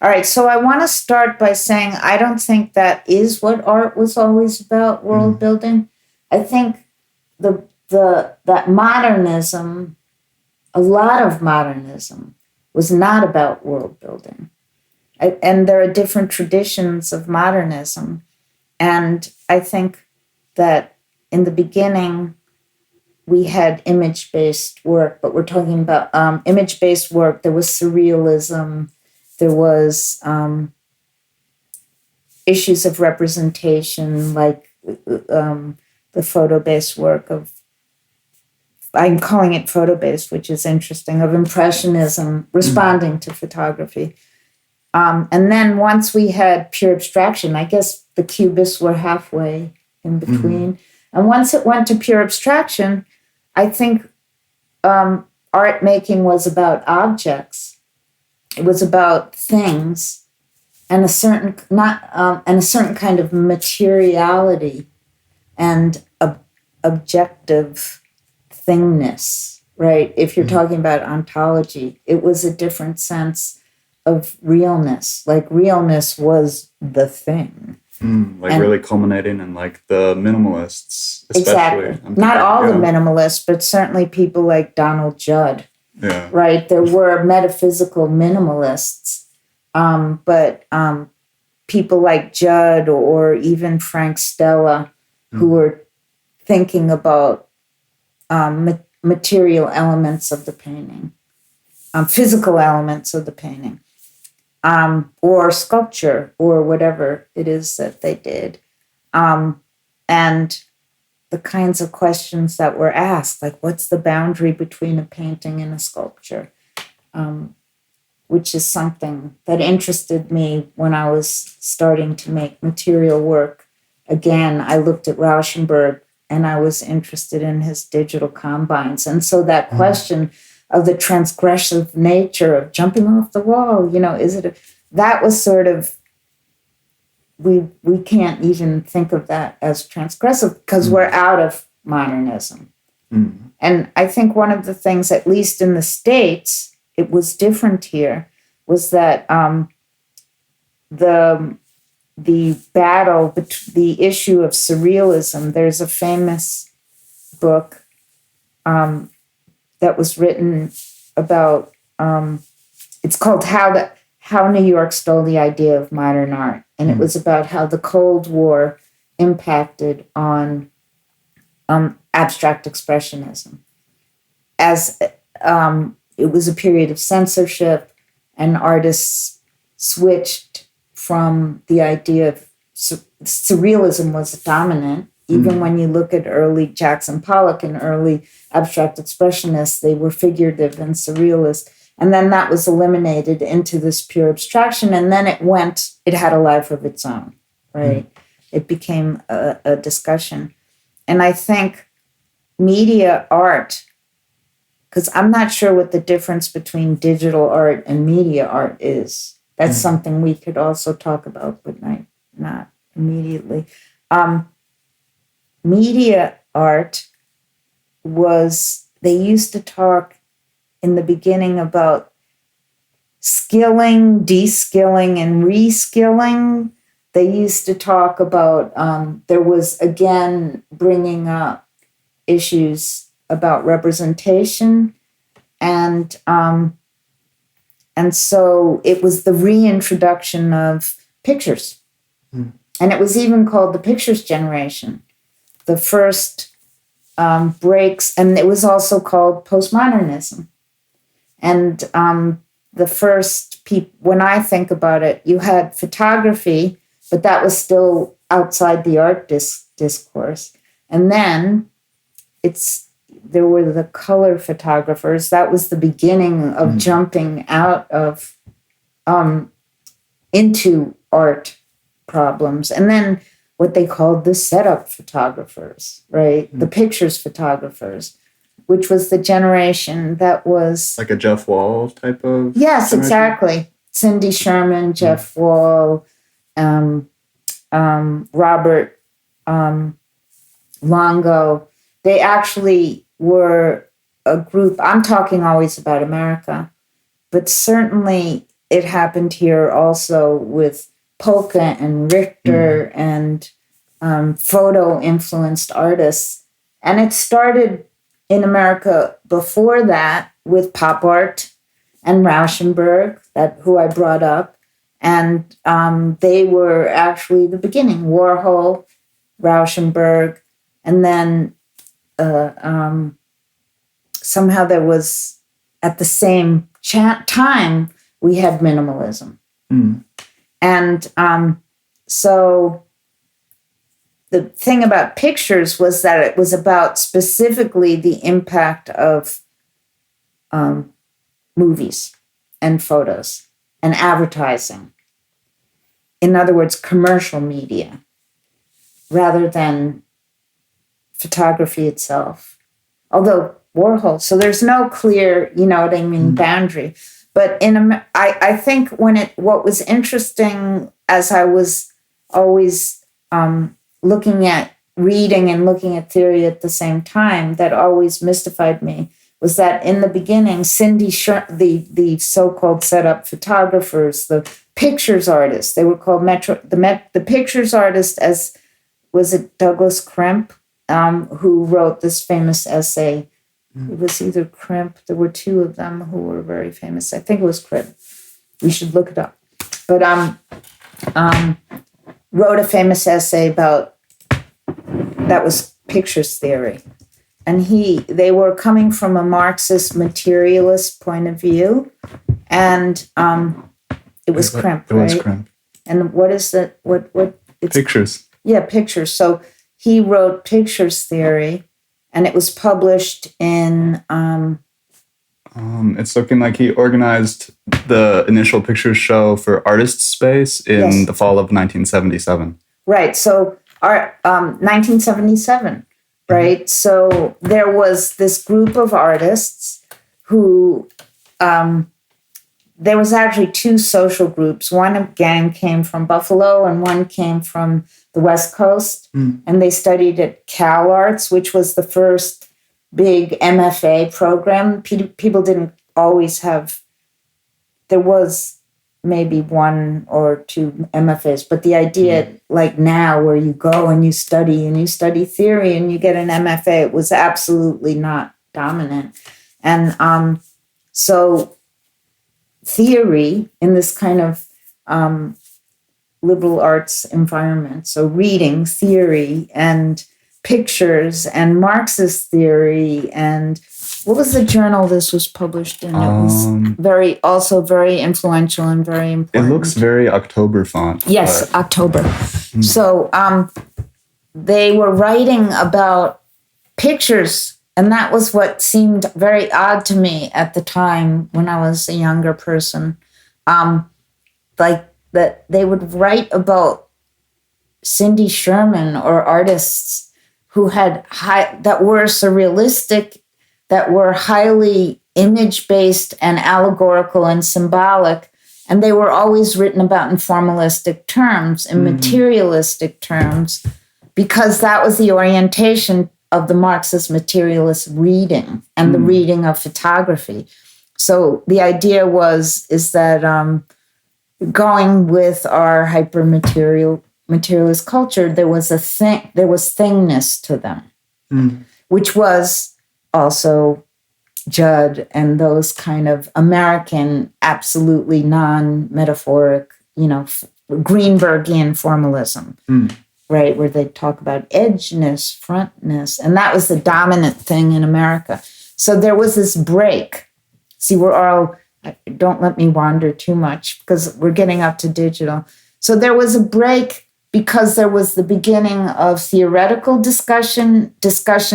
All right, so I want to start by saying I don't think that is what art was always about, world building. I think that modernism, a lot of modernism, was not about world building. And there are different traditions of modernism. And I think that in the beginning, we had image-based work, but we're talking about image-based work. There was surrealism. There was issues of representation, like the photo-based work of, I'm calling it photo-based, which is interesting, of impressionism, responding to photography. And then once we had pure abstraction, I guess the cubists were halfway in between. And once it went to pure abstraction, I think art making was about objects. It was about things and a certain and a certain kind of materiality and objective thingness, right? If you're talking about ontology, it was a different sense of realness. Like realness was the thing. And really culminating in like the minimalists, especially. Exactly. Not all the minimalists, but certainly people like Donald Judd. Yeah. Right? There were metaphysical minimalists, but people like Judd or even Frank Stella, who were thinking about material elements of the painting, physical elements of the painting. Or sculpture, or whatever it is that they did. And the kinds of questions that were asked, like what's the boundary between a painting and a sculpture, which is something that interested me when I was starting to make material work. Again, I looked at Rauschenberg and I was interested in his digital combines. And so that question of the transgressive nature of jumping off the wall, that was sort of, we can't even think of that as transgressive because we're out of modernism. And I think one of the things, at least in the States, it was different here, was that the battle, the issue of surrealism, there's a famous book that was written about, it's called How New York Stole the Idea of Modern Art. And it was about how the Cold War impacted on abstract expressionism. As it was a period of censorship, and artists switched from the idea of surrealism was dominant. Even when you look at early Jackson Pollock and early abstract expressionists, they were figurative and surrealist. And then that was eliminated into this pure abstraction. And then it had a life of its own, right? It became a discussion. And I think media art, because I'm not sure what the difference between digital art and media art is. That's something we could also talk about, but not immediately. Media art they used to talk in the beginning about skilling, de-skilling, and re-skilling. They used to talk about, there was, again, bringing up issues about representation. And so it was the reintroduction of pictures. And it was even called the Pictures Generation. The first breaks, and it was also called postmodernism. And the first when I think about it, you had photography, but that was still outside the art discourse. And then there were the color photographers. That was the beginning of jumping out of into art problems. And then what they called the setup photographers, right? The pictures photographers, which was the generation that was... Like a Jeff Wall type of... Yes, generation? Exactly. Cindy Sherman, Jeff Wall, Robert Longo. They actually were a group. I'm talking always about America, but certainly it happened here also with Polka and Richter and photo-influenced artists. And it started in America before that with pop art and Rauschenberg, who I brought up. And they were actually the beginning. Warhol, Rauschenberg, and then somehow there was, at the same time, we had minimalism. And so the thing about pictures was that it was about specifically the impact of movies and photos and advertising. In other words, commercial media, rather than photography itself. Although Warhol, so there's no clear, you know what I mean, boundary. But I think what was interesting as I was always looking at reading and looking at theory at the same time, that always mystified me, was that in the beginning, the so-called setup photographers, the pictures artists, they were called the pictures artist, as was it Douglas Crimp, who wrote this famous essay. It was either Crimp. There were two of them who were very famous. I think it was Crimp. We should look it up. But wrote a famous essay about, that was pictures theory. And they were coming from a Marxist materialist point of view. And it was Crimp, right? It was Crimp. And what is that? What it's pictures. Yeah, pictures. So he wrote pictures theory, and it was published in... it's looking like he organized the initial pictures show for Artist Space in the fall of 1977. Right. So 1977, right? So there was this group of artists who... there was actually two social groups. One again came from Buffalo and one came from the West Coast. And they studied at Cal Arts, which was the first big MFA program. People didn't always have, there was maybe one or two MFAs, but the idea like now where you go and you study theory and you get an MFA, it was absolutely not dominant. And so theory in this kind of liberal arts environment, so reading theory and pictures and Marxist theory, and what was the journal this was published in? It was very influential and very important. It looks very October font. Yes, but... October. So they were writing about pictures, and that was what seemed very odd to me at the time when I was a younger person. Like that they would write about Cindy Sherman or artists who had that were surrealistic, that were highly image-based and allegorical and symbolic, and they were always written about in formalistic terms, in materialistic terms, because that was the orientation of the Marxist materialist reading and the reading of photography. So the idea is that going with our materialist culture, there was thingness to them, which was also Judd and those kind of American, absolutely non-metaphoric, Greenbergian formalism, right? Where they talk about edginess, frontness, and that was the dominant thing in America. So there was this break. See, don't let me wander too much because we're getting up to digital. So there was a break because there was the beginning of theoretical discussion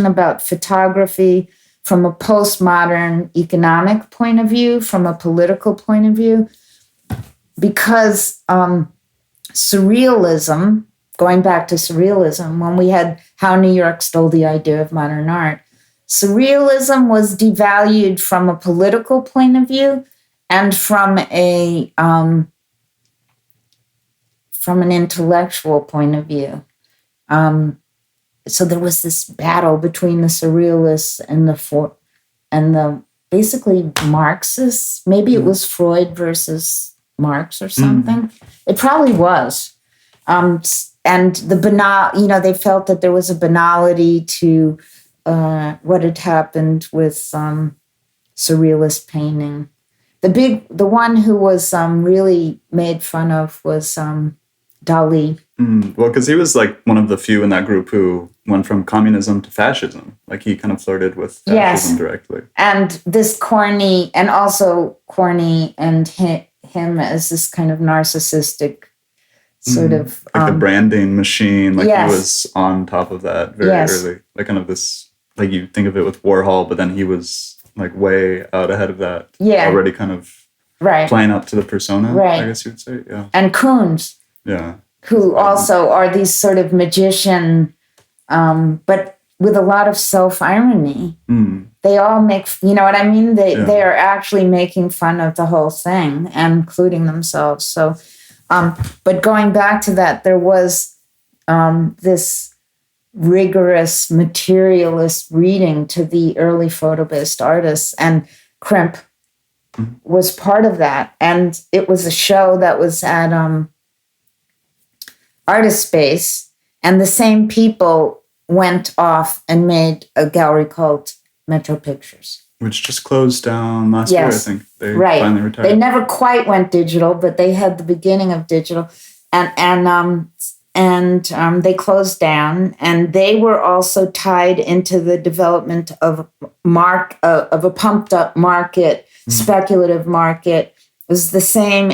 about photography from a postmodern economic point of view, from a political point of view, because surrealism, going back to surrealism, when we had How New York Stole the Idea of Modern Art, surrealism was devalued from a political point of view and from an intellectual point of view. So there was this battle between the surrealists and the basically Marxists. Maybe it was Freud versus marks or something. It probably was. And the they felt that there was a banality to what had happened with surrealist painting. The one who was really made fun of was Dali. Well, because he was like one of the few in that group who went from communism to fascism. Like he kind of flirted with fascism directly. And this corny, and him as this kind of narcissistic sort of... Like the branding machine, like he was on top of that very early. Like kind of this, like you think of it with Warhol, but then he was like way out ahead of that. Yeah. Already kind of playing up to the persona, I guess you would say. Yeah. And Koons. Yeah. Who also are these sort of magician, but with a lot of self-irony. They all make, you know what I mean? They are actually making fun of the whole thing, and including themselves. So, but going back to that, there was this rigorous materialist reading to the early photo-based artists, and Crimp was part of that. And it was a show that was at... Artist Space, and the same people went off and made a gallery called Metro Pictures. Which just closed down last year, I think. They finally retired. They never quite went digital, but they had the beginning of digital. And they closed down, and they were also tied into the development of a pumped up market, speculative market. It was the same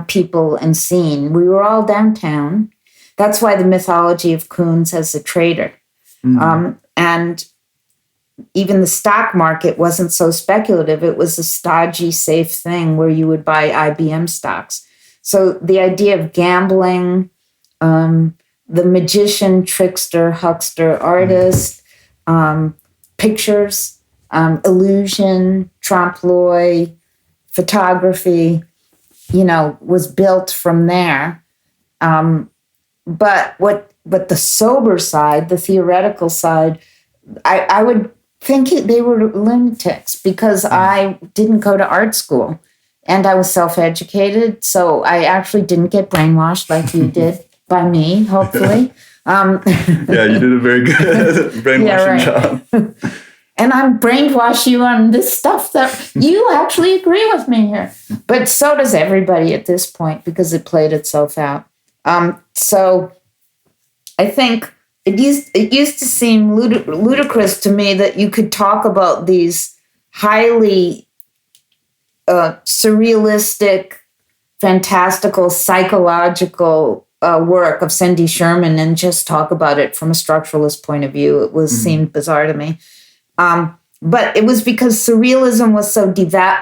people and scene. We were all downtown. That's why the mythology of Koons as a trader. And even the stock market wasn't so speculative. It was a stodgy, safe thing where you would buy IBM stocks. So the idea of gambling, the magician, trickster, huckster, artist, pictures, illusion, trompe l'oeil, photography, was built from there. But the sober side, the theoretical side, I would think they were lunatics, because I didn't go to art school and I was self-educated. So I actually didn't get brainwashed like you did by me, hopefully. Yeah, you did a very good brainwashing job. And I'm brainwash you on this stuff that you actually agree with me here. But so does everybody at this point, because it played itself out. So I think it used to seem ludicrous to me that you could talk about these highly surrealistic, fantastical, psychological work of Cindy Sherman and just talk about it from a structuralist point of view. It seemed bizarre to me. But it was because surrealism was so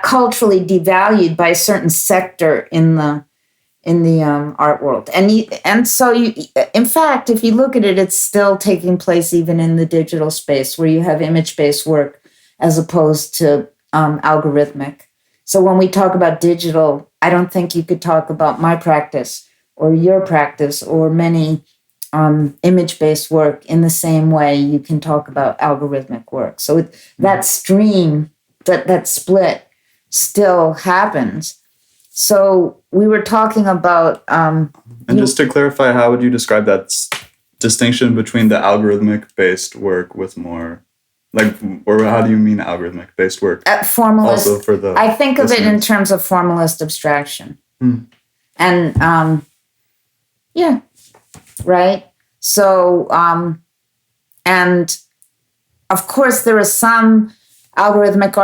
culturally devalued by a certain sector in the art world. And so in fact, if you look at it, it's still taking place even in the digital space, where you have image-based work as opposed to algorithmic. So when we talk about digital, I don't think you could talk about my practice or your practice or many image-based work in the same way you can talk about algorithmic work. So that stream, that split still happens. So we were talking about... and just to clarify, how would you describe that distinction between the algorithmic-based work with more... or how do you mean algorithmic-based work? Formalist. Also for the I think of listeners. it in terms of formalist abstraction. And, right? So, and of course there are some algorithmic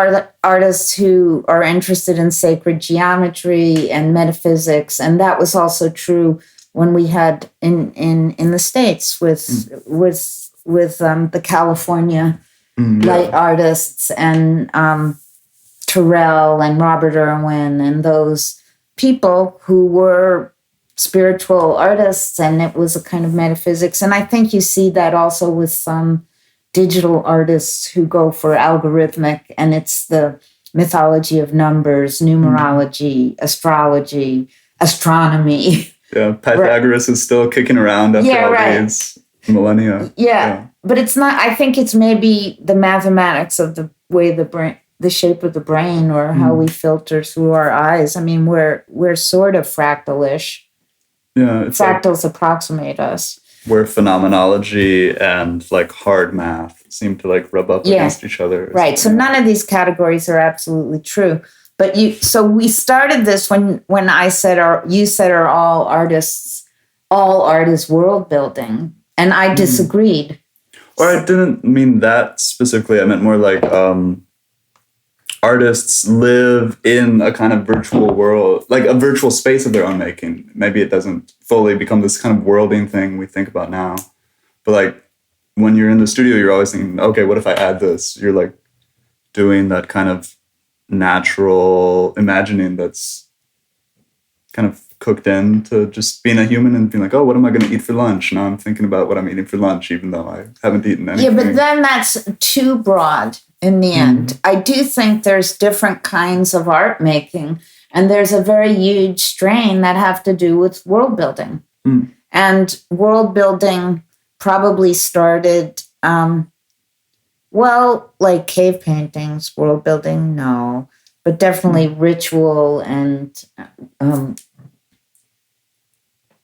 artists who are interested in sacred geometry and metaphysics, and that was also true when we had in the States with the California light artists and Terrell and Robert Irwin and those people who were spiritual artists, and it was a kind of metaphysics. And I think you see that also with some digital artists who go for algorithmic, and it's the mythology of numbers, numerology, astrology, astronomy. Yeah, Pythagoras is still kicking around after all these millennia. Yeah, but it's not, I think it's maybe the mathematics of the way the brain, the shape of the brain or how we filter through our eyes. I mean, we're sort of fractal-ish. Yeah, fractals like, approximate us. Where phenomenology and like hard math seem to like rub up against each other. Right. So none of these categories are absolutely true. But so we started this when I said, you said, are all art is world building. And I disagreed. Or I didn't mean that specifically. I meant more like artists live in a kind of virtual world, like a virtual space of their own making. Maybe it doesn't fully become this kind of worlding thing we think about now. But like when you're in the studio, you're always thinking, okay, what if I add this? You're like doing that kind of natural imagining that's kind of cooked into just being a human and being like, oh, what am I going to eat for lunch? Now I'm thinking about what I'm eating for lunch, even though I haven't eaten anything. Yeah, but then that's too broad in the end. I do think there's different kinds of art making, and there's a very huge strain that have to do with world building. And world building probably started, like cave paintings, world building, no, but definitely ritual and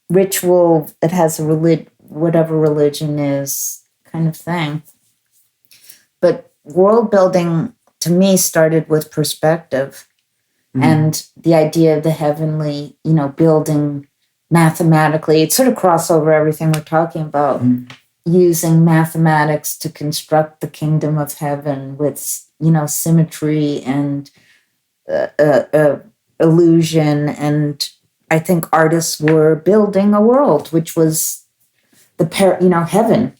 ritual that has a whatever religion is kind of thing. But world building to me started with perspective and the idea of the heavenly, building mathematically. It sort of cross over everything we're talking about, using mathematics to construct the kingdom of heaven with, symmetry and illusion. And I think artists were building a world, which was heaven.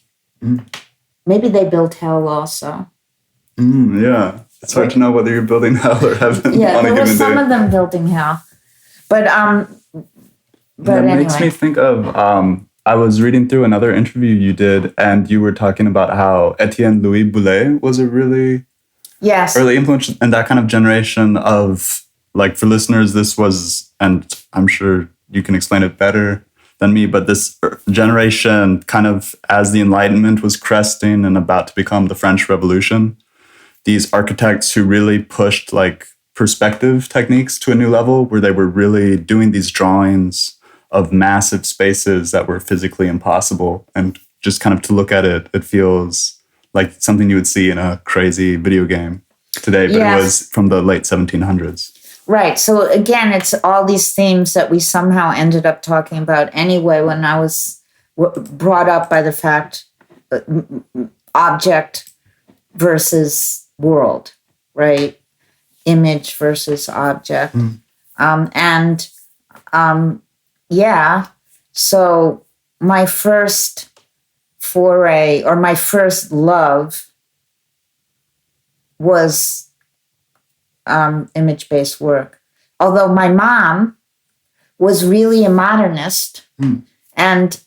Maybe they built hell also. Yeah. It's hard to know whether you're building hell or heaven. Yeah, there were some of them building hell. But that anyway. Makes me think of, I was reading through another interview you did, and you were talking about how Etienne Louis Boulet was a really early influence in that kind of generation of, like, for listeners, this was, and I'm sure you can explain it better than me, but this generation kind of, as the Enlightenment was cresting and about to become the French Revolution, these architects who really pushed like perspective techniques to a new level, where they were really doing these drawings of massive spaces that were physically impossible. And just kind of to look at it, it feels like something you would see in a crazy video game today, but it was from the late 1700s. Right. So again, it's all these themes that we somehow ended up talking about anyway when I was brought up by the fact object versus world, right? Image versus object. So my first foray or my first love was image-based work. Although my mom was really a modernist, and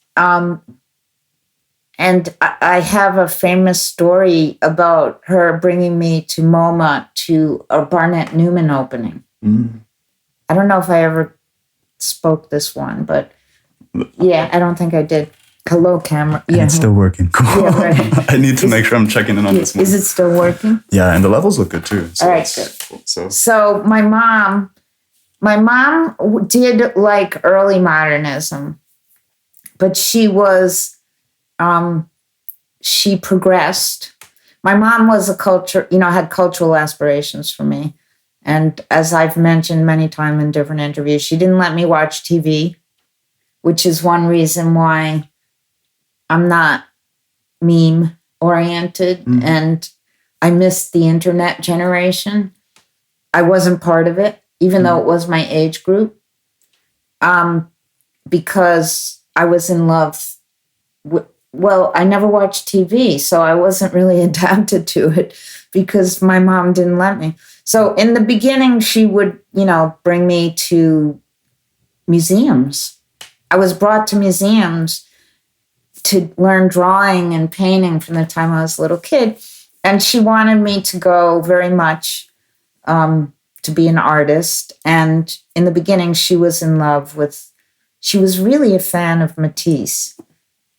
I have a famous story about her bringing me to MoMA to a Barnett Newman opening. I don't know if I ever spoke this one, but I don't think I did. Hello, camera. Yeah, it's still working. Cool. Yeah, right. I need to make sure I'm checking in on this one. Is it still working? Yeah, and the levels look good too. So all right, good. Cool. So my mom did like early modernism, but she was, she progressed. My mom was had cultural aspirations for me. And as I've mentioned many times in different interviews, she didn't let me watch TV, which is one reason why I'm not meme oriented and I missed the internet generation. I wasn't part of it, even though it was my age group, because I was in love I never watched TV, so I wasn't really adapted to it because my mom didn't let me. So in the beginning, she would, bring me to museums. I was brought to museums to learn drawing and painting from the time I was a little kid. And she wanted me to go very much to be an artist. And in the beginning, she was really a fan of Matisse.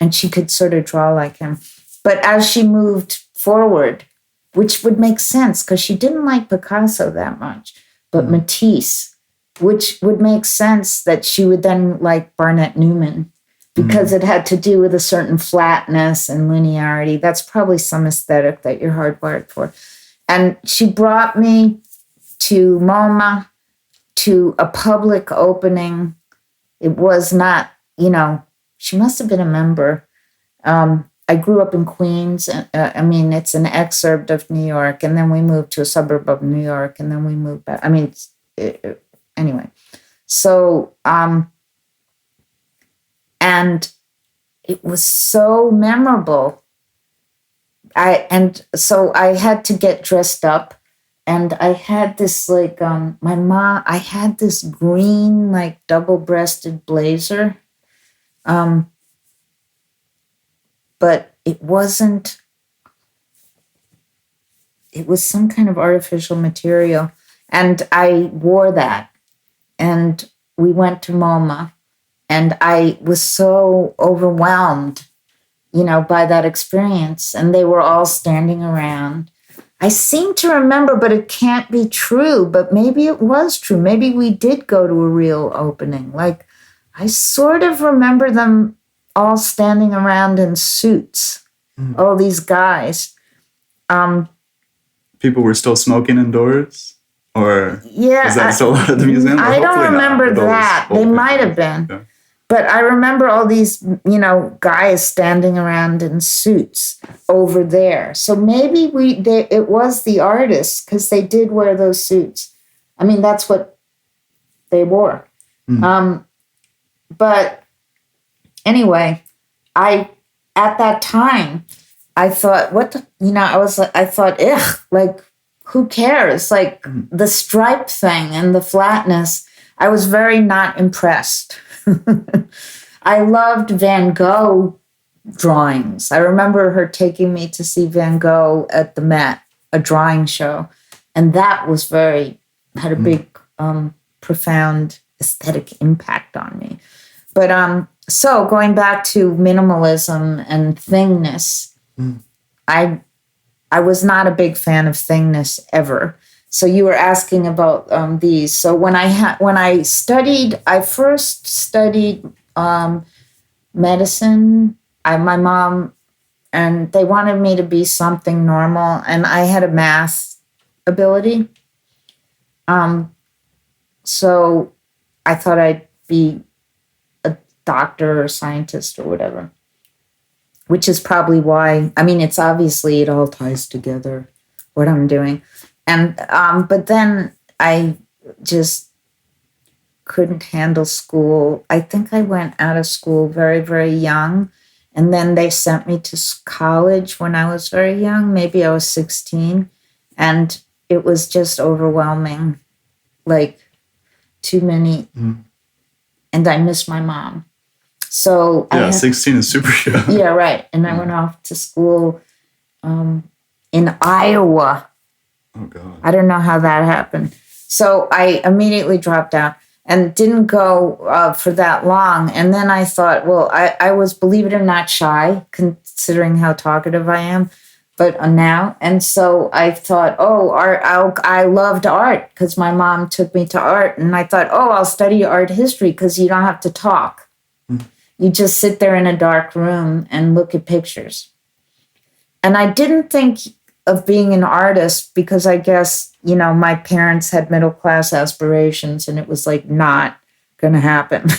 And she could sort of draw like him. But as she moved forward, which would make sense because she didn't like Picasso that much, but Matisse, which would make sense that she would then like Barnett Newman because it had to do with a certain flatness and linearity. That's probably some aesthetic that you're hardwired for. And she brought me to MoMA, to a public opening. It was not, she must have been a member. I grew up in Queens. It's an excerpt of New York, and then we moved to a suburb of New York, and then we moved back. Anyway. So, and it was so memorable. I had to get dressed up, and I had this I had this green, like double-breasted blazer. But it was some kind of artificial material. And I wore that. And we went to MoMA. And I was so overwhelmed, by that experience. And they were all standing around. I seem to remember, but it can't be true. But maybe it was true. Maybe we did go to a real opening. Like, I sort of remember them all standing around in suits, all these guys. People were still smoking indoors? Or is that still at the museum? I don't remember that. They might have been. Yeah. But I remember all these, guys standing around in suits over there. So maybe it was the artists because they did wear those suits. I mean, that's what they wore. But anyway, at that time, I thought, I thought, like, who cares? Like the stripe thing and the flatness, I was very not impressed. I loved Van Gogh drawings. I remember her taking me to see Van Gogh at the Met, a drawing show. And that was had a big, profound aesthetic impact on me. But so going back to minimalism and thingness, I was not a big fan of thingness ever. So you were asking about these. So when I first studied medicine. My mom, and they wanted me to be something normal, and I had a math ability. So I thought I'd be a doctor or scientist or whatever, which is probably why, it's obviously it all ties together, what I'm doing. And, but then I just couldn't handle school. I think I went out of school very, very young. And then they sent me to college when I was very young. Maybe I was 16. And it was just overwhelming, like too many. And I miss my mom. So 16 is super young. Yeah, right. And I went off to school in Iowa. Oh, God. I don't know how that happened. So I immediately dropped out and didn't go for that long. And then I thought, well, I was, believe it or not, shy, considering how talkative I am. But now, and so I thought, art. I loved art because my mom took me to art. And I thought, I'll study art history because you don't have to talk. You just sit there in a dark room and look at pictures. And I didn't think of being an artist because I guess, my parents had middle-class aspirations and it was like not going to happen.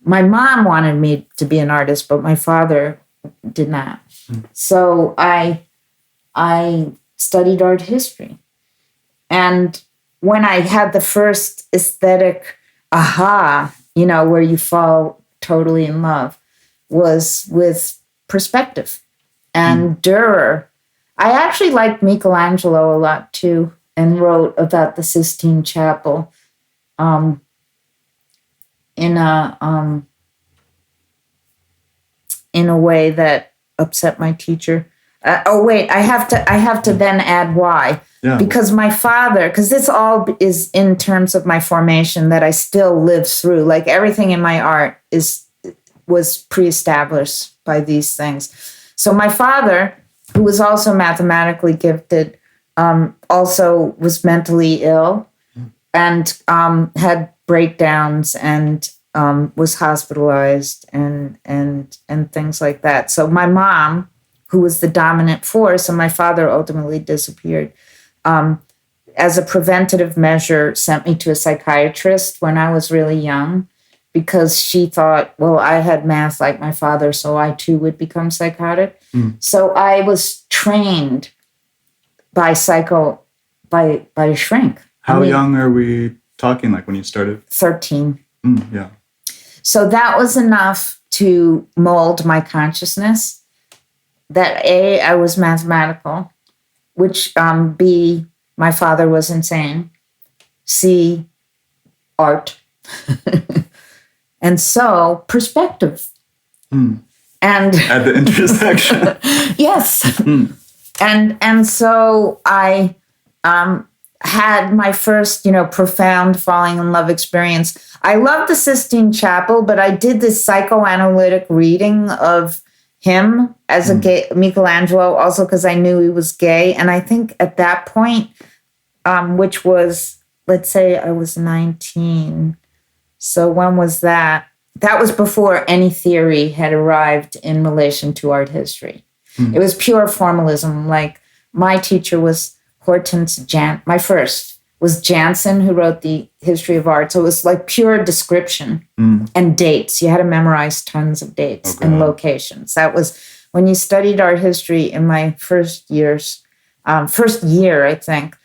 My mom wanted me to be an artist, but my father did not. So I studied art history. And when I had the first aesthetic aha, where you fall totally in love, was with perspective and Dürer. I actually liked Michelangelo a lot too, and wrote about the Sistine Chapel in a way that upset my teacher. I have to then add why. Yeah. Because my father, because this all is in terms of my formation that I still live through. Like everything in my art was pre-established by these things. So my father who was also mathematically gifted, also was mentally ill and had breakdowns and was hospitalized and things like that. So my mom, who was the dominant force, and my father ultimately disappeared, as a preventative measure, sent me to a psychiatrist when I was really young, because she thought, well, I had math like my father, so I too would become psychotic. So I was trained by a shrink. How young are we talking, like when you started? 13. Yeah. So that was enough to mold my consciousness that A, I was mathematical, which B, my father was insane, C, art. And so perspective. And at the intersection. Yes. And so I had my first, profound falling in love experience. I loved the Sistine Chapel, but I did this psychoanalytic reading of him as a gay Michelangelo, also because I knew he was gay. And I think at that point, which was, let's say I was 19. So when was that? That was before any theory had arrived in relation to art history. It was pure formalism. Like my teacher was my first was Jansen, who wrote the history of art. So it was like pure description and dates. You had to memorize tons of dates and locations. That was when you studied art history in my first year, I think,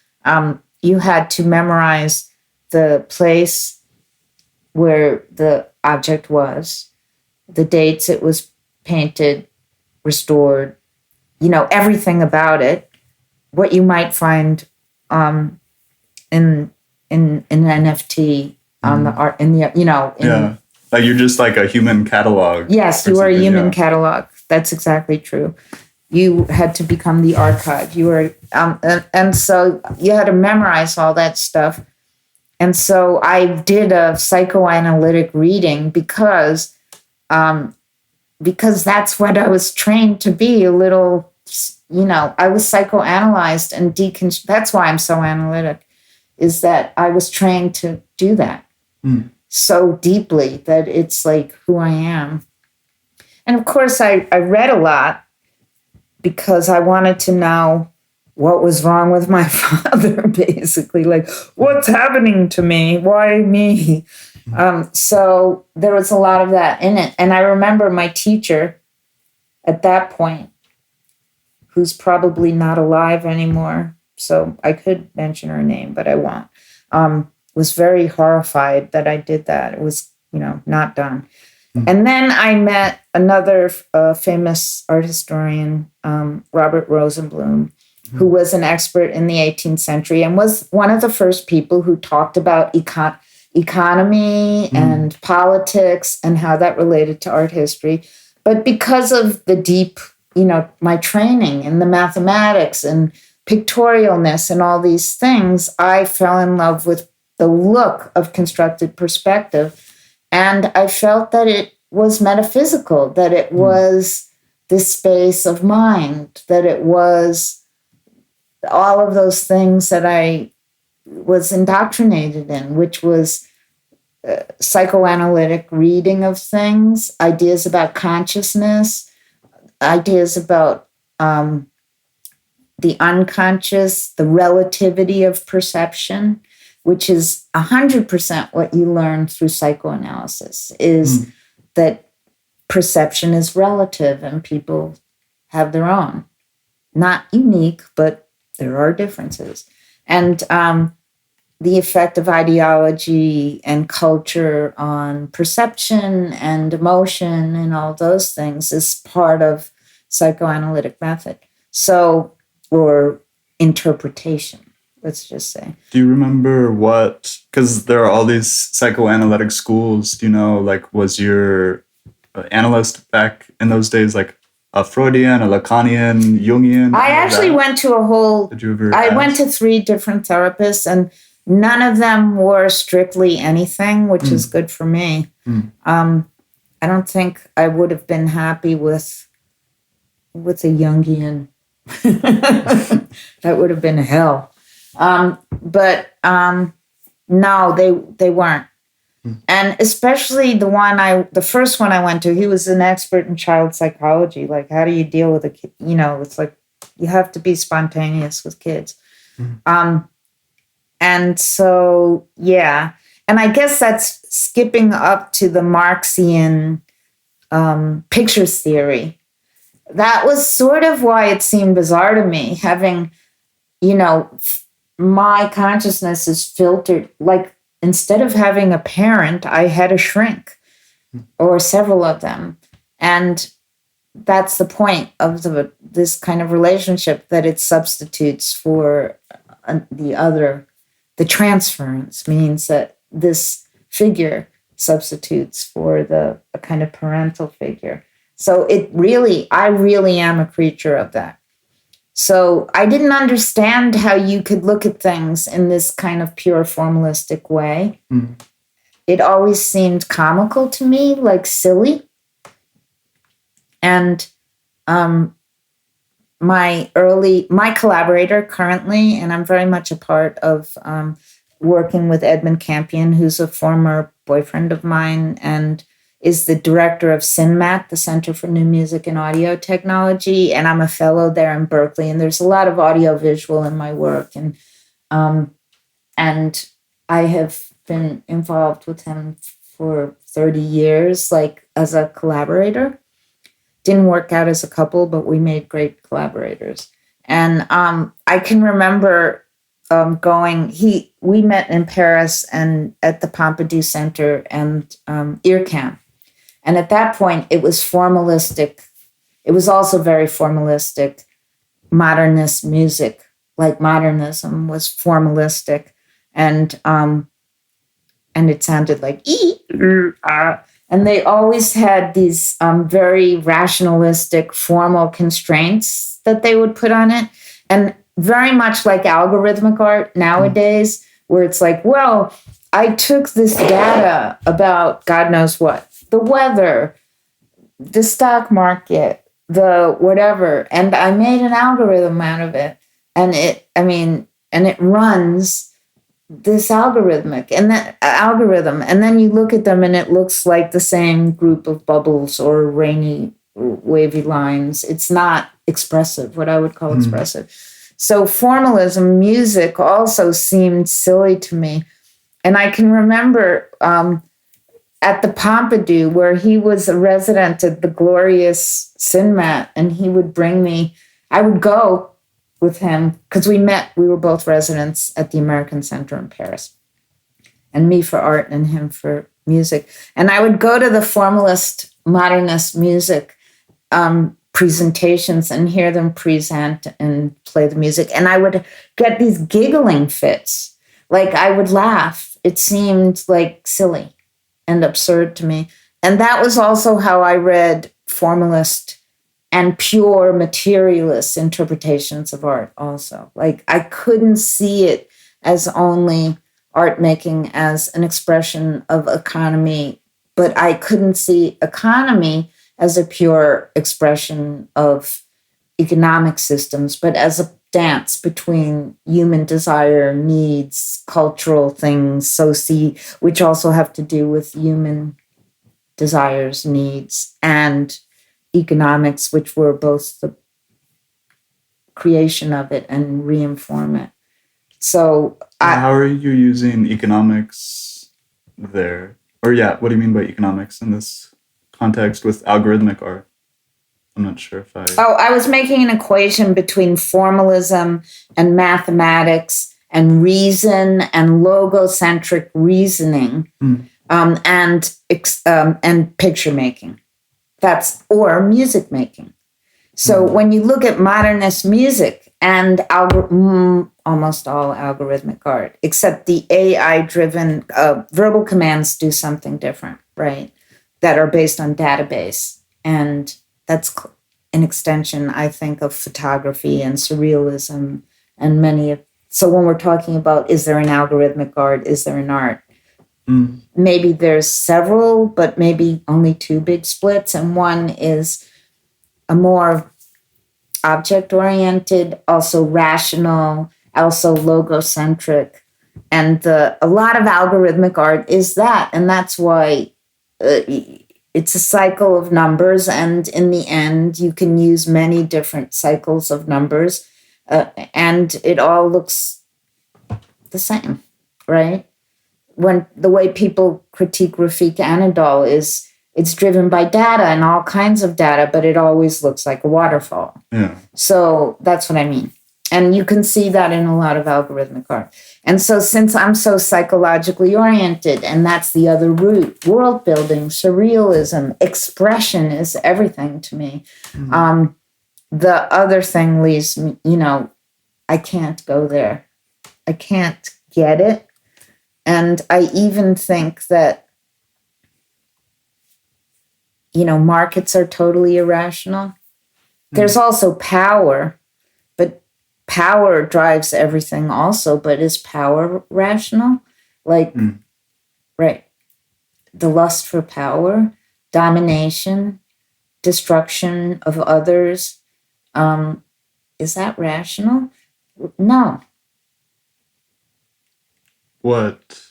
you had to memorize the place where the object was, the dates it was painted, restored, everything about it, what you might find in an NFT on the art, like you're just like a human catalog. Yes, you are a human catalog. That's exactly true. You had to become the archive. You were, and so you had to memorize all that stuff. And so I did a psychoanalytic reading because that's what I was trained to be, a little, I was psychoanalyzed and that's why I'm so analytic, is that I was trained to do that so deeply that it's like who I am. And of course, I read a lot because I wanted to know what was wrong with my father, basically. Like, what's happening to me? Why me? So there was a lot of that in it. And I remember my teacher at that point, who's probably not alive anymore, so I could mention her name, but I won't, was very horrified that I did that. It was, not done. And then I met another famous art historian, Robert Rosenblum, who was an expert in the 18th century and was one of the first people who talked about economy and politics and how that related to art history. But because of the deep, my training in the mathematics and pictorialness and all these things, I fell in love with the look of constructed perspective. And I felt that it was metaphysical, that it was this space of mind, that it was all of those things that I was indoctrinated in, which was psychoanalytic reading of things, ideas about consciousness, ideas about the unconscious, the relativity of perception, which is 100% what you learn through psychoanalysis, is that perception is relative and people have their own. Not unique, but there are differences. And the effect of ideology and culture on perception and emotion and all those things is part of psychoanalytic method. So, or interpretation, let's just say. Do you remember because there are all these psychoanalytic schools, was your analyst back in those days, like a Freudian, a Lacanian, Jungian? I actually went to went to 3 different therapists, and none of them were strictly anything, which is good for me. I don't think I would have been happy with a Jungian That would have been hell. But no, they weren't. And especially the first one I went to, he was an expert in child psychology. Like, how do you deal with a kid? It's like you have to be spontaneous with kids. And so, yeah. And I guess that's skipping up to the Marxian pictures theory. That was sort of why it seemed bizarre to me, having, my consciousness is filtered. Like, instead of having a parent, I had a shrink or several of them. And that's the point of this kind of relationship, that it substitutes for the transference means that this figure substitutes for a kind of parental figure. So I really am a creature of that. So I didn't understand how you could look at things in this kind of pure formalistic way. It always seemed comical to me, like silly. And my collaborator currently, and I'm very much a part of working with Edmund Campion, who's a former boyfriend of mine and is the director of CINMAT, the Center for New Music and Audio Technology. And I'm a fellow there in Berkeley. And there's a lot of audiovisual in my work. And I have been involved with him for 30 years, like as a collaborator. Didn't work out as a couple, but we made great collaborators. And I can remember we met in Paris and at the Pompidou Center and IRCAM. And at that point, it was formalistic. It was also very formalistic, modernist music, like modernism was formalistic. And it sounded like, and they always had these very rationalistic, formal constraints that they would put on it. And very much like algorithmic art nowadays, where it's like, well, I took this data about God knows what, the weather, the stock market, the whatever, and I made an algorithm out of it. And it runs this algorithm, and then you look at them and it looks like the same group of bubbles or rainy, wavy lines. It's not expressive, what I would call expressive. So formalism, music also seemed silly to me. And I can remember at the Pompidou, where he was a resident at the glorious CINMAT, and he would bring me, I would go with him, because we were both residents at the American Center in Paris, and me for art and him for music. And I would go to the formalist, modernist music presentations and hear them present and play the music. And I would get these giggling fits. Like, I would laugh. It seemed like silly and absurd to me. And that was also how I read formalist and pure materialist interpretations of art also. Like, I couldn't see it as only art making as an expression of economy, but I couldn't see economy as a pure expression of economic systems, but as a dance between human desire, needs, cultural things, which also have to do with human desires, needs, and economics, which were both the creation of it and reinform it. So how are you using economics there? Or what do you mean by economics in this context with algorithmic art? I'm not sure if I was making an equation between formalism and mathematics and reason and logocentric reasoning and picture making. Or music making. So when you look at modernist music and almost all algorithmic art, except the AI-driven verbal commands do something different, right? That are based on database. And that's an extension, I think, of photography and surrealism and so when we're talking about, is there an algorithmic art? Is there an art? Maybe there's several, but maybe only two big splits. And one is a more object-oriented, also rational, also logocentric. And a lot of algorithmic art is that. And that's why it's a cycle of numbers. And in the end, you can use many different cycles of numbers. And it all looks the same, right? When the way people critique Rafik Anadol is it's driven by data and all kinds of data, but it always looks like a waterfall. Yeah. So that's what I mean. And you can see that in a lot of algorithmic art. And so since I'm so psychologically oriented, and that's the other route, world building, surrealism, expression is everything to me. Mm-hmm. The other thing leaves me, I can't go there. I can't get it. And I even think that, markets are totally irrational. There's also power, but power drives everything also. But is power rational? Right. The lust for power, domination, destruction of others. Is that rational? No. What?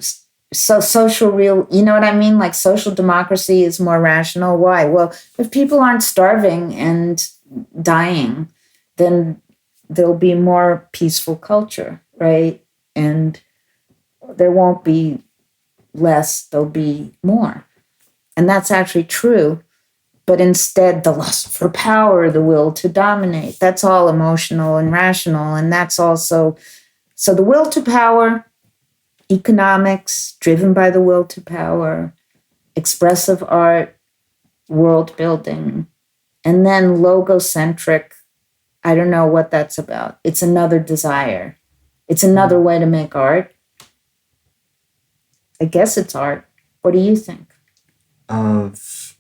So social you know what I mean? Like social democracy is more rational. Why? Well, if people aren't starving and dying, then there'll be more peaceful culture, right? And there won't be less, there'll be more. And that's actually true. But instead, the lust for power, the will to dominate, that's all emotional and rational. And that's also, so the will to power, economics driven by the will to power, expressive art, world building, and then logocentric. I don't know what that's about. It's another desire. It's another way to make art. I guess it's art. What do you think? This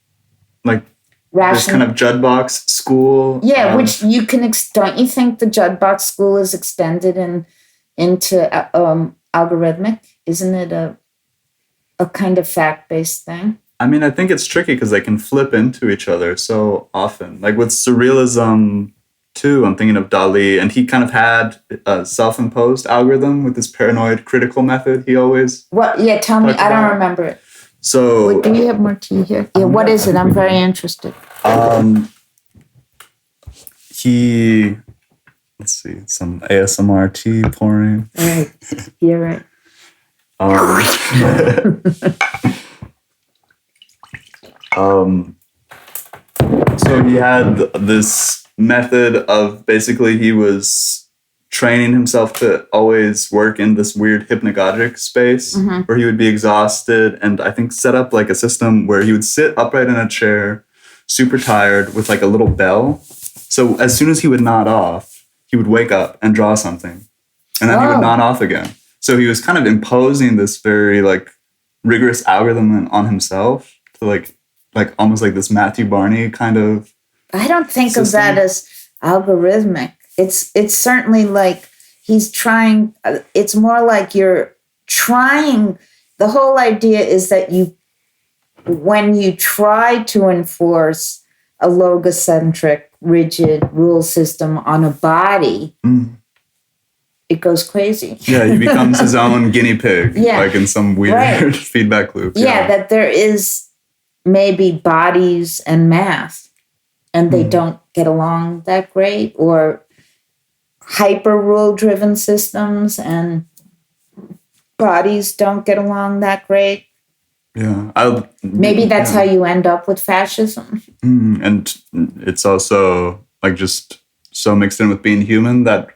kind of Judbox school. Yeah, which you can, don't you think the Judbox school is extended into algorithmic? Isn't it a kind of fact-based thing? I mean, I think it's tricky because they can flip into each other so often. Like with surrealism too, I'm thinking of Dali, and he kind of had a self-imposed algorithm with this paranoid critical method he always... What? Yeah, tell me. I don't remember it. So... Wait, do you have more tea here? Yeah, what is it? I'm very interested. He... Let's see, some ASMR tea pouring. Right. You're right. So he had this method of basically he was training himself to always work in this weird hypnagogic space where he would be exhausted, and I think set up like a system where he would sit upright in a chair, super tired, with like a little bell. So as soon as he would nod off, he would wake up and draw something, and then he would nod off again. So he was kind of imposing this very like rigorous algorithm on himself to like almost like this Matthew Barney kind of. I don't think system. Of that as algorithmic. It's certainly like he's trying. It's more like you're trying. The whole idea is that when you try to enforce a logocentric, rigid rule system on a body. It goes crazy. Yeah, he becomes his own guinea pig, like in some weird feedback loop. Yeah, that there is maybe bodies and math, and they don't get along that great, or hyper rule-driven systems and bodies don't get along that great. Yeah. Maybe that's how you end up with fascism. And it's also like just so mixed in with being human that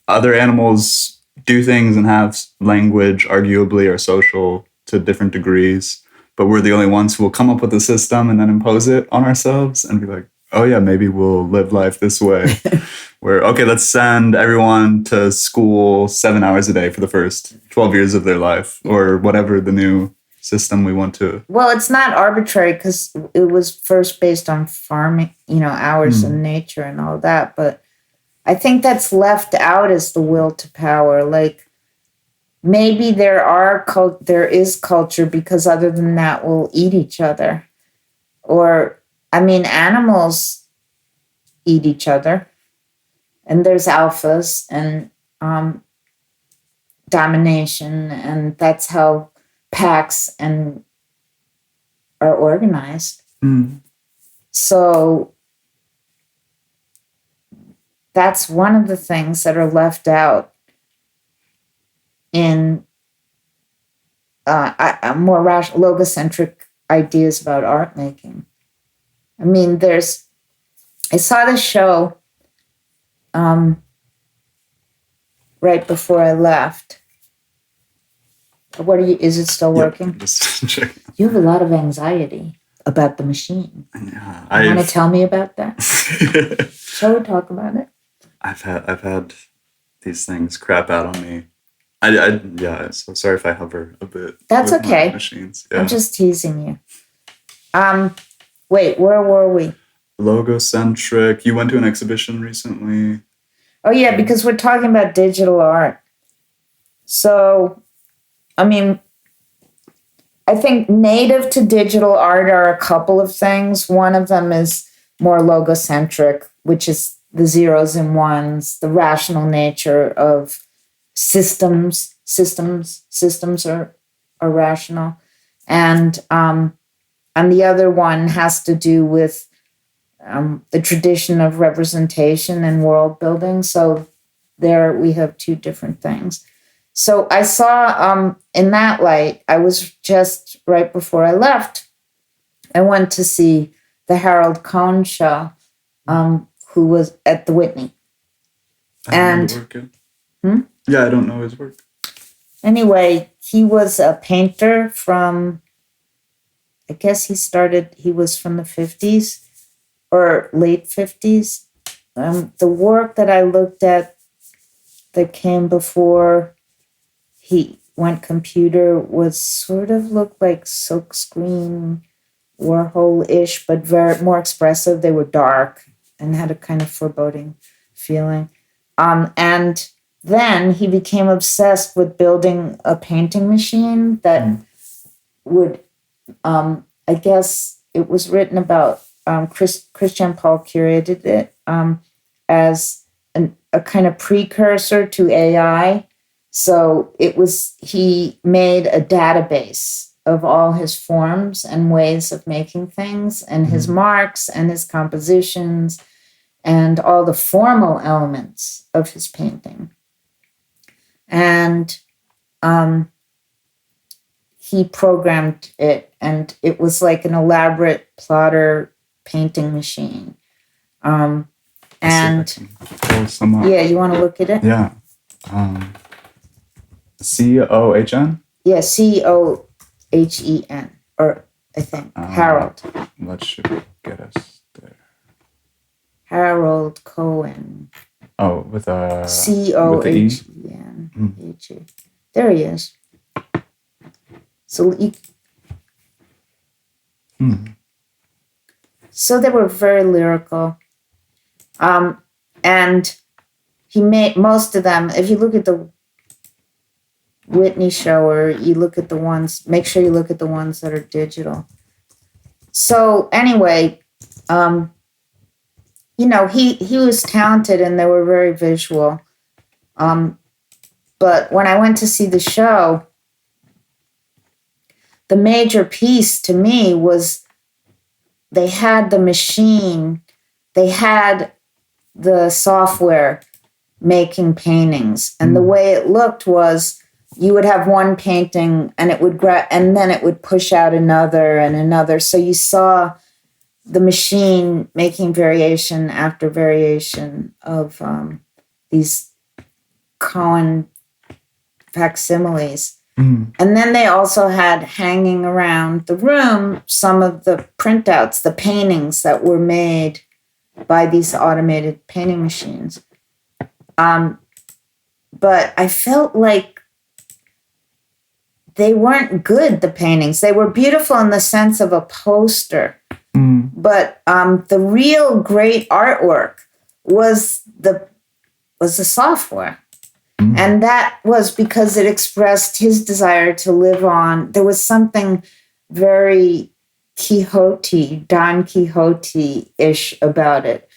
other animals do things and have language, arguably, or social to different degrees. But we're the only ones who will come up with a system and then impose it on ourselves and be like, oh yeah, maybe we'll live life this way. Where, okay, let's send everyone to school 7 hours a day for the first 12 years of their life, or whatever the new system we want to. Well, it's not arbitrary because it was first based on farming, hours in nature and all that. But I think that's left out as the will to power. Like maybe there is culture because other than that, we'll eat each other. Or, animals eat each other. and there's alphas and domination, and that's how packs and are organized. So that's one of the things that are left out in more logocentric ideas about art making. I mean, I saw the show right before I left. Is it still working? Yep, just checking. You have a lot of anxiety about the machine. Yeah, you want to tell me about that? Shall we talk about it? I've had these things crap out on me. So sorry if I hover a bit. That's okay. Machines. Yeah. I'm just teasing you. Wait, where were we? Logocentric. You went to an exhibition recently. Oh yeah, because we're talking about digital art. So, I mean, I think native to digital art are a couple of things. One of them is more logocentric, which is the zeros and ones, the rational nature of systems. Systems are rational. And the other one has to do with the tradition of representation and world building. So there we have two different things. So I saw in that light, I was just right before I left, I went to see the Harold Cohn show, who was at the Whitney. Yeah, I don't know his work. Anyway, he was a painter from, I guess he was from the 50s or late 50s. The work that I looked at that came before he went computer was sort of looked like silkscreen, Warhol-ish, but very more expressive. They were dark and had a kind of foreboding feeling. And then he became obsessed with building a painting machine that would, I guess it was written about, Christian Paul curated it as a kind of precursor to AI. So he made a database of all his forms and ways of making things and his marks and his compositions and all the formal elements of his painting. And he programmed it, and it was like an elaborate plotter painting machine. And yeah, you want to look at it? Yeah. Cohen? Yeah, Cohen, or I think Harold. That should get us there. Harold Cohen. Oh, with a Cohen. There he is. So so they were very lyrical. And he made most of them, if you look at the Whitney show, or you look at the ones, make sure you look at the ones that are digital. So anyway, he was talented and they were very visual. But when I went to see the show, the major piece to me was they had the machine, they had the software making paintings. And the way it looked was you would have one painting and it would and then it would push out another and another. So you saw the machine making variation after variation of these Cohen facsimiles. And then they also had hanging around the room some of the printouts, the paintings that were made by these automated painting machines. But I felt like they weren't good, the paintings. They were beautiful in the sense of a poster. But the real great artwork was the software. And that was because it expressed his desire to live on. There was something very Don Quixote-ish about it.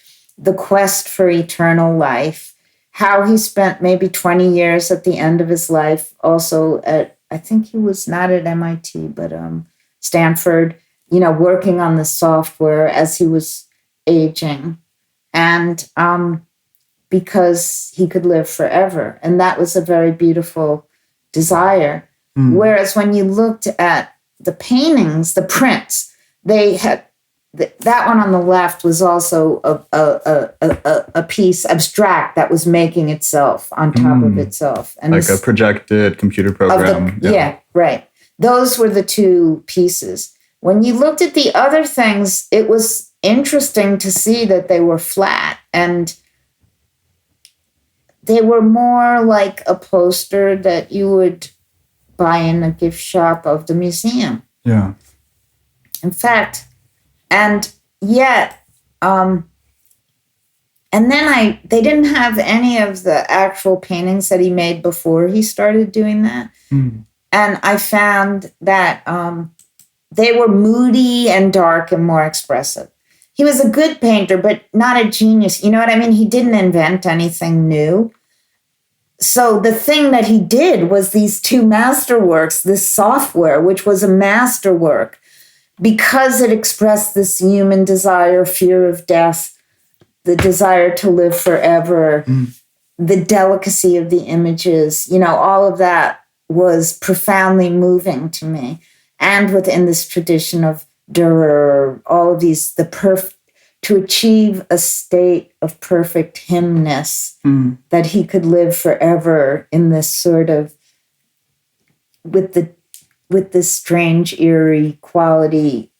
the quest for eternal life, how he spent maybe 20 years at the end of his life, also at, I think he was not at MIT, but Stanford, working on the software as he was aging. And because he could live forever. And that was a very beautiful desire. Whereas when you looked at the paintings, the prints, they had, that one on the left was also a piece, abstract, that was making itself on top of itself. And like a projected computer program. Yeah, right. Those were the two pieces. When you looked at the other things, it was interesting to see that they were flat, and they were more like a poster that you would buy in a gift shop of the museum. Yeah. In fact, and yet, and then they didn't have any of the actual paintings that he made before he started doing that. And I found that they were moody and dark and more expressive. He was a good painter, but not a genius. You know what I mean? He didn't invent anything new. So the thing that he did was these two masterworks, this software, which was a masterwork, because it expressed this human desire, fear of death, the desire to live forever, the delicacy of the images, all of that was profoundly moving to me. And within this tradition of Dürer, all of these, to achieve a state of perfect himness, that he could live forever in this sort of, with this strange, eerie quality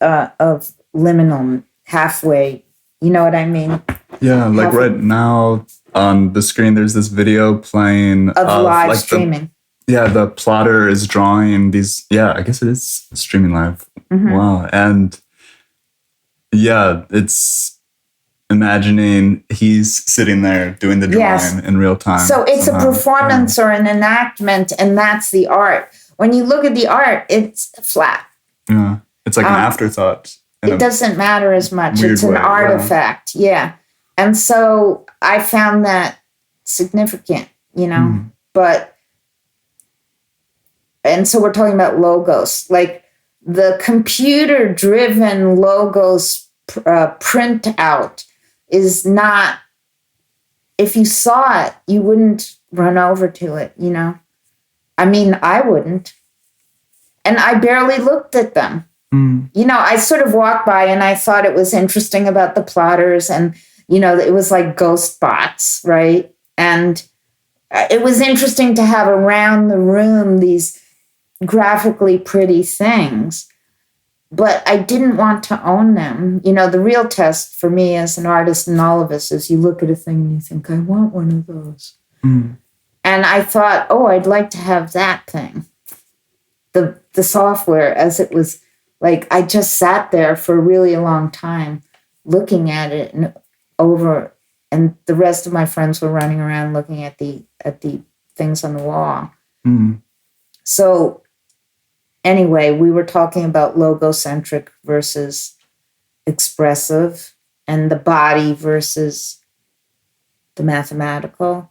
of liminal, halfway. You know what I mean? Yeah, like right now on the screen, there's this video playing of live streaming. The plotter is drawing these. Yeah, I guess it is streaming live. Wow. And yeah, it's imagining he's sitting there doing the drawing in real time. So it's a performance or an enactment, and that's the art. When you look at the art, it's flat. Yeah, it's like an afterthought. It doesn't matter as much. It's an artifact. Yeah. And so I found that significant, but, and so we're talking about logos, like the computer driven logos print out is not, if you saw it, you wouldn't run over to it, I mean, I wouldn't. And I barely looked at them. I sort of walked by and I thought it was interesting about the plotters, and, it was like ghost bots, right? And it was interesting to have around the room these graphically pretty things, but I didn't want to own them. The real test for me as an artist, and all of us, is you look at a thing and you think, I want one of those. And I thought, I'd like to have that thing. The software, as it was, like, I just sat there for really a long time looking at it and the rest of my friends were running around looking at the things on the wall. So anyway, we were talking about logocentric versus expressive, and the body versus the mathematical.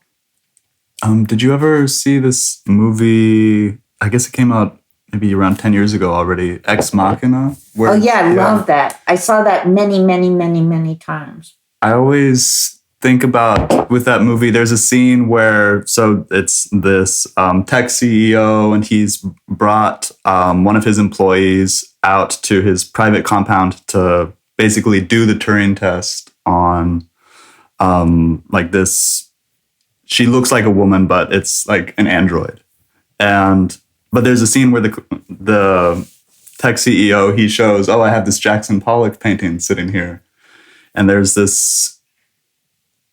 Did you ever see this movie? I guess it came out maybe around 10 years ago already, Ex Machina. I love that. I saw that many, many, many, many times. I always think about, with that movie, there's a scene where, so it's this tech CEO, and he's brought one of his employees out to his private compound to basically do the Turing test on like this. She looks like a woman, but it's like an android. But there's a scene where the tech CEO, he shows, I have this Jackson Pollock painting sitting here. And there's this,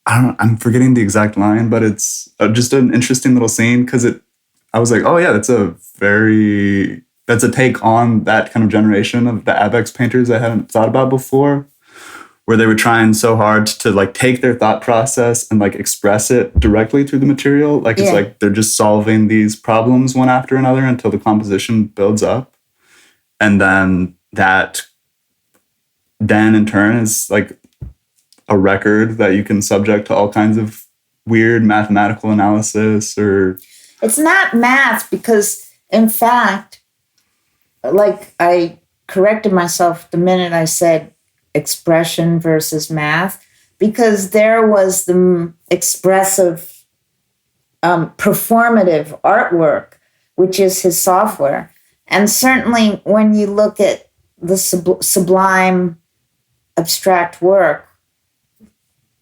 I'm forgetting the exact line, but it's just an interesting little scene, because I was like, that's a take on that kind of generation of the Abex painters I hadn't thought about before, where they were trying so hard to like take their thought process and like express it directly through the material. Like, it's like they're just solving these problems one after another until the composition builds up. And then that in turn is like a record that you can subject to all kinds of weird mathematical analysis? Or it's not math, because in fact, like I corrected myself the minute I said expression versus math, because there was the expressive performative artwork, which is his software. And certainly when you look at the sublime abstract work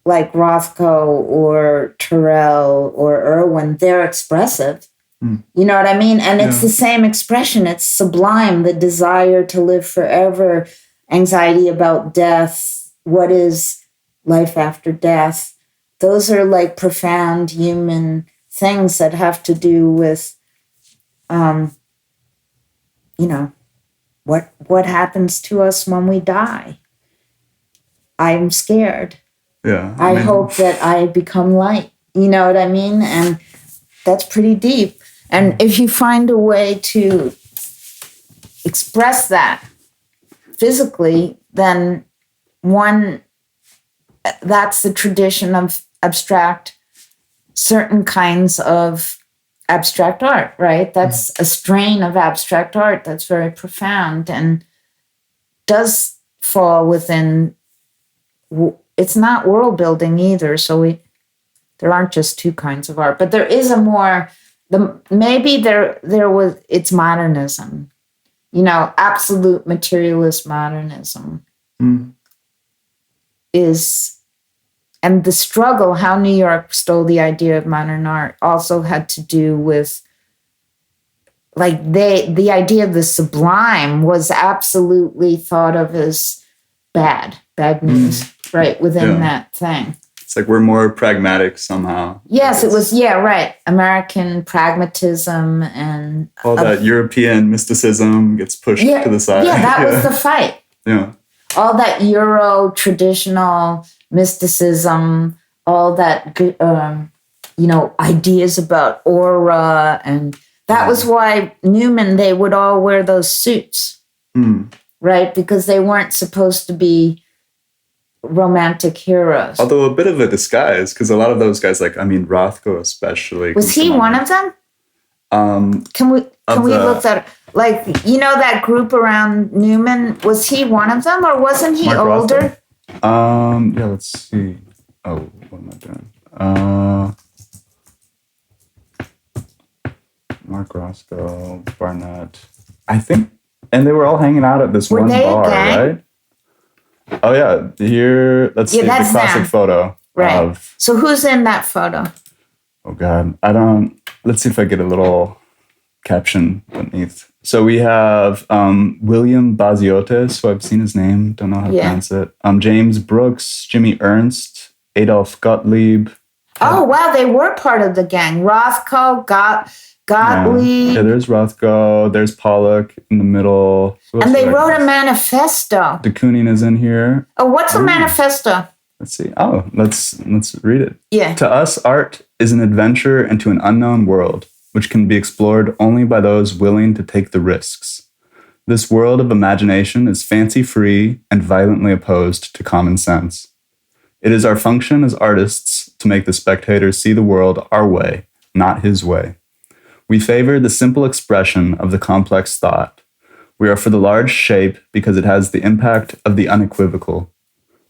like Rothko or Turrell or Irwin, they're expressive. You know what I mean? And it's the same expression. It's sublime, the desire to live forever, anxiety about death, what is life after death. Those are like profound human things that have to do with, what happens to us when we die. I'm scared. Yeah. I hope that I become light. You know what I mean? And that's pretty deep. And if you find a way to express that physically, then that's the tradition of abstract, certain kinds of abstract art, right? That's a strain of abstract art that's very profound and does fall within, it's not world building either. So there aren't just two kinds of art, but there is a more, it's modernism, absolute materialist modernism is, and the struggle, how New York stole the idea of modern art also had to do with, like, the idea of the sublime was absolutely thought of as bad news, right, within that thing. It's like we're more pragmatic somehow. Yes, it was, right. American pragmatism and all that European mysticism gets pushed to the side. Yeah, that was the fight. Yeah. All that Euro traditional mysticism, all that, ideas about aura. And that was why Newman, they would all wear those suits, right? Because they weren't supposed to be romantic heroes. Although a bit of a disguise, because a lot of those guys, Rothko especially. Was he one of them? Can we look that, that group around Newman, was he one of them, or wasn't he Mark older? Rothko? Let's see. Oh, what am I doing? Mark Roscoe, Barnett. I think, and they were all hanging out at this one bar, right? Oh yeah, here. Let's see the classic photo. Right. So who's in that photo? Oh God, let's see if I get a little caption beneath. So we have William Baziotes, who I've seen his name, don't know how to pronounce it. James Brooks, Jimmy Ernst, Adolf Gottlieb. Oh wow, they were part of the gang. Rothko, Gottlieb. Yeah, there's Rothko. There's Pollock in the middle. And they wrote a manifesto. De Kooning is in here. Oh, what's a manifesto? Let's see. Oh, let's read it. Yeah. To us, art is an adventure into an unknown world, which can be explored only by those willing to take the risks. This world of imagination is fancy-free and violently opposed to common sense. It is our function as artists to make the spectator see the world our way, not his way. We favor the simple expression of the complex thought. We are for the large shape because it has the impact of the unequivocal.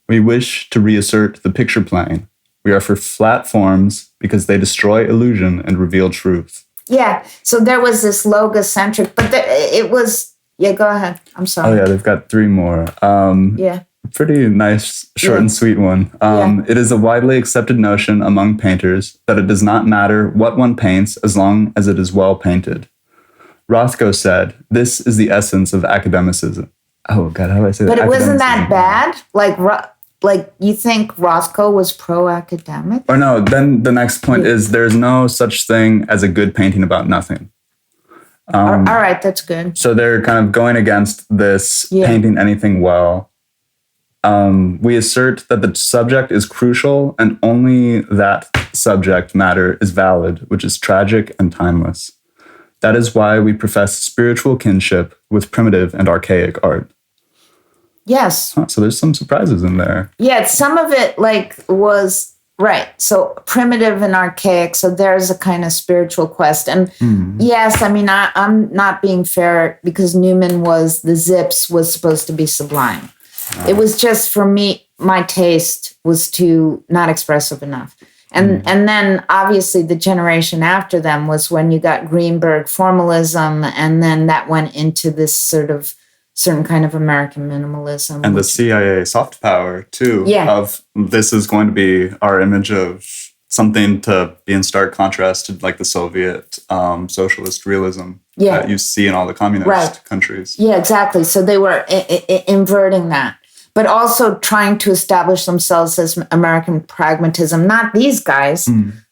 We wish to reassert the picture plane. We are for flat forms because they destroy illusion and reveal truth. Yeah, so there was this logocentric, but it was, go ahead. I'm sorry. Oh yeah, they've got three more. Pretty nice, short and sweet one. It is a widely accepted notion among painters that it does not matter what one paints as long as it is well painted. Rothko said, "This is the essence of academicism." Oh God, how do I say that? But it wasn't that bad? Like you think Rothko was pro-academic? Or no, then the next point is there's no such thing as a good painting about nothing. All right, that's good. So they're kind of going against this painting anything well. We assert that the subject is crucial and only that subject matter is valid, which is tragic and timeless. That is why we profess spiritual kinship with primitive and archaic art. Yes. Huh, so there's some surprises in there. Yeah, some of it like was right. So primitive and archaic. So there's a kind of spiritual quest. And yes, I mean, I'm not being fair because Newman the Zips was supposed to be sublime. It was just for me, my taste was too not expressive enough. And then obviously the generation after them was when you got Greenberg formalism, and then that went into this sort of certain kind of American minimalism. And the CIA soft power too, of this is going to be our image of something to be in stark contrast to like the Soviet socialist realism that you see in all the communist countries. Yeah, exactly. So they were inverting that, but also trying to establish themselves as American pragmatism. Not these guys,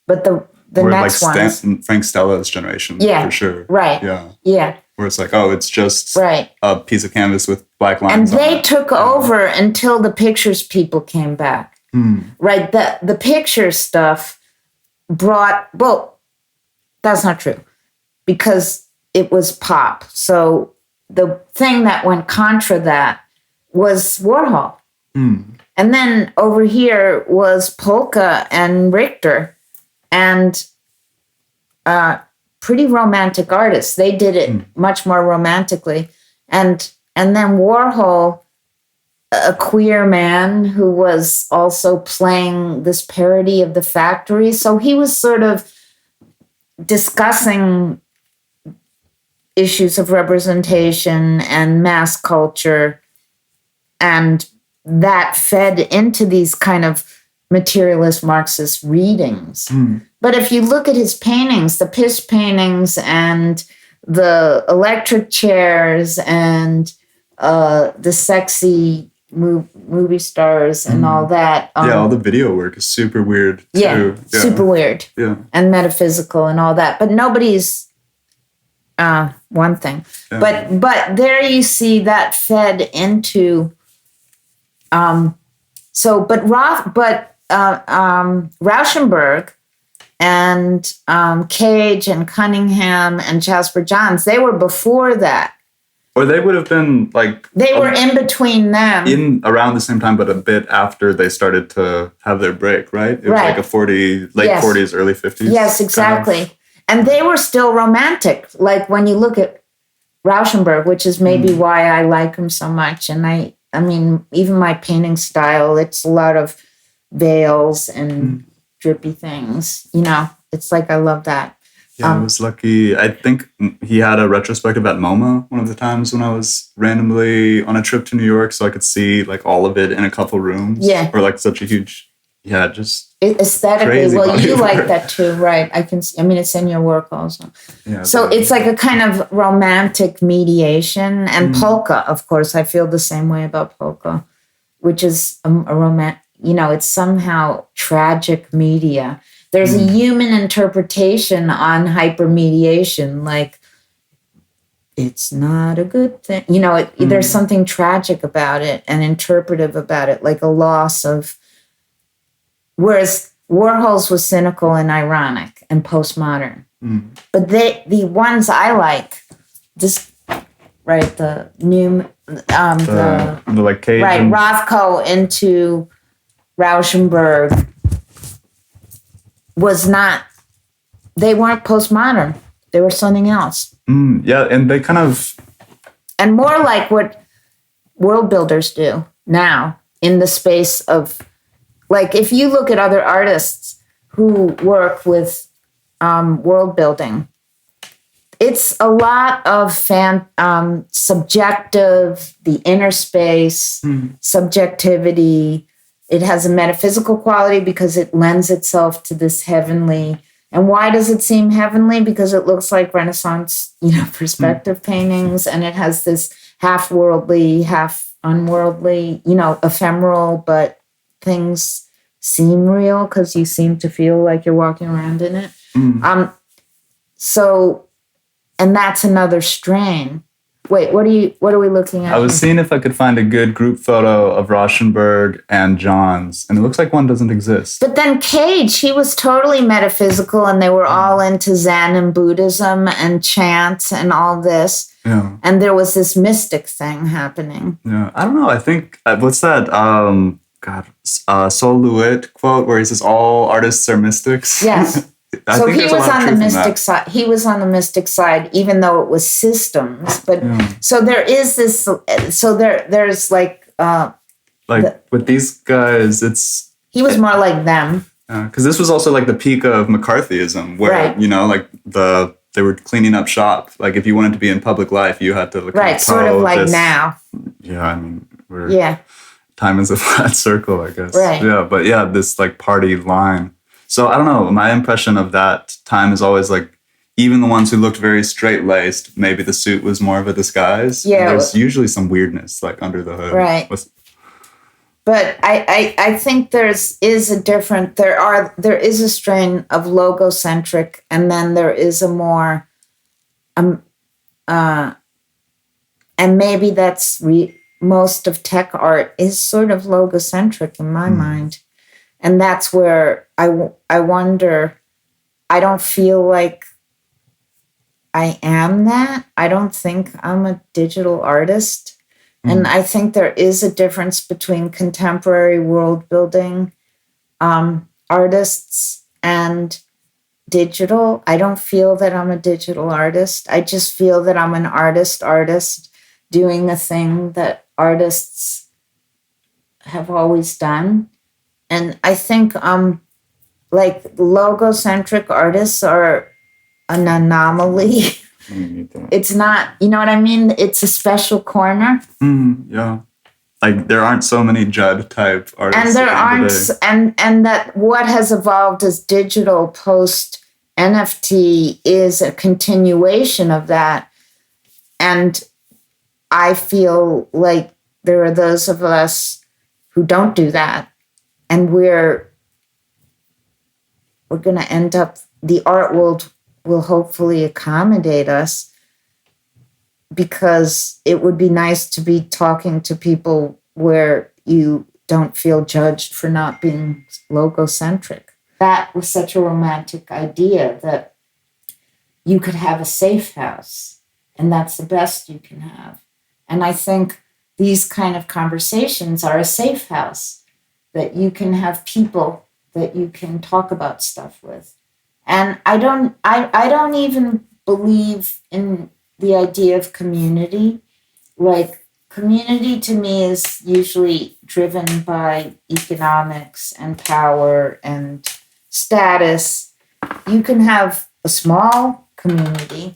but the next like ones. Frank Stella's generation, for sure. Right. Yeah. Where it's like, oh, it's just a piece of canvas with black lines. And they took over until the pictures people came back. Right. The picture stuff that's not true because it was pop. So the thing that went contra that was Warhol. And then over here was Polka and Richter and pretty romantic artists. They did it much more romantically. And then Warhol, a queer man who was also playing this parody of the factory. So he was sort of discussing issues of representation and mass culture. And that fed into these kind of materialist Marxist readings. But if you look at his paintings, the piss paintings and the electric chairs and the sexy movie stars and all that. All the video work is super weird too. Yeah, super weird. Yeah. And metaphysical and all that. But nobody's one thing. Yeah. But there you see that fed into Rauschenberg and Cage and Cunningham and Jasper Johns, they were before that. Or they would have been like... They were in between them. In around the same time, but a bit after they started to have their break, right? It was like a late 40s, early 50s. Yes, exactly. Kind of. And they were still romantic. Like when you look at Rauschenberg, which is maybe why I like him so much. And I mean, even my painting style, it's a lot of veils and drippy things. You know, it's like I love that. Yeah, I was lucky. I think he had a retrospective at MoMA one of the times when I was randomly on a trip to New York, so I could see like all of it in a couple rooms. Yeah. Or like such a huge, just aesthetically. Well, you like that too, right? I mean, it's in your work also. Yeah. So it's like a kind of romantic mediation, and polka, of course. I feel the same way about polka, which is a romantic. You know, it's somehow tragic media. There's a human interpretation on hypermediation, like it's not a good thing. You know, there's something tragic about it and interpretive about it, like a loss of. Whereas Warhol's was cynical and ironic and postmodern, but the ones I like, the new the like Cage Rothko into Rauschenberg. They weren't postmodern. They were something else. Yeah, and they kind of... And more like what world builders do now in the space of... Like, if you look at other artists who work with world building, it's a lot of subjective, the inner space, subjectivity. It has a metaphysical quality because it lends itself to this heavenly. And why does it seem heavenly? Because it looks like Renaissance, perspective paintings, and it has this half worldly, half unworldly, ephemeral, but things seem real because you seem to feel like you're walking around in it. And that's another strain. Wait, what are we looking at? I was seeing if I could find a good group photo of Rauschenberg and Johns, and it looks like one doesn't exist. But then Cage, he was totally metaphysical, and they were all into Zen and Buddhism and chants and all this. Yeah. And there was this mystic thing happening. Yeah, I don't know. I think what's that? Sol LeWitt quote where he says all artists are mystics. Yes. So he was on the mystic side. He was on the mystic side, even though it was systems. But so there is this. So there's like with these guys, he was more like them. Because this was also like the peak of McCarthyism, where like they were cleaning up shop. Like if you wanted to be in public life, you had to sort of like now. Yeah, I mean time is a flat circle, I guess. Right. Yeah, but this like party line. So I don't know. My impression of that time is always like, even the ones who looked very straight-laced, maybe the suit was more of a disguise. Yeah. There's usually some weirdness like under the hood. Right. But I think there is a strain of logocentric, and then there is a more and maybe that's most of tech art is sort of logocentric in my mind. And that's where I wonder, I don't feel like I am that. I don't think I'm a digital artist. And I think there is a difference between contemporary world building artists and digital. I don't feel that I'm a digital artist. I just feel that I'm an artist doing a thing that artists have always done. And I think like logocentric artists are an anomaly. It's not, you know what I mean? It's a special corner. Yeah. Like there aren't so many Judd type artists. And there aren't, and that what has evolved as digital post NFT is a continuation of that. And I feel like there are those of us who don't do that. And we're going to end up, the art world will hopefully accommodate us, because it would be nice to be talking to people where you don't feel judged for not being logocentric. That was such a romantic idea, that you could have a safe house, and that's the best you can have. And I think these kind of conversations are a safe house, that you can have people that you can talk about stuff with. And I don't even believe in the idea of community. Like, community to me is usually driven by economics and power and status. You can have a small community,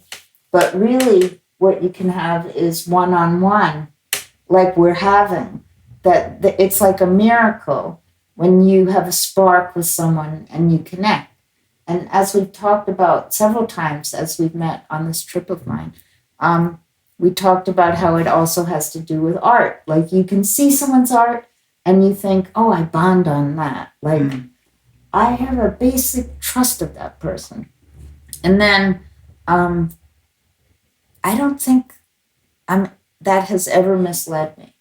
but really what you can have is one-on-one, like we're having. That it's like a miracle when you have a spark with someone and you connect. And as we've talked about several times as we've met on this trip of mine, we talked about how it also has to do with art. Like you can see someone's art and you think, oh, I bond on that. Like I have a basic trust of that person. And then I don't think that has ever misled me.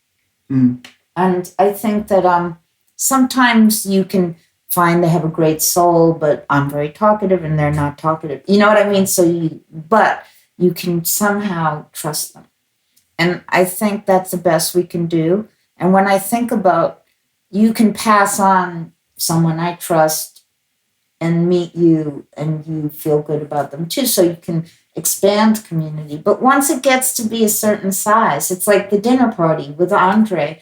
And I think that sometimes you can find they have a great soul, but I'm very talkative and they're not talkative. You know what I mean? But you can somehow trust them. And I think that's the best we can do. And when I think about, you can pass on someone I trust and meet you and you feel good about them too. So you can expand community. But once it gets to be a certain size, it's like the dinner party with Andre.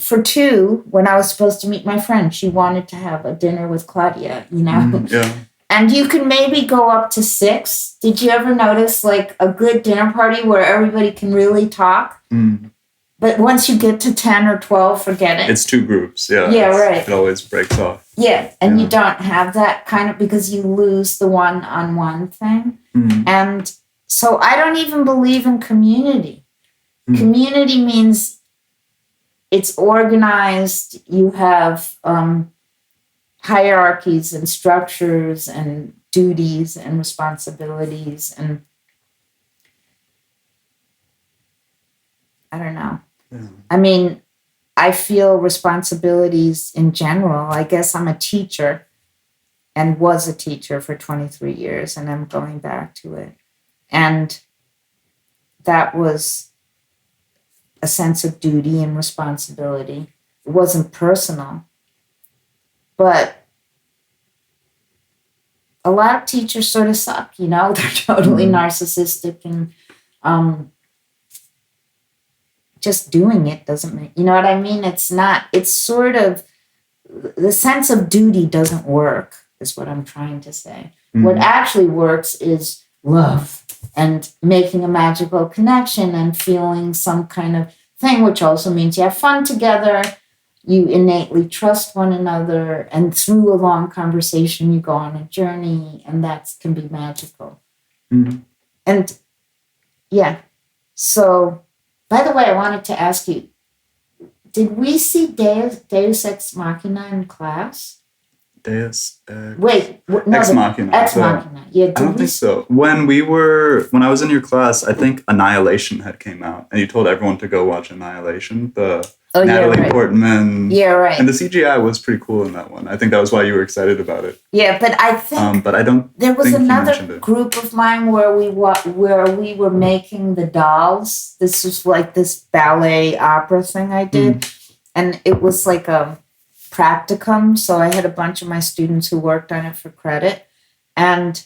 For two, when I was supposed to meet my friend, she wanted to have a dinner with Claudia, you know? Yeah. And you can maybe go up to 6. Did you ever notice like a good dinner party where everybody can really talk? But once you get to 10 or 12, forget it. It's 2 groups, yeah. Yeah, right. It always breaks off. Yeah, and you don't have that kind of, because you lose the one-on-one thing. And so I don't even believe in community. Community means it's organized. You have hierarchies and structures and duties and responsibilities. I don't know. Yeah. I mean, I feel responsibilities in general. I guess I'm a teacher and was a teacher for 23 years, and I'm going back to it. And that was a sense of duty and responsibility. It wasn't personal, but a lot of teachers sort of suck, you know, they're totally narcissistic, and just doing it doesn't make, you know what I mean? It's sort of, the sense of duty doesn't work, is what I'm trying to say. Mm-hmm. What actually works is love and making a magical connection and feeling some kind of thing, which also means you have fun together. You innately trust one another, and through a long conversation, you go on a journey, and that can be magical. Mm-hmm. And yeah, so by the way, I wanted to ask you, did we see Deus Ex Machina in class? Deus Ex... Wait, no, Ex Machina. Ex Machina. Yeah, I don't think so. When I was in your class, I think Annihilation had came out, and you told everyone to go watch Annihilation, Natalie Portman. Yeah, right. And the CGI was pretty cool in that one. I think that was why you were excited about it. Yeah, but I think but I don't. There was another group of mine where we were making the dolls. This was like this ballet opera thing I did, and it was like a practicum. So I had a bunch of my students who worked on it for credit. And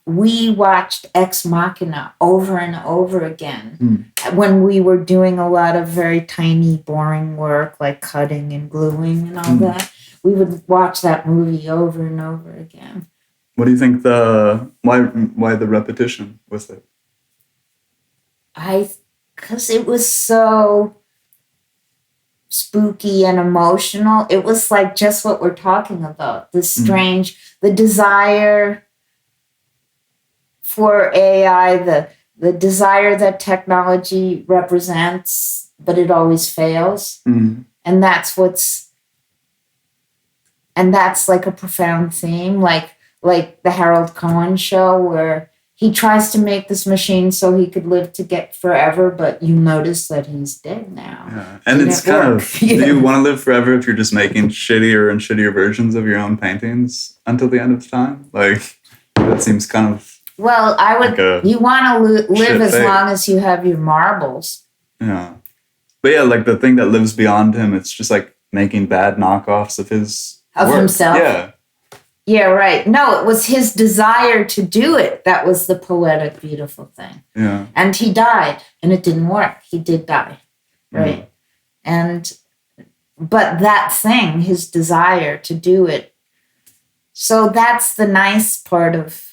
we watched Ex Machina over and over again when we were doing a lot of very tiny, boring work like cutting and gluing and all that. We would watch that movie over and over again. What do you think why the repetition with it? Because it was so spooky and emotional. It was like just what we're talking about. The strange, the desire for AI, the desire that technology represents, but it always fails. Mm-hmm. And that's like a profound theme, like the Harold Cohen show, where he tries to make this machine so he could live to get forever, but you notice that he's dead now. Yeah. And it's kind of, do you want to live forever if you're just making shittier and shittier versions of your own paintings until the end of time? Like, that seems kind of... Well, I would. Like you want to live as long as you have your marbles. Yeah, but yeah, like the thing that lives beyond him, it's just like making bad knockoffs of himself. Yeah. Yeah, right. No, it was his desire to do it that was the poetic, beautiful thing. Yeah. And he died, and it didn't work. He did die, right? But that thing, his desire to do it. So that's the nice part of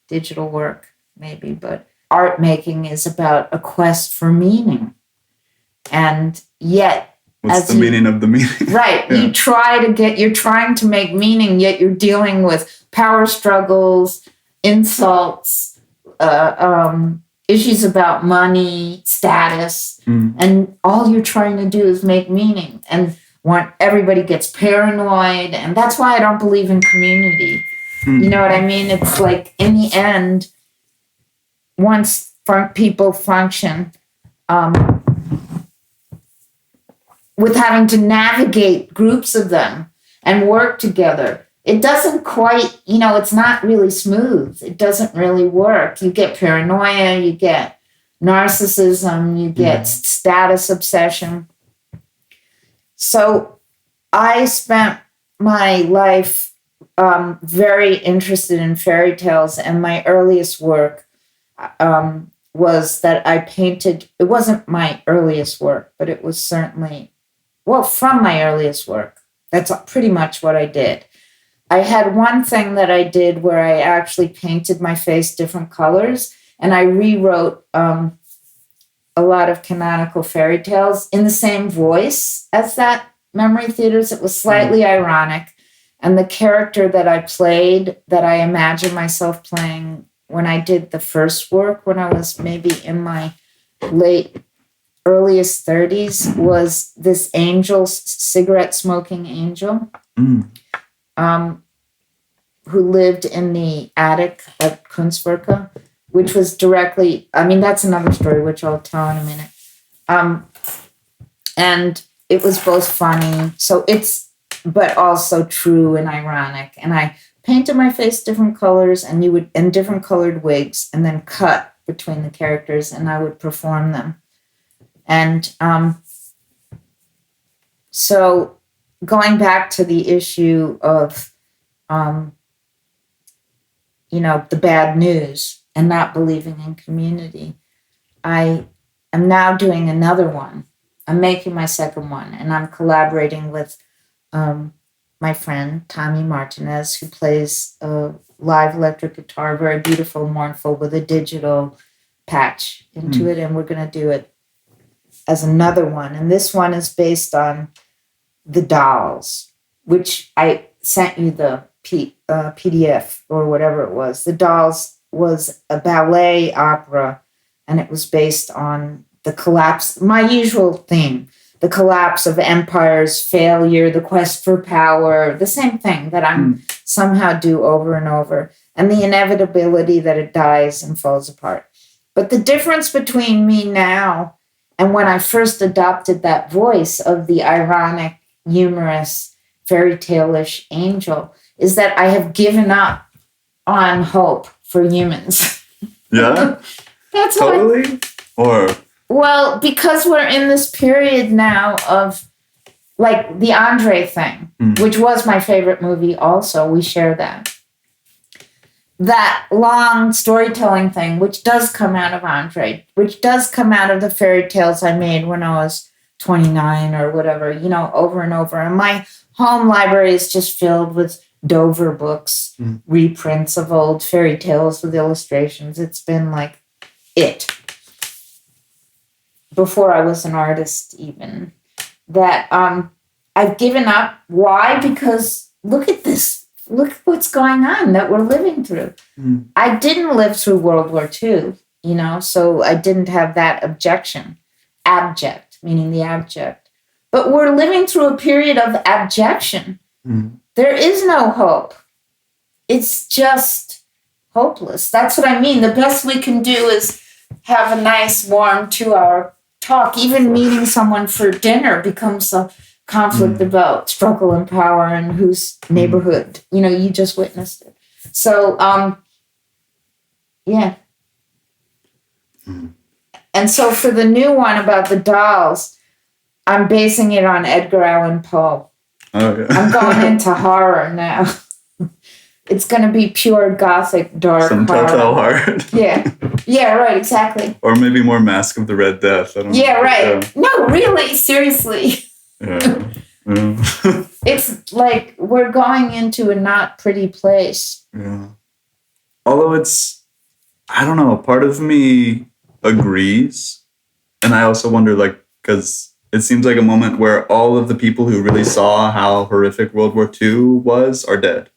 digital work, maybe, but art making is about a quest for meaning. And yet, what's the meaning of the meaning? Right. Yeah. You're trying to make meaning, yet you're dealing with power struggles, insults, issues about money, status, and all you're trying to do is make meaning. And everybody gets paranoid, and that's why I don't believe in community. You know what I mean? It's like, in the end, once people function with having to navigate groups of them and work together, it doesn't quite, it's not really smooth. It doesn't really work. You get paranoia, you get narcissism, you get status obsession. So I spent my life very interested in fairy tales, and my earliest work was that I painted. It wasn't my earliest work, but it was certainly, from my earliest work. That's pretty much what I did. I had one thing that I did where I actually painted my face different colors, and I rewrote a lot of canonical fairy tales in the same voice as that Memory Theaters. It was slightly ironic. And the character that I played, that I imagined myself playing when I did the first work, when I was maybe in my earliest 30s, was this angel, cigarette-smoking angel, who lived in the attic at Kunstwerke, which was directly, that's another story, which I'll tell in a minute. And it was both funny. So but also true and ironic. And I painted my face different colors and different colored wigs, and then cut between the characters, and I would perform them. And so going back to the issue of, the bad news and not believing in community, I am now doing another one. I'm making my second one, and I'm collaborating with my friend Tommy Martinez, who plays a live electric guitar, very beautiful, mournful, with a digital patch into it, and we're going to do it as another one. And this one is based on the Dolls, which I sent you the PDF or whatever it was. The Dolls was a ballet opera, and it was based on the collapse, my usual theme, the collapse of empires, failure, the quest for power, the same thing that I'm somehow do over and over, and the inevitability that it dies and falls apart. But the difference between me now and when I first adopted that voice of the ironic, humorous, fairy tale-ish angel is that I have given up on hope for humans. Yeah? That's totally? Well, because we're in this period now of, like, the Andre thing, which was my favorite movie also. We share that. That long storytelling thing, which does come out of Andre, which does come out of the fairy tales I made when I was 29 or whatever, over and over. And my home library is just filled with Dover books, reprints of old fairy tales with illustrations. It's been like it. Before I was an artist even, that I've given up. Why? Because look at this. Look what's going on that we're living through. I didn't live through World War II, so I didn't have that objection. Abject, meaning the abject. But we're living through a period of abjection. There is no hope. It's just hopeless. That's what I mean. The best we can do is have a nice, warm 2-hour talk. Even meeting someone for dinner becomes a conflict about struggle and power and whose neighborhood. You just witnessed it. So, yeah. And so for the new one about the dolls, I'm basing it on Edgar Allan Poe. Oh, yeah. I'm going into horror now. It's going to be pure gothic, dark some horror. Telltale Heart. Yeah, right, exactly. Or maybe more Mask of the Red Death. I don't know. Right. Yeah. No, really, seriously. Yeah. It's like we're going into a not pretty place. Yeah. Although I don't know, part of me agrees. And I also wonder, because it seems like a moment where all of the people who really saw how horrific World War II was are dead.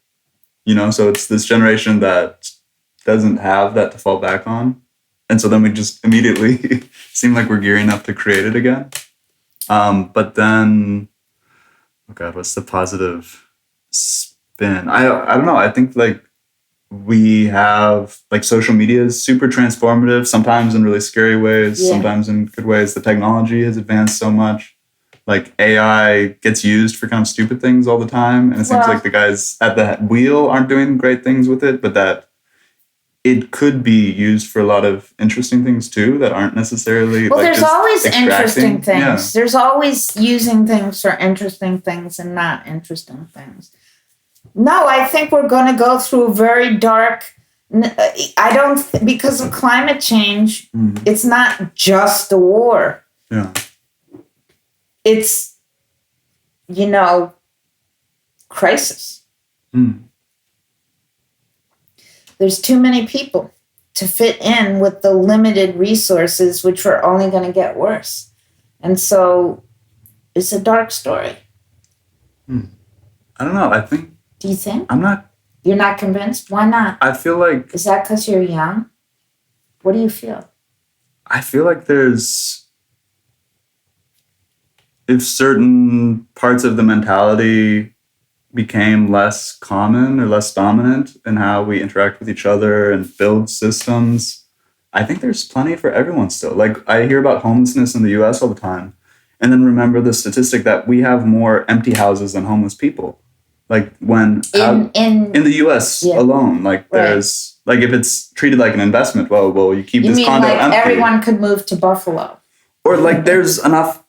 So it's this generation that doesn't have that to fall back on. And so then we just immediately seem like we're gearing up to create it again. But then, oh God, what's the positive spin? I don't know. I think we have social media is super transformative, sometimes in really scary ways, sometimes in good ways. The technology has advanced so much. AI gets used for kind of stupid things all the time. And it seems like the guys at the wheel aren't doing great things with it, but that it could be used for a lot of interesting things too that aren't necessarily there's always interesting things. Yeah. There's always using things for interesting things and not interesting things. No, I think we're going to go through very dark. Because of climate change, it's not just a war. Yeah. It's, crisis. There's too many people to fit in with the limited resources, which are only going to get worse. And so it's a dark story. I don't know. Do you think? I'm not. You're not convinced? Why not? I feel like... Is that because you're young? What do you feel? I feel like if certain parts of the mentality became less common or less dominant in how we interact with each other and build systems, I think there's plenty for everyone still. I hear about homelessness in the US all the time. And then remember the statistic that we have more empty houses than homeless people. Like when in the US alone, like there's like if it's treated like an investment, well, you keep this condo like empty. Everyone could move to Buffalo. Or like there's enough,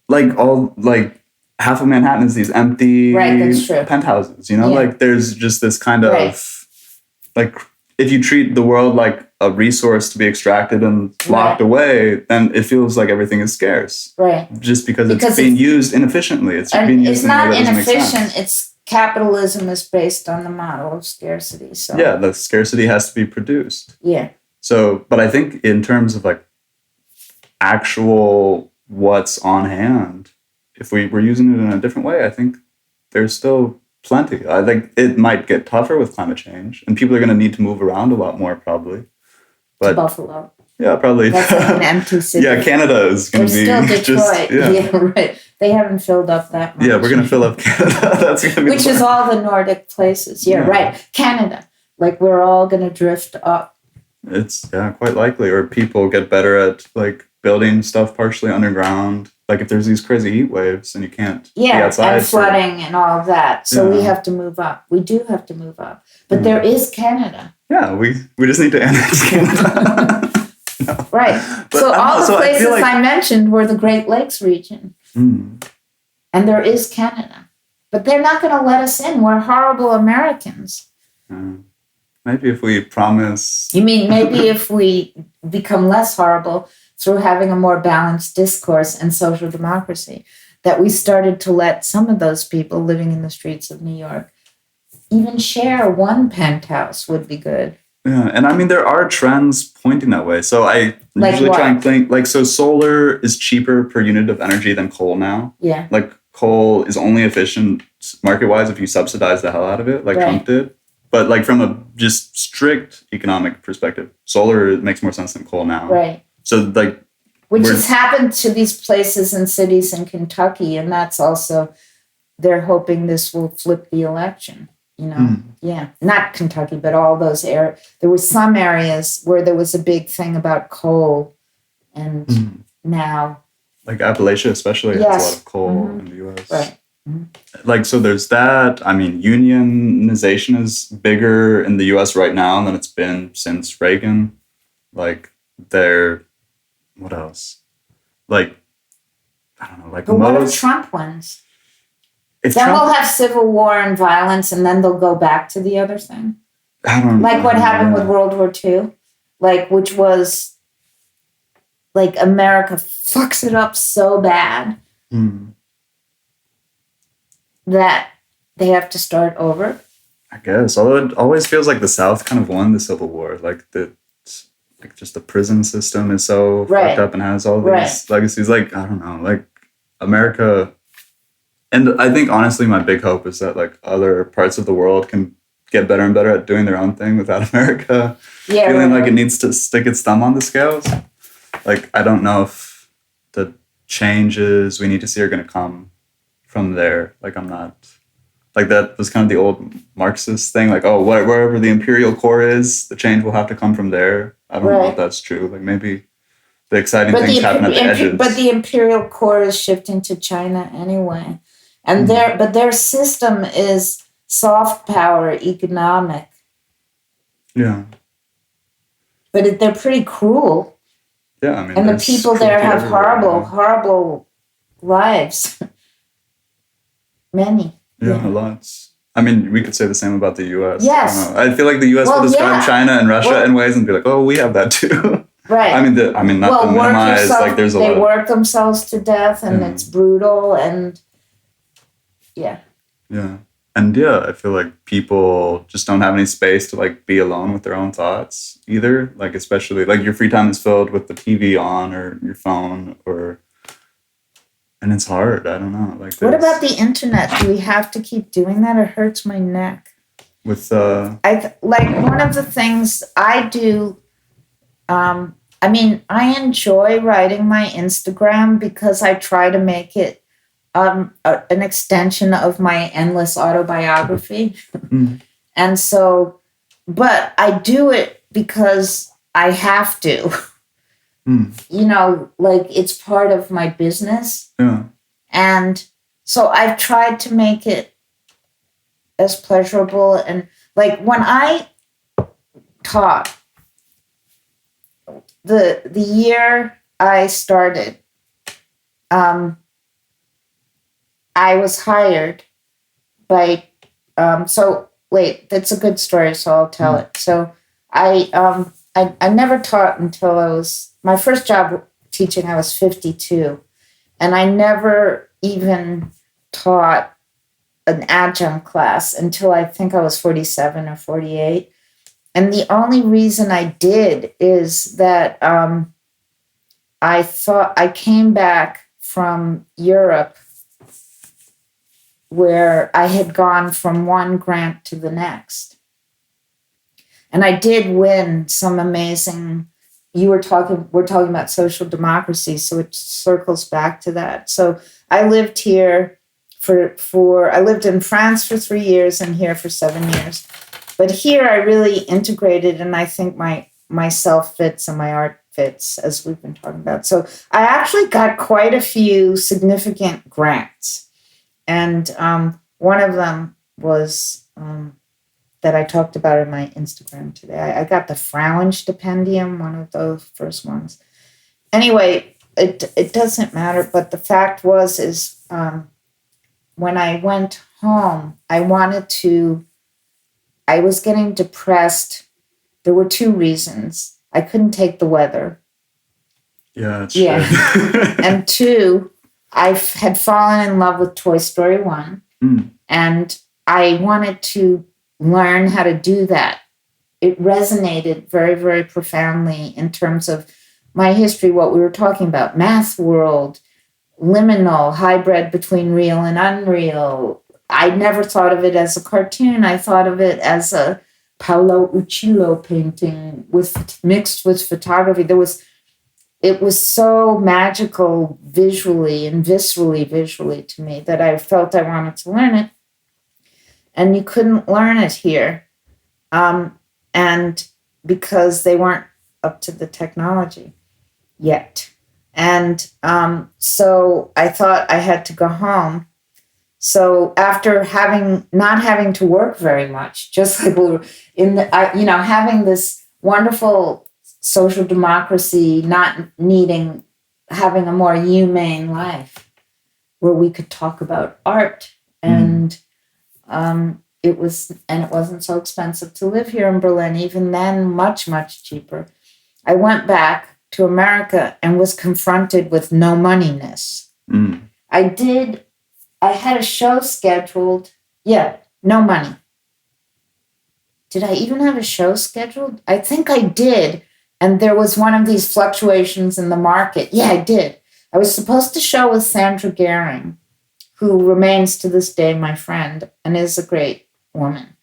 like all like half of Manhattan is these empty that's true. penthouses, like there's just this kind of like if you treat the world like a resource to be extracted and locked away, then it feels like everything is scarce. Right. Just because it's being used inefficiently. It's being used in a way that doesn't make sense. It's not inefficient. It's capitalism is based on the model of scarcity. So yeah, the scarcity has to be produced. Yeah. So, but I think in terms of like actual what's on hand, if we were using it in a different way, I think there's still plenty. I think it might get tougher with climate change, and people are going to need to move around a lot more, probably. But to Buffalo. Yeah, probably. That's like an empty city. Yeah, Canada is going to be still Detroit. just... Yeah, right. They haven't filled up that much. Yeah, we're going to fill up Canada. That's going to be Which is all the Nordic places. Yeah, right. Canada. Like, we're all going to drift up. It's, quite likely. Or people get better at, like, building stuff partially underground. Like, if there's these crazy heat waves and you can't be outside. And flooding and all of that. So we have to move up. We do have to move up. But there is Canada. Yeah, we just need to annex Canada. No. Right. But so all the places I mentioned were the Great Lakes region. And there is Canada. But they're not going to let us in. We're horrible Americans. Maybe if we promise... You mean maybe if we become less horrible through having a more balanced discourse and social democracy, that we started to let some of those people living in the streets of New York even share one penthouse would be good. Yeah, and I mean, there are trends pointing that way. So I usually try and think, like, so solar is cheaper per unit of energy than coal now. Yeah. Like, coal is only efficient market-wise if you subsidize the hell out of it, like Trump did. But, like, from a just strict economic perspective, solar makes more sense than coal now. Right. So, like... Which has happened to these places and cities in Kentucky, and that's also... They're hoping this will flip the election. You know, not Kentucky, but all those areas. There were some areas where there was a big thing about coal, and now, like Appalachia, especially, has a lot of coal in the U.S. Right. Like, so there's that. I mean, unionization is bigger in the U.S. right now than it's been since Reagan. Like, what else? Like, I don't know. Like, but what if Trump wins? Then we'll have civil war and violence, and then they'll go back to the other thing. I don't know. Like what happened with World War II, like which was like America fucks it up so bad that they have to start over. I guess, although it always feels like the South kind of won the Civil War, like just the prison system is so fucked up and has all these legacies. Like, I don't know, like America. And I think, honestly, my big hope is that, like, other parts of the world can get better and better at doing their own thing without America feeling like it needs to stick its thumb on the scales. Like, I don't know if the changes we need to see are going to come from there. Like, I'm not... Like, that was kind of the old Marxist thing. Like, oh, wherever the imperial core is, the change will have to come from there. I don't know if that's true. Like, maybe the exciting things happen at the edges. But the imperial core is shifting to China anyway. And their system is soft power economic. Yeah. But they're pretty cruel. Yeah, I mean, and the people there have horrible lives. Many. Yeah, lots. I mean, we could say the same about the U.S. Yes. I feel like the U.S. will describe China and Russia in ways and be like, oh, we have that too. Right. I mean, not to minimize, like, there's a lot. They work themselves to death, and it's brutal, and yeah. And I feel like people just don't have any space to, like, be alone with their own thoughts either. Like, especially, like, your free time is filled with the TV on or your phone and it's hard. I don't know. Like, what about the internet? Do we have to keep doing that? It hurts my neck. With like one of the things I do, I mean, I enjoy writing my Instagram because I try to make it an extension of my endless autobiography. And so, but I do it because I have to. You know, like it's part of my business. Yeah. And so I've tried to make it as pleasurable. And like when I taught, the year I started, I was hired by, so wait, that's a good story, so I'll tell it. So I never taught until my first job teaching, I was 52. And I never even taught an adjunct class until I think I was 47 or 48. And the only reason I did is that I thought I came back from Europe where I had gone from one grant to the next. And I did win some amazing, we're talking about social democracy, so it circles back to that. So I lived here I lived in France for 3 years and here for 7 years. But here I really integrated, and I think myself fits and my art fits, as we've been talking about. So I actually got quite a few significant grants. And one of them was that I talked about in my Instagram today. I got the Frauen Stipendium, one of those first ones. Anyway, it doesn't matter, but the fact is when I went home, I was getting depressed. There were 2 reasons. I couldn't take the weather. Yeah, that's true. And 2, I had fallen in love with Toy Story 1. And I wanted to learn how to do that. It resonated very, very profoundly in terms of my history, what we were talking about, math world, liminal, hybrid between real and unreal. I never thought of it as a cartoon. I thought of it as a Paolo Uccello painting mixed with photography. It was so magical visually and visually to me that I felt I wanted to learn it. And you couldn't learn it here. And because they weren't up to the technology yet. And so I thought I had to go home. So after not having to work very much, just like we were having this wonderful social democracy, having a more humane life where we could talk about art, and it wasn't so expensive to live here in Berlin. Even then, much, much cheaper. I went back to America and was confronted with no moneyness. I had a show scheduled. Yeah, no money. Did I even have a show scheduled? I think I did. And there was one of these fluctuations in the market. Yeah, I did. I was supposed to show with Sandra Gehring, who remains to this day my friend and is a great woman.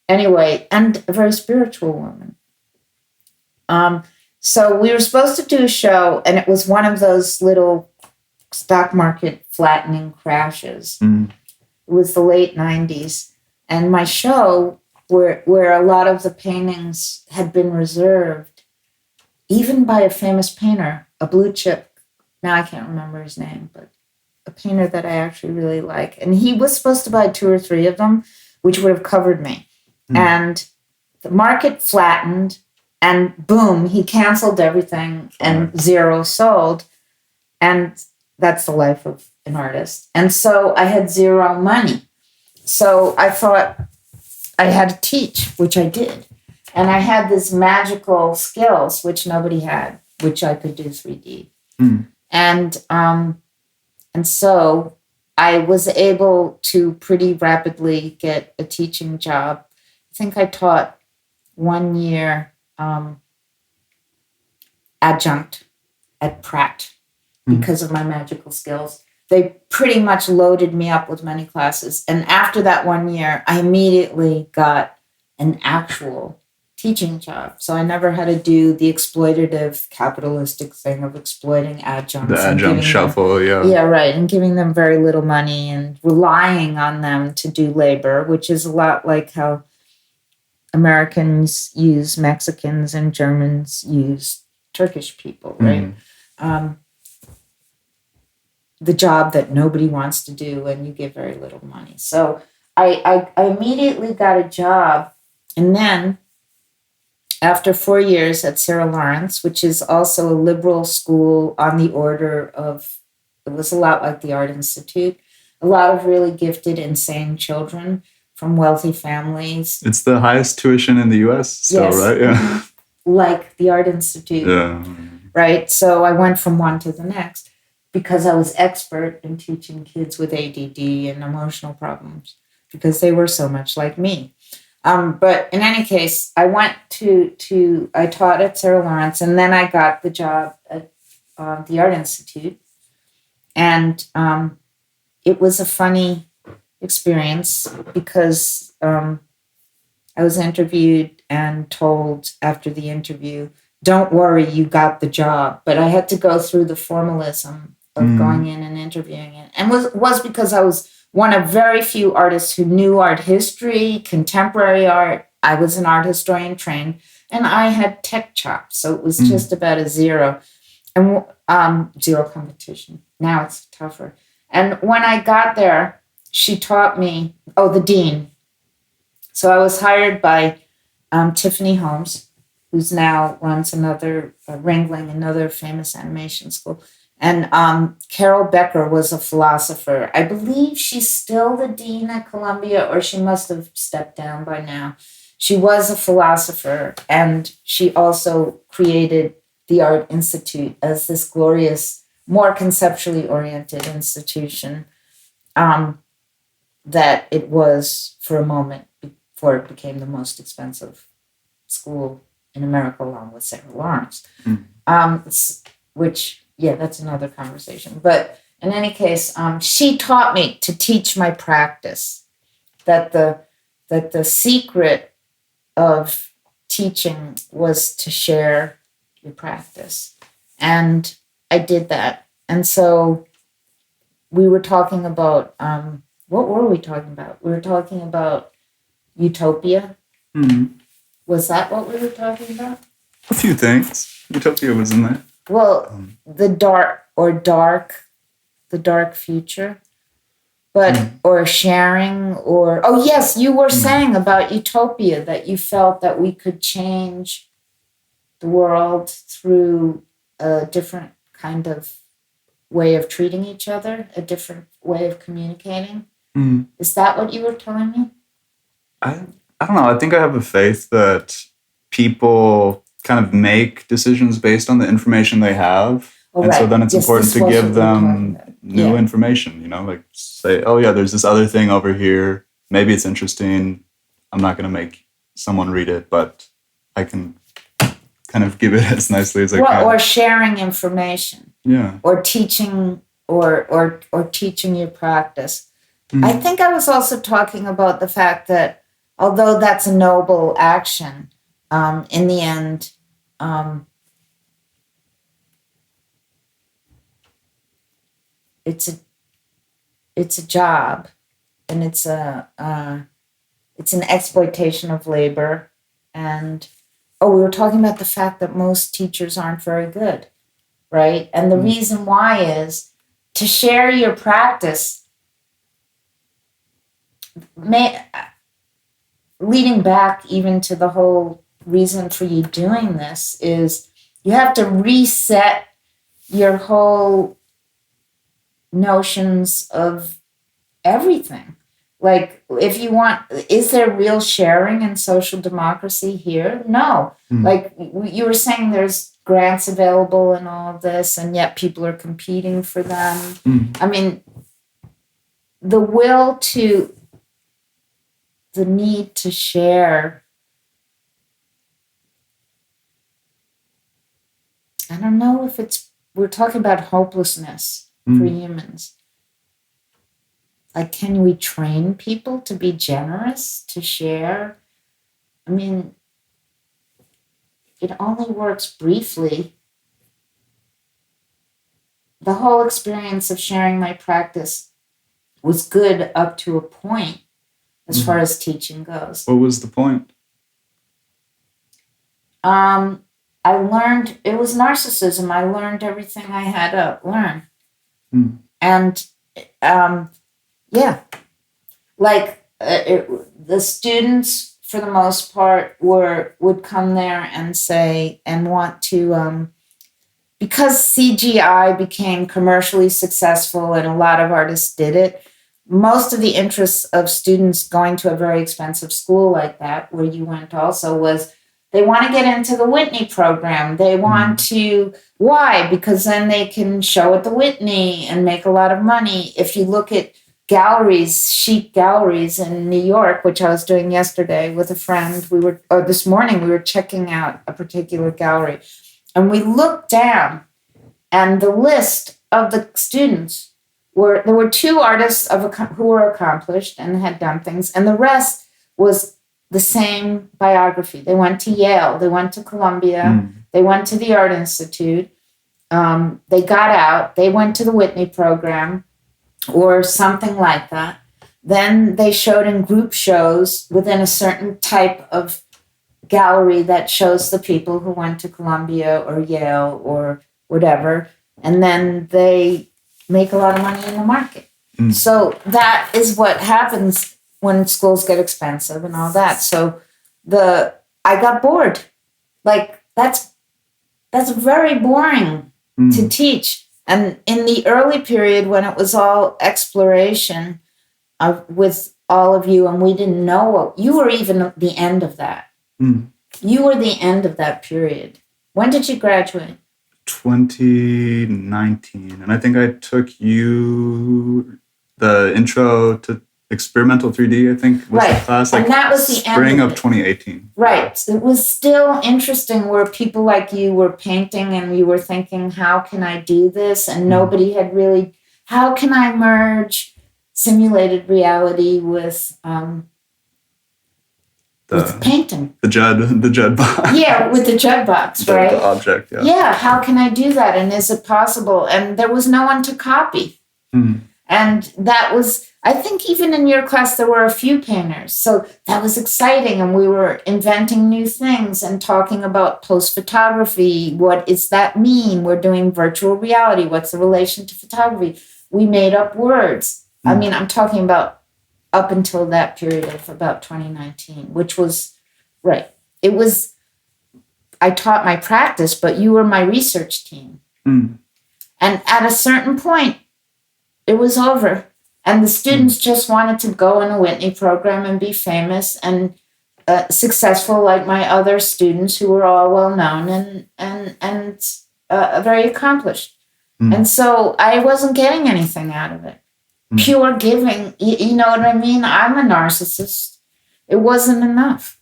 Anyway, and a very spiritual woman. So we were supposed to do a show, and it was one of those little stock market flattening crashes. It was the late 90s. And my show, where a lot of the paintings had been reserved, even by a famous painter, a blue chip, now I can't remember his name, but a painter that I actually really like. And he was supposed to buy 2 or 3 of them, which would have covered me. And the market flattened, and boom, he canceled everything, and 0 sold. And that's the life of an artist. And so I had 0 money. So I thought I had to teach, which I did. And I had these magical skills, which nobody had, which I could do 3D. And so I was able to pretty rapidly get a teaching job. I think I taught 1 year adjunct at Pratt because of my magical skills. They pretty much loaded me up with many classes. And after that 1 year, I immediately got an actual teaching job. So I never had to do the exploitative capitalistic thing of exploiting adjuncts. The adjunct shuffle, Yeah, right. And giving them very little money and relying on them to do labor, which is a lot like how Americans use Mexicans and Germans use Turkish people, right? The job that nobody wants to do and you give very little money. So I immediately got a job. And then after 4 years at Sarah Lawrence, which is also a liberal school on the order of, it was a lot like the Art Institute, a lot of really gifted, insane children from wealthy families. It's the highest tuition in the US still, yes. Right? Yeah. Like the Art Institute. Yeah. Right? So I went from one to the next because I was expert in teaching kids with ADD and emotional problems because they were so much like me. But in any case, I went I taught at Sarah Lawrence, and then I got the job at the Art Institute. And it was a funny experience because I was interviewed and told after the interview, don't worry, you got the job. But I had to go through the formalism of going in and interviewing it. And was because I was one of very few artists who knew art history, contemporary art. I was an art historian trained, and I had tech chops. So it was just about a zero. And zero competition. Now it's tougher. And when I got there, she taught me, the dean. So I was hired by Tiffany Holmes, who's now runs Ringling, another famous animation school. And Carol Becker was a philosopher. I believe she's still the dean at Columbia, or she must have stepped down by now. She was a philosopher, and she also created the Art Institute as this glorious, more conceptually oriented institution that it was for a moment before it became the most expensive school in America, along with Sarah Lawrence, which, that's another conversation. But in any case, she taught me to teach my practice, that the secret of teaching was to share your practice. And I did that. And so we were talking about, what were we talking about? We were talking about utopia. Mm-hmm. Was that what we were talking about? A few things. Utopia was in there. Well, the dark future, but, or sharing, or, yes, you were saying about utopia, that you felt that we could change the world through a different kind of way of treating each other, a different way of communicating. Is that what you were telling me? I don't know. I think I have a faith that people kind of make decisions based on the information they have. And so then it's important to give them new information, like say, there's this other thing over here. Maybe it's interesting. I'm not going to make someone read it, but I can kind of give it as nicely as I can. Or sharing information. Yeah. Or teaching or teaching your practice. I think I was also talking about the fact that although that's a noble action, in the end, it's a job, and it's an exploitation of labor. And we were talking about the fact that most teachers aren't very good, right? And the reason why is to share your practice. Leading back even to the whole reason for you doing this is you have to reset your whole notions of everything. Like, if you want, is there real sharing in social democracy here? No. Like you were saying, there's grants available and all of this, and yet people are competing for them. I mean, the need to share, I don't know if we're talking about hopelessness for humans. Like, can we train people to be generous, to share? I mean, it only works briefly. The whole experience of sharing my practice was good up to a point as far as teaching goes. What was the point? I learned, it was narcissism. I learned everything I had to learn. And yeah, like the students, for the most part, would come there and say, and want to, because CGI became commercially successful and a lot of artists did it, most of the interests of students going to a very expensive school like that, where you went also, was they want to get into the Whitney program. They want to, why? Because then they can show at the Whitney and make a lot of money. If you look at galleries, chic galleries in New York, which I was doing yesterday with a friend, this morning we were checking out a particular gallery, and we looked down, and the list of the students there were 2 artists who were accomplished and had done things, and the rest was the same biography. They went to Yale, they went to Columbia, they went to the Art Institute, they got out, they went to the Whitney program or something like that. Then they showed in group shows within a certain type of gallery that shows the people who went to Columbia or Yale or whatever, and then they make a lot of money in the market. So that is what happens when schools get expensive and all that. So I got bored. Like that's very boring to teach. And in the early period when it was all exploration with all of you, and we didn't know what you were, even the end of that. You were the end of that period. When did you graduate? 2019, and I think I took you the intro to experimental 3D, I think was the class, like, and that was the spring of 2018. Right. It was still interesting where people like you were painting and you were thinking, how can I do this? And nobody had really, how can I merge simulated reality with painting? The Judd box. Yeah, with the Judd box, right? The object, yeah. Yeah, how can I do that? And is it possible? And there was no one to copy. And that was, I think even in your class, there were a few painters. So that was exciting. And we were inventing new things and talking about post-photography. What does that mean? We're doing virtual reality. What's the relation to photography? We made up words. I mean, I'm talking about up until that period of about 2019, which was, right. It was, I taught my practice, but you were my research team. And at a certain point, it was over. And the students just wanted to go in a Whitney program and be famous and successful like my other students who were all well known and very accomplished. And so I wasn't getting anything out of it. Pure giving, you know what I mean? I'm a narcissist. It wasn't enough.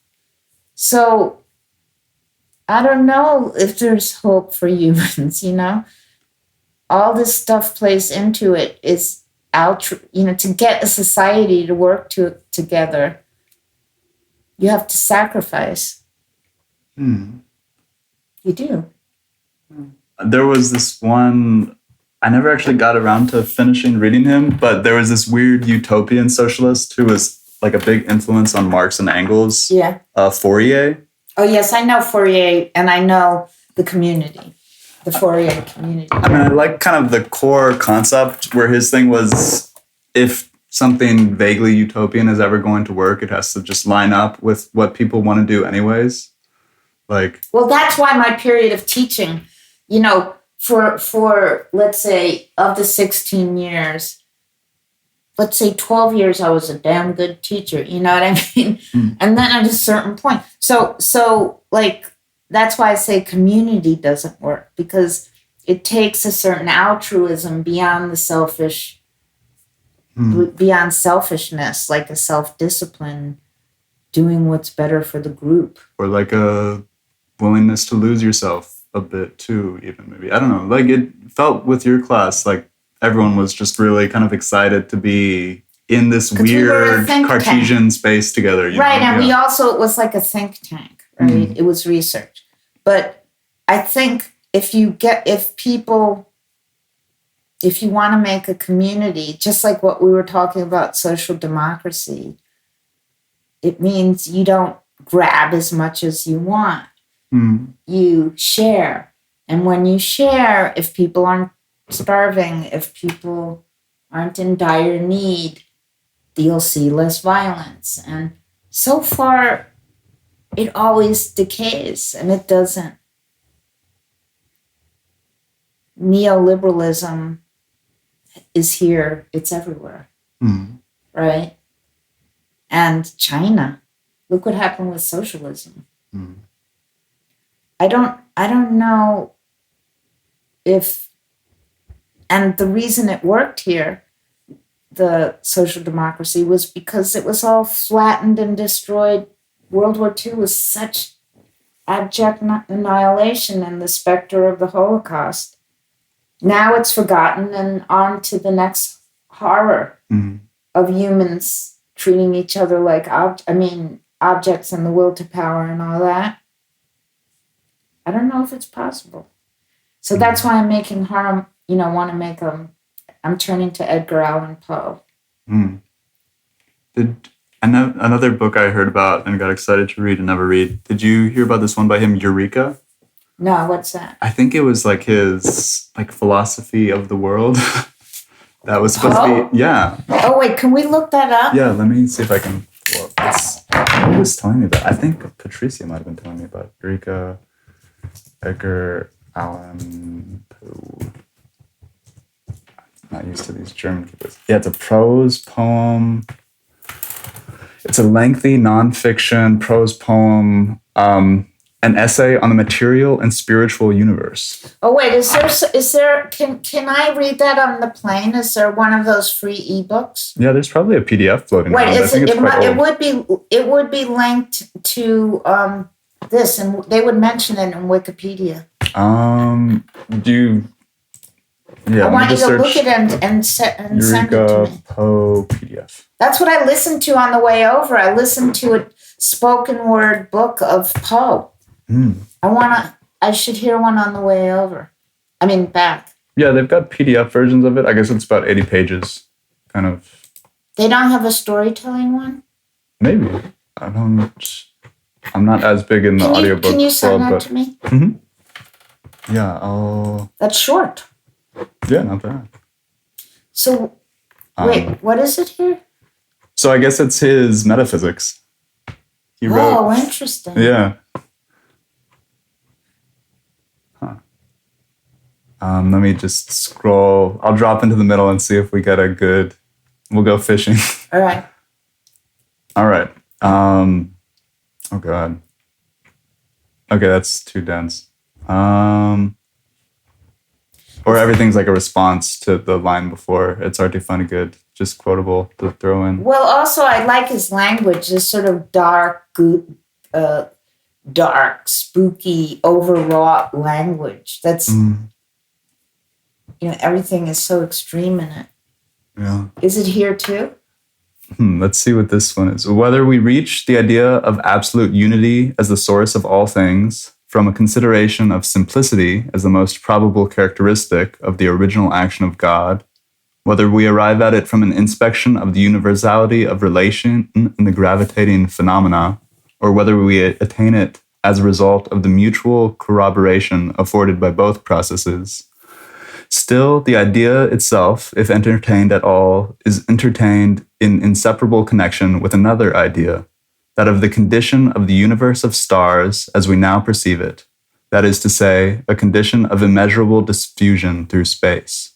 So I don't know if there's hope for humans, you know? All this stuff plays into it. Is to get a society to work together, you have to sacrifice. You do. There was this one, I never actually got around to finishing reading him, but there was this weird utopian socialist who was like a big influence on Marx and Engels. Yeah. Fourier. Oh, yes, I know Fourier, and I know the community. The Fourier community. I mean, I like kind of the core concept where his thing was, if something vaguely utopian is ever going to work, it has to just line up with what people want to do anyways. Well, that's why my period of teaching, you know, for let's say of the 16 years, let's say 12 years, I was a damn good teacher. You know what I mean? And then at a certain point, so like, that's why I say community doesn't work, because it takes a certain altruism beyond the selfish, beyond selfishness, like a self-discipline, doing what's better for the group. Or like a willingness to lose yourself a bit too, even maybe. I don't know. Like it felt with your class, like everyone was just really kind of excited to be in this weird Cartesian space together. You know? And we also, it was like a think tank, right? It was research. But I think if you want to make a community, just like what we were talking about, social democracy, it means you don't grab as much as you want. you share. And when you share, if people aren't starving, if people aren't in dire need, you'll see less violence. And so far, it always decays, and it doesn't. Neoliberalism is here, it's everywhere, right? And China, look what happened with socialism. I don't know if, and the reason it worked here, the social democracy, was because it was all flattened and destroyed. World War II was such abject annihilation and the specter of the Holocaust. Now it's forgotten and on to the next horror of humans treating each other like objects and the will to power and all that. I don't know if it's possible. So that's why I'm making harm, want to make I'm turning to Edgar Allan Poe. Another book I heard about and got excited to read and never read. Did you hear about this one by him, Eureka? No, what's that? I think it was like his philosophy of the world. That was supposed to be, yeah. Oh wait, can we look that up? Yeah, let me see if I can pull up this. Who was telling me about? I think Patricia might have been telling me about Eureka, Edgar Allan Poe. I'm not used to these German keyboards. Yeah, it's a prose poem. It's a lengthy nonfiction prose poem. An essay on the material and spiritual universe. Oh wait, is there? Can I read that on the plane? Is there one of those free ebooks? Yeah, there's probably a PDF floating around. It would be linked to this, and they would mention it in Wikipedia. Yeah, I want you to look at it and send it to me. Poe PDF. That's what I listened to on the way over. I listened to a spoken word book of Poe. I should hear one on the way over. Back. Yeah, they've got PDF versions of it. I guess it's about 80 pages, kind of. They don't have a storytelling one? Maybe. I'm not as big in the audiobook world. Can you send that to me? Yeah, That's short. Yeah, not bad. So, wait, what is it here? So I guess it's his metaphysics. He wrote. Oh, interesting. Yeah. Let me just scroll. I'll drop into the middle and see if we get we'll go fishing. All right. Oh God. Okay, that's too dense. Or everything's like a response to the line before. It's already funny good, just quotable to throw in. Well, also I like his language, this sort of dark, spooky, overwrought language. That's everything is so extreme in it. Yeah. Is it here too? Let's see what this one is. Whether we reach the idea of absolute unity as the source of all things from a consideration of simplicity as the most probable characteristic of the original action of God, whether we arrive at it from an inspection of the universality of relation and the gravitating phenomena, or whether we attain it as a result of the mutual corroboration afforded by both processes, still, the idea itself, if entertained at all, is entertained in inseparable connection with another idea, that of the condition of the universe of stars as we now perceive it, that is to say, a condition of immeasurable diffusion through space.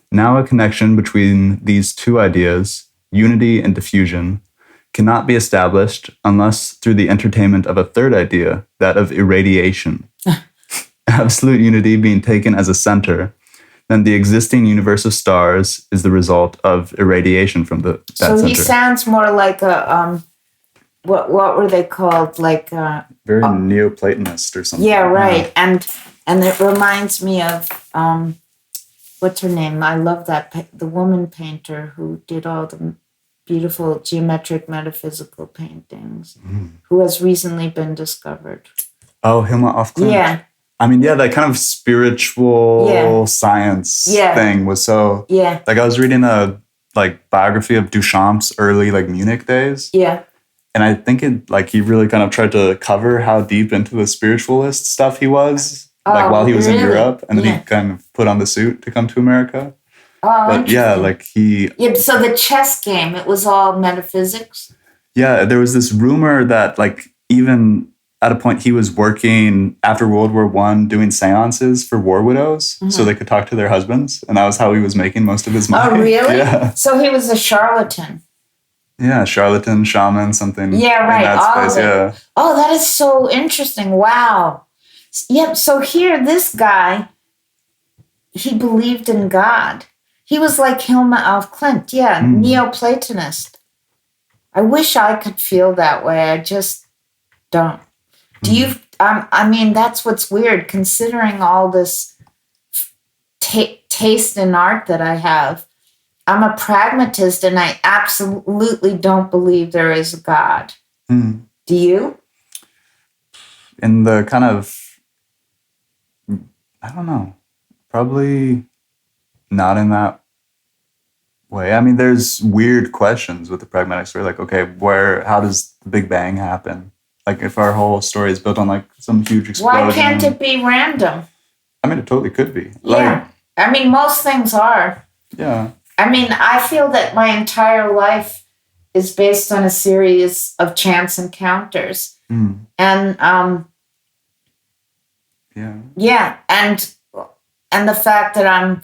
Now a connection between these two ideas, unity and diffusion, cannot be established unless through the entertainment of a third idea, that of irradiation. Absolute unity being taken as a center, then the existing universe of stars is the result of irradiation from that center. So he sounds more like a, what were they called? Like very Neoplatonist or something. Yeah, right. And it reminds me of, what's her name? I love the woman painter who did all the beautiful geometric metaphysical paintings, who has recently been discovered. Oh, Hilma af Klint. Yeah. That kind of spiritual science thing was so... Yeah. I was reading a biography of Duchamp's early Munich days. Yeah. And I think he really kind of tried to cover how deep into the spiritualist stuff he was, while he was in Europe, and then he kind of put on the suit to come to America. Oh, but so the chess game, it was all metaphysics? Yeah, there was this rumor that even at a point he was working after World War I doing seances for war widows so they could talk to their husbands, and that was how he was making most of his money. Oh, really? Yeah. So he was a charlatan. Yeah, charlatan, shaman, something. Yeah, right. In that space, yeah. Oh, that is so interesting. Wow. Yep. So here, this guy, he believed in God. He was like Hilma af Klint. Yeah, Neoplatonist. I wish I could feel that way. I just don't. Do you? I mean, that's what's weird, considering all this taste in art that I have. I'm a pragmatist, and I absolutely don't believe there is a God. Do you? In the kind of, I don't know, probably not in that way. I mean, there's weird questions with the pragmatic story, okay, how does the Big Bang happen? If our whole story is built on some huge explosion. Why can't it be random? I mean, it totally could be. Yeah. I mean, most things are. Yeah. I mean, I feel that my entire life is based on a series of chance encounters. And yeah, and the fact that I'm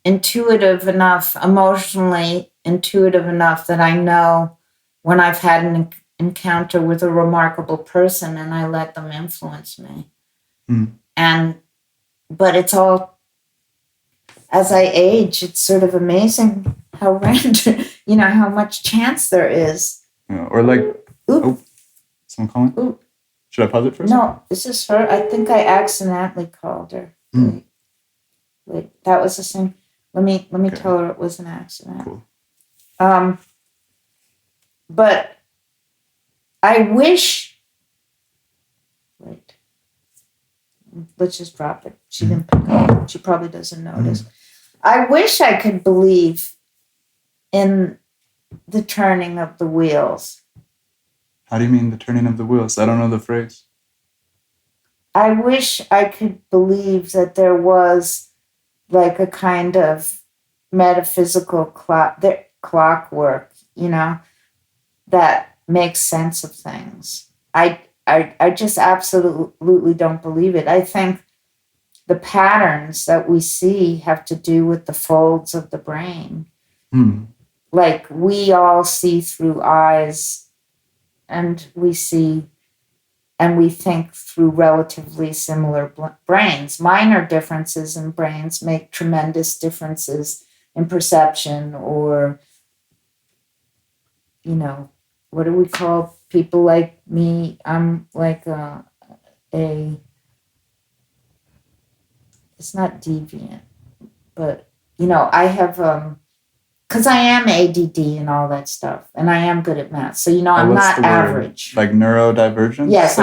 intuitive enough, emotionally intuitive enough that I know when I've had an encounter with a remarkable person and I let them influence me. But it's all, as I age, it's sort of amazing how random, how much chance there is. Yeah, or someone calling? Ooh. Should I pause it for a second? No, is this her? I think I accidentally called her. Wait, that was the same. Let me tell her it was an accident. Cool. But I wish. Wait. Let's just drop it. She didn't pick up. She probably doesn't notice. I wish I could believe in the turning of the wheels. How do you mean the turning of the wheels? I don't know the phrase. I wish I could believe that there was a kind of metaphysical clockwork, that makes sense of things. I just absolutely don't believe it. I think the patterns that we see have to do with the folds of the brain. We all see through eyes, and we think through relatively similar brains. Minor differences in brains make tremendous differences in perception, or, what do we call people like me? I'm it's not deviant, but, I have, because I am ADD and all that stuff, and I am good at math. So, I'm not average. Like neurodivergent? Yes,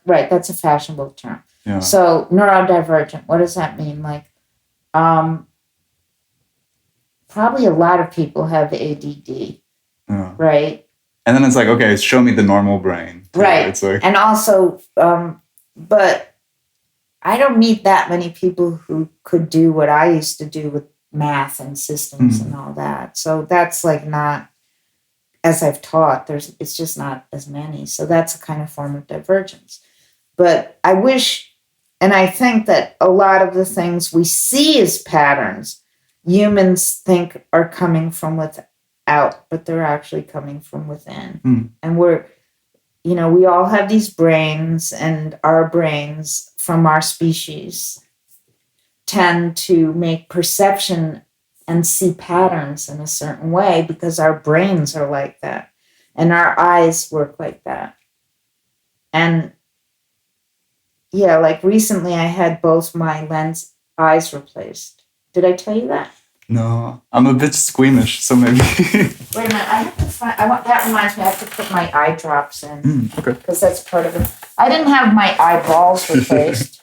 right. That's a fashionable term. Yeah. So neurodivergent, what does that mean? Probably a lot of people have ADD, right? And then it's okay, show me the normal brain. Right. It's and also, but I don't meet that many people who could do what I used to do with math and systems and all that. So that's not, as I've taught, it's just not as many. So that's a kind of form of divergence. But I wish, and I think that a lot of the things we see as patterns, humans think are coming from without, but they're actually coming from within. And we all have these brains, and our brains from our species tend to make perception and see patterns in a certain way because our brains are like that and our eyes work like that. And recently I had both my eyes replaced. Did I tell you that? No, I'm a bit squeamish, so maybe. Wait a minute, I have to find, that reminds me, I have to put my eye drops in. Okay. Because that's part of it. I didn't have my eyeballs replaced.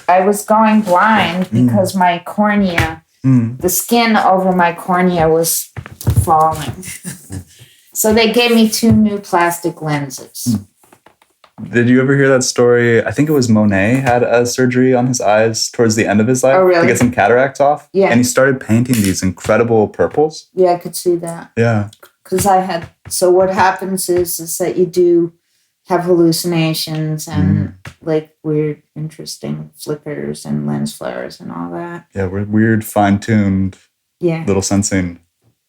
I was going blind because my cornea, the skin over my cornea was falling. So they gave me 2 new plastic lenses. Did you ever hear that story? I think it was Monet had a surgery on his eyes towards the end of his life to get some cataracts off. Yeah. And he started painting these incredible purples. Yeah, I could see that. Yeah. Because so what happens is that you do have hallucinations and like weird, interesting flickers and lens flares and all that. Yeah, weird, fine-tuned little sensing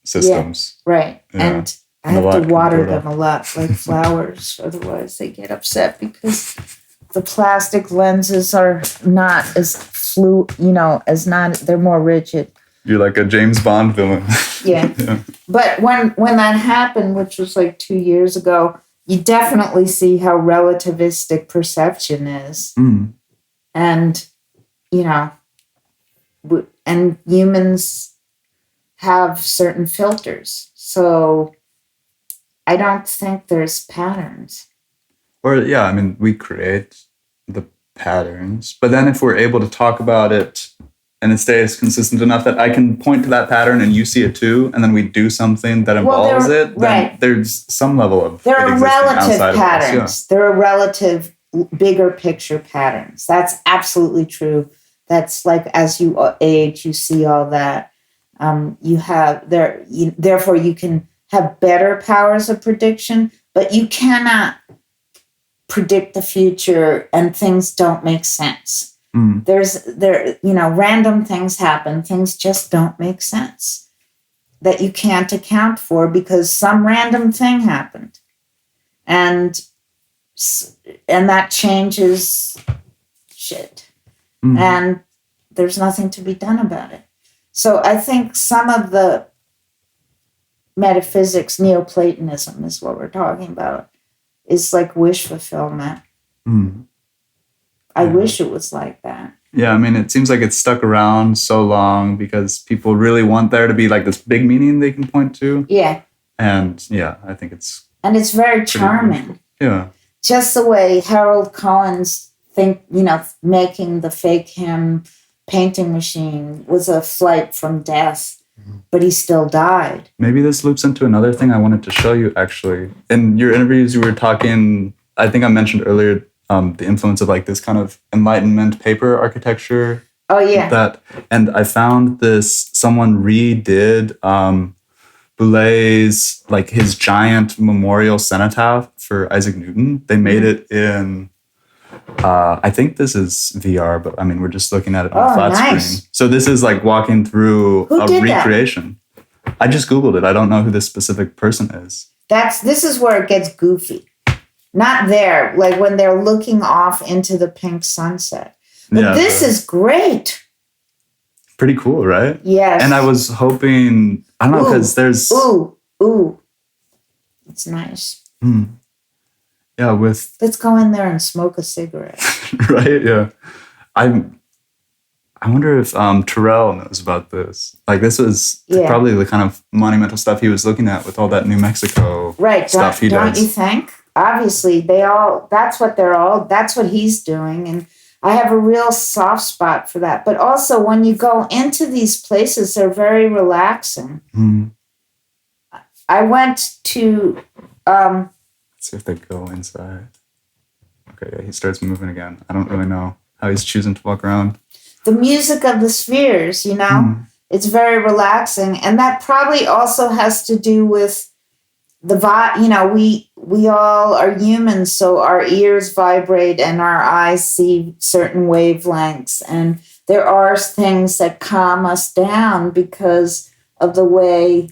systems. Yeah, right. Yeah. And I have to water them a lot, like flowers. Otherwise, they get upset because the plastic lenses are not as they're more rigid. You're like a James Bond villain. Yeah. But when that happened, which was like 2 years ago, you definitely see how relativistic perception is. Mm. And, and humans have certain filters. So I don't think there's patterns. Or, we create the patterns. But then if we're able to talk about it and it stays consistent enough that I can point to that pattern and you see it too, and then we do something that involves it, then there's some level of there are relative patterns. There are relative bigger picture patterns. That's absolutely true. That's like as you age, you see all that. Therefore you can have better powers of prediction, but you cannot predict the future and things don't make sense. Mm. Random things happen. Things just don't make sense that you can't account for because some random thing happened. And that changes shit. Mm. And there's nothing to be done about it. So I think some of the metaphysics, Neoplatonism is what we're talking about, is like wish fulfillment. Mm. I wish it was like that. Yeah, it seems like it's stuck around so long because people really want there to be like this big meaning they can point to. Yeah. And I think it's... And it's very charming. Yeah. Just the way Harold Cohen's making the fake him painting machine was a flight from death, but he still died. Maybe this loops into another thing I wanted to show you, actually. In your interviews, you were talking, I think I mentioned earlier, the influence of like this kind of Enlightenment paper architecture. Oh, yeah. And I found someone redid Boulet's, like his giant memorial cenotaph for Isaac Newton. They made it in... I think this is VR, but we're just looking at it on a flat screen. So this is like walking through a recreation. That? I just Googled it. I don't know who this specific person is. This is where it gets goofy. Not there, like when they're looking off into the pink sunset. But this is great. Pretty cool, right? Yes. And I was hoping, I don't know, because there's... Ooh. It's nice. Hmm. Yeah, let's go in there and smoke a cigarette. Right, yeah. I wonder if Terrell knows about this. Like this was probably the kind of monumental stuff he was looking at with all that New Mexico stuff he does. Don't you think? Obviously, that's what he's doing. And I have a real soft spot for that. But also when you go into these places, they're very relaxing. Mm. I went to... Let's see if they go inside. Okay, yeah, he starts moving again. I don't really know how he's choosing to walk around. The music of the spheres, it's very relaxing. And that probably also has to do with the vibe. We all are humans, so our ears vibrate and our eyes see certain wavelengths. And there are things that calm us down because of the way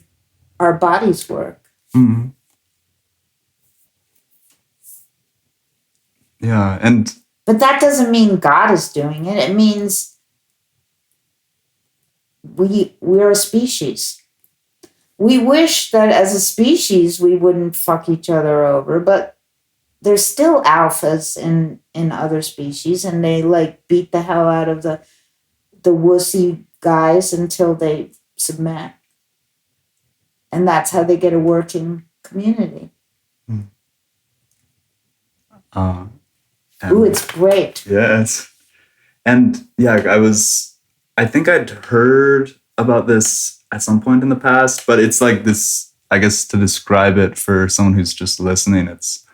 our bodies work. Mm-hmm. Yeah, but that doesn't mean God is doing it. It means we're a species. We wish that as a species we wouldn't fuck each other over, but there's still alphas in other species, and they like beat the hell out of the wussy guys until they submit, and that's how they get a working community. Ooh, it's great. Yes. And I think I'd heard about this at some point in the past, but it's like this I guess to describe it for someone who's just listening, it's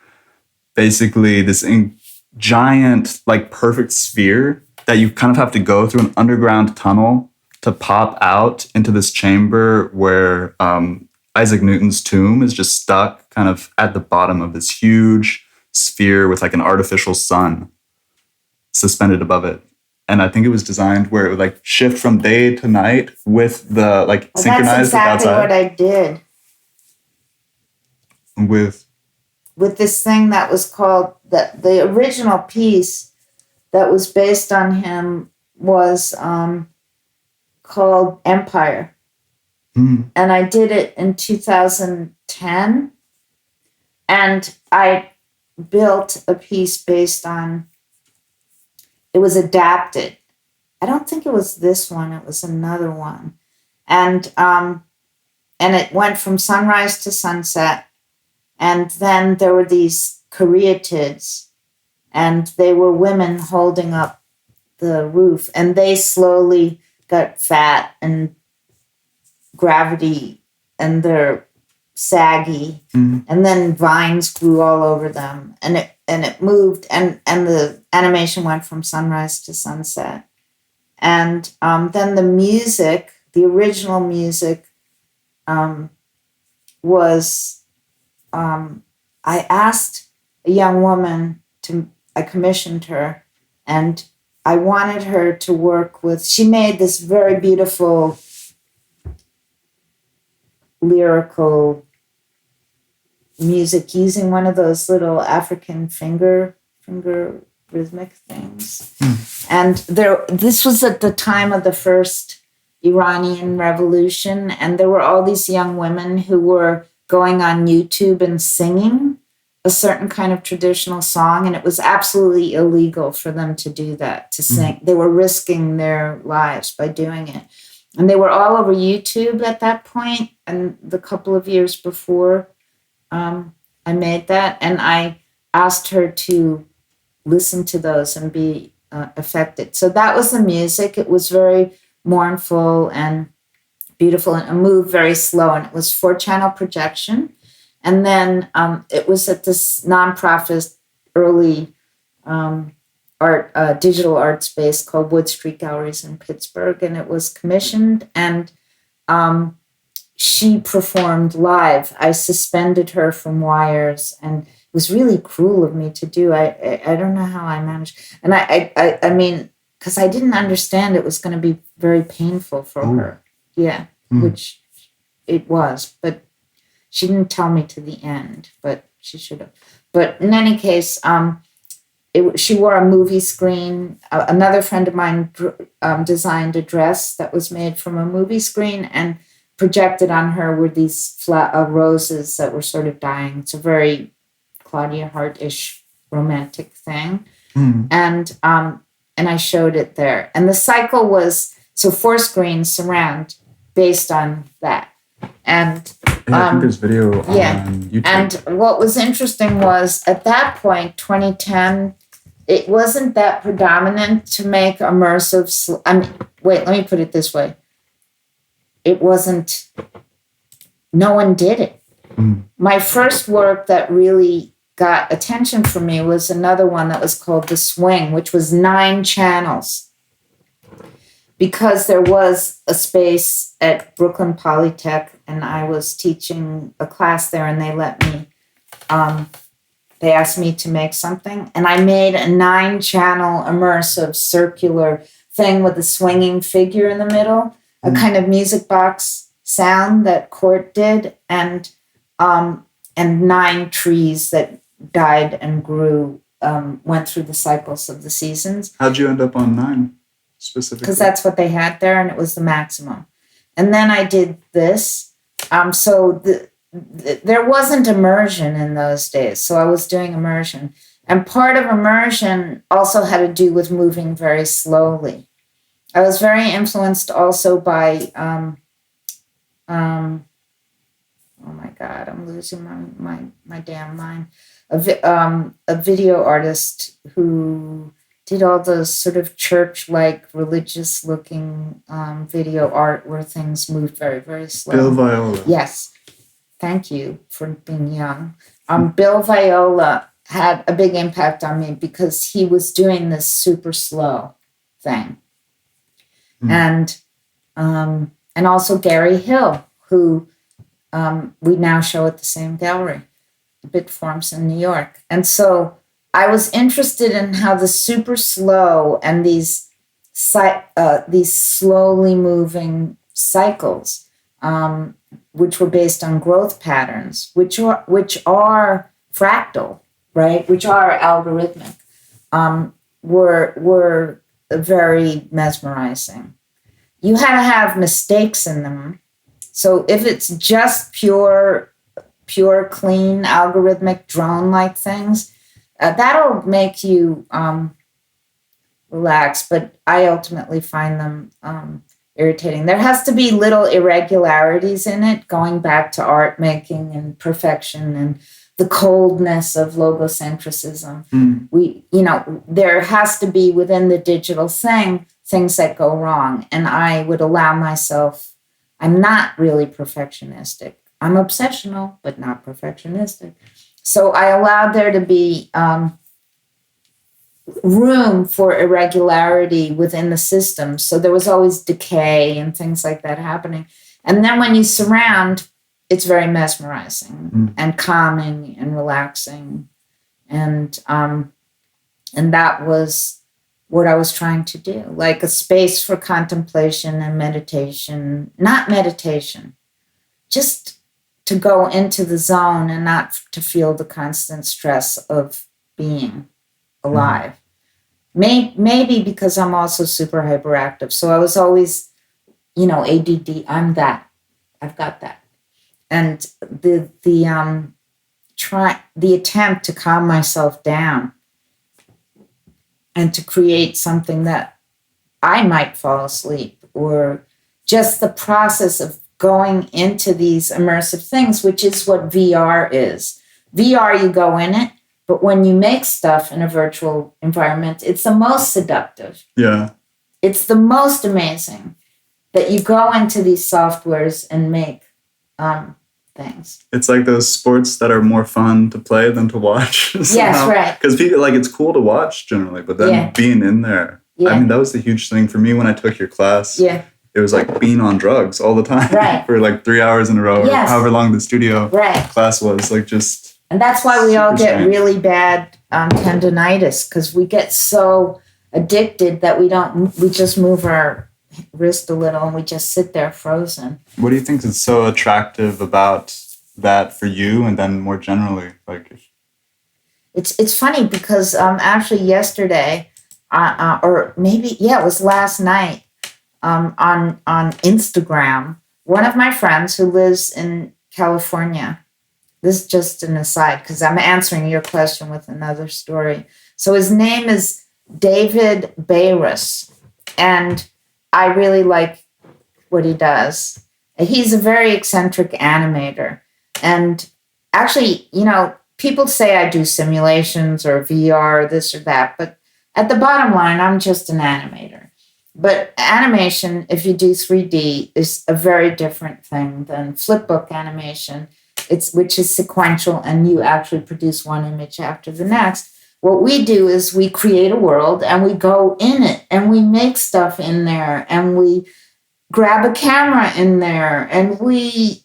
basically this giant, like perfect sphere that you kind of have to go through an underground tunnel to pop out into this chamber where Isaac Newton's tomb is just stuck kind of at the bottom of this huge sphere with like an artificial sun suspended above it. And I think it was designed where it would like shift from day to night with the like synchronized with outside. That's exactly what I did. With this thing that was called, the original piece that was based on him was called Empire. And I did it in 2010. And I built a piece based on, it was adapted. I don't think it was this one. It was another one. And it went from sunrise to sunset. And then there were these caryatids, and they were women holding up the roof, and they slowly got fat and gravity, and they're saggy, and then vines grew all over them, and it moved, and the animation went from sunrise to sunset, and then the music, the original music, was. I asked a young woman I commissioned her, and I wanted her to work with, she made this very beautiful lyrical music using one of those little African finger rhythmic things. And this was at the time of the first Iranian Revolution, and there were all these young women who were going on YouTube and singing a certain kind of traditional song, and it was absolutely illegal for them to do that, to sing. They were risking their lives by doing it. And they were all over YouTube at that point, and the couple of years before I made that, and I asked her to listen to those and be affected. So that was the music. It was very mournful and beautiful, and it moved very slow, and it was 4-channel projection. And then it was at this nonprofit early digital art space called Wood Street Galleries in Pittsburgh, and it was commissioned, and she performed live. I suspended her from wires, and it was really cruel of me to do. I don't know how I managed, and I mean, because I didn't understand it was going to be very painful for her. Yeah, which it was, but she didn't tell me to the end, but she should have. But in any case, she wore a movie screen. Another friend of mine designed a dress that was made from a movie screen, and projected on her were these roses that were sort of dying. It's a very Claudia Hart-ish romantic thing. And I showed it there. And the cycle was, so 4 screens surround based on that. And I think there's video on YouTube. And what was interesting was at that point, 2010, it wasn't that predominant to make immersive. Let me put it this way. It wasn't, no one did it. My first work that really got attention for me was another one that was called The Swing, which was 9 channels. Because there was a space at Brooklyn Polytech, and I was teaching a class there, and they let me, they asked me to make something, and I made a 9-channel immersive circular thing with a swinging figure in the middle, a kind of music box sound that Court did, and 9 trees that died and grew, went through the cycles of the seasons. How'd you end up on 9? Specifically, because that's what they had there, and it was the maximum. And then I did this. So there wasn't immersion in those days. So I was doing immersion. And part of immersion also had to do with moving very slowly. I was very influenced also by, oh my God, I'm losing my damn mind. A video artist who did all those sort of church-like, religious-looking video art where things moved very, very slow. Bill Viola. Yes. Thank you for being young. Bill Viola had a big impact on me because he was doing this super slow thing. And also Gary Hill, who we now show at the same gallery, Bitforms in New York. And so I was interested in how the super slow and these slowly moving cycles, which were based on growth patterns, which are fractal, right? Which are algorithmic, were very mesmerizing. You had to have mistakes in them. So if it's just pure, clean, algorithmic, drone-like things, that'll make you relax. But I ultimately find them irritating. There has to be little irregularities in it, going back to art making and perfection and the coldness of logocentrism. There has to be within the digital thing things that go wrong. And I would allow myself, I'm not really perfectionistic. I'm obsessional, but not perfectionistic. So I allowed there to be room for irregularity within the system. So there was always decay and things like that happening. And then when you surround, it's very mesmerizing and calming and relaxing. And that was what I was trying to do, like a space for contemplation and meditation, not meditation, just to go into the zone and not to feel the constant stress of being alive. Maybe because I'm also super hyperactive. So I was always, ADD, I'm that, I've got that. And the attempt to calm myself down and to create something that I might fall asleep, or just the process of going into these immersive things, which is what VR is. VR, you go in it, but when you make stuff in a virtual environment, it's the most seductive. Yeah. It's the most amazing that you go into these softwares and make things. It's like those sports that are more fun to play than to watch. Yes, right. Because people, it's cool to watch generally, but then being in there, I mean, that was the huge thing for me when I took your class. Yeah. It was like being on drugs all the time for 3 hours in a row, or however long the studio class was. And that's why we all get really bad tendonitis, because we get so addicted that we just move our wrist a little and we just sit there frozen. What do you think is so attractive about that for you, and then more generally? It's funny because actually yesterday, or maybe it was last night, on Instagram, one of my friends who lives in California. This is just an aside because I'm answering your question with another story. So his name is David Bayrus, and I really like what he does. He's a very eccentric animator. And actually, people say I do simulations or VR, this or that, but at the bottom line, I'm just an animator. But animation, if you do 3D, is a very different thing than flipbook animation, which is sequential and you actually produce one image after the next. What we do is we create a world and we go in it and we make stuff in there and we grab a camera in there and we,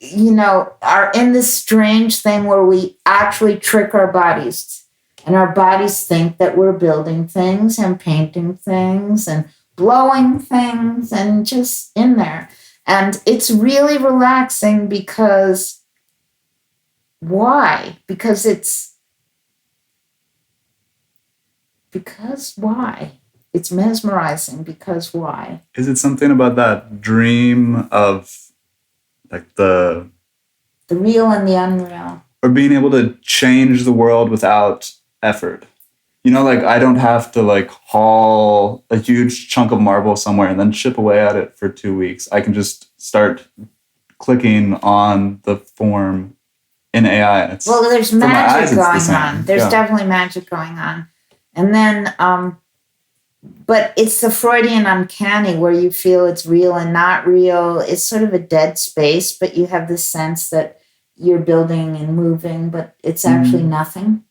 are in this strange thing where we actually trick our bodies, and our bodies think that we're building things and painting things and blowing things and just in there. And it's really relaxing because why? Because why? It's mesmerizing because why? Is it something about that dream of the real and the unreal? Or being able to change the world without effort? I don't have to haul a huge chunk of marble somewhere and then chip away at it for 2 weeks. I can just start clicking on the form in AI. There's magic going on. There's definitely magic going on. And then, but it's the Freudian uncanny where you feel it's real and not real. It's sort of a dead space, but you have this sense that you're building and moving, but it's actually nothing.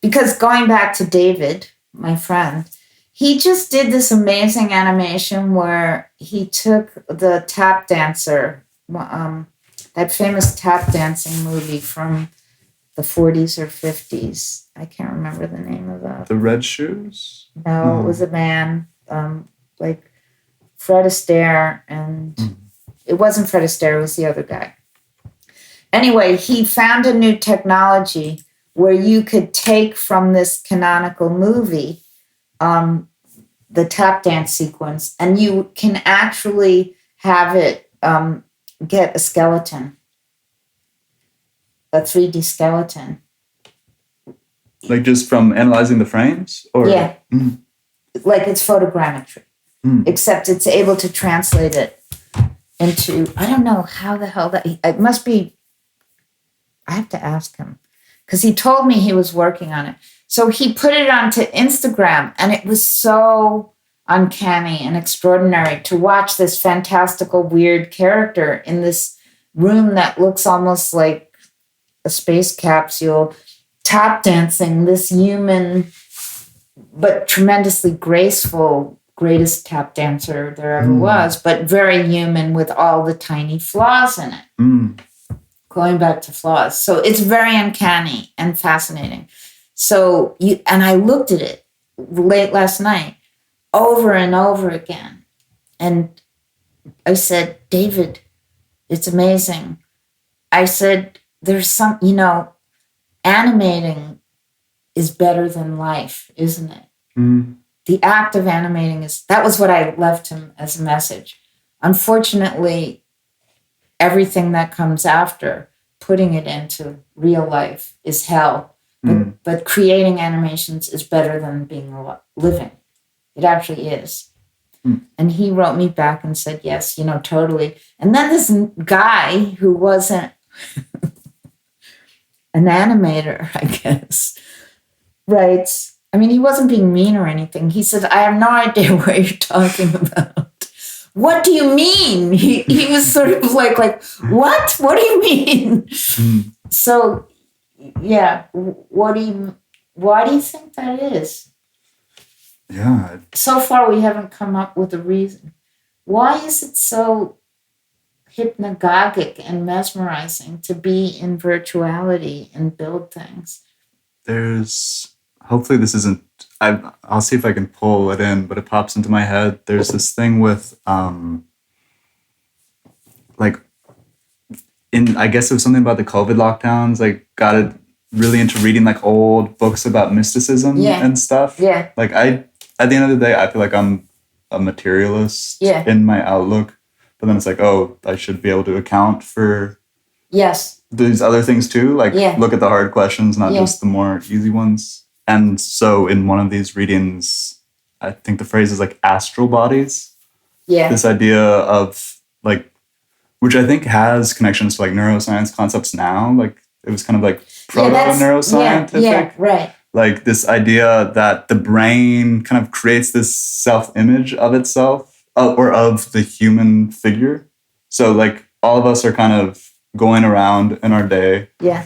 Because going back to David, my friend, he just did this amazing animation where he took the tap dancer, that famous tap dancing movie from the 40s or 50s. I can't remember the name of that. The Red Shoes? No, it was a man, like Fred Astaire, and it wasn't Fred Astaire, it was the other guy. Anyway, he found a new technology where you could take from this canonical movie the tap dance sequence, and you can actually have it get a skeleton, a 3D skeleton. Like just from analyzing the frames? Or? Yeah. Like it's photogrammetry, except it's able to translate it into, I don't know how the hell that, it must be, I have to ask him, because he told me he was working on it. So he put it onto Instagram, and it was so uncanny and extraordinary to watch this fantastical, weird character in this room that looks almost like a space capsule, tap dancing, this human, but tremendously graceful, greatest tap dancer there ever was, but very human with all the tiny flaws in it. Going back to flaws. So it's very uncanny and fascinating. So and I looked at it late last night over and over again. And I said, David, it's amazing. I said, there's some, animating is better than life, isn't it? The act of animating that was what I left him as a message. Unfortunately, everything that comes after, putting it into real life, is hell. But creating animations is better than being living. It actually is. And he wrote me back and said, yes, totally. And then this guy who wasn't an animator, I guess, writes, he wasn't being mean or anything. He said, I have no idea what you're talking about. What do you mean? He was sort of like, what? What do you mean? So, yeah, why do you think that is? Yeah. So far, we haven't come up with a reason. Why is it so hypnagogic and mesmerizing to be in virtuality and build things? Hopefully this isn't, I'll see if I can pull it in, but it pops into my head. There's this thing with, I guess it was something about the COVID lockdowns, got it really into reading old books about mysticism and stuff. Yeah. At the end of the day, I feel like I'm a materialist in my outlook, but then it's I should be able to account for these other things too. Look at the hard questions, not just the more easy ones. And so in one of these readings, I think the phrase is astral bodies. Yeah. This idea of which I think has connections to neuroscience concepts now. It was kind of proto-neuroscientific. Yeah, right. This idea that the brain kind of creates this self-image of itself or of the human figure. So all of us are kind of going around in our day. Yeah.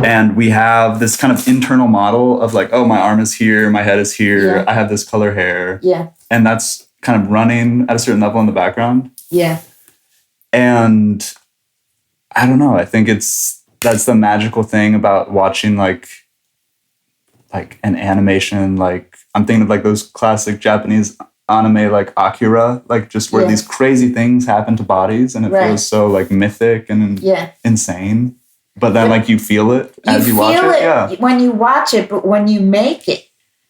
And we have this kind of internal model of my arm is here, my head is here, I have this color hair. Yeah. And that's kind of running at a certain level in the background. Yeah. And I don't know, I think that's the magical thing about watching an animation. I'm thinking of those classic Japanese anime Akira, just where these crazy things happen to bodies and it feels so mythic and insane. But then you feel it as you watch it. Yeah. When you watch it, but when you make it,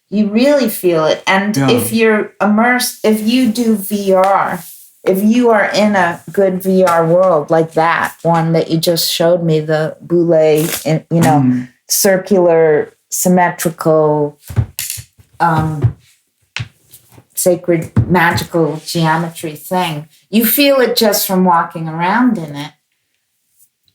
you really feel it. And if you're immersed, if you do VR, if you are in a good VR world like that one that you just showed me, the boule, circular, symmetrical, sacred, magical geometry thing, you feel it just from walking around in it.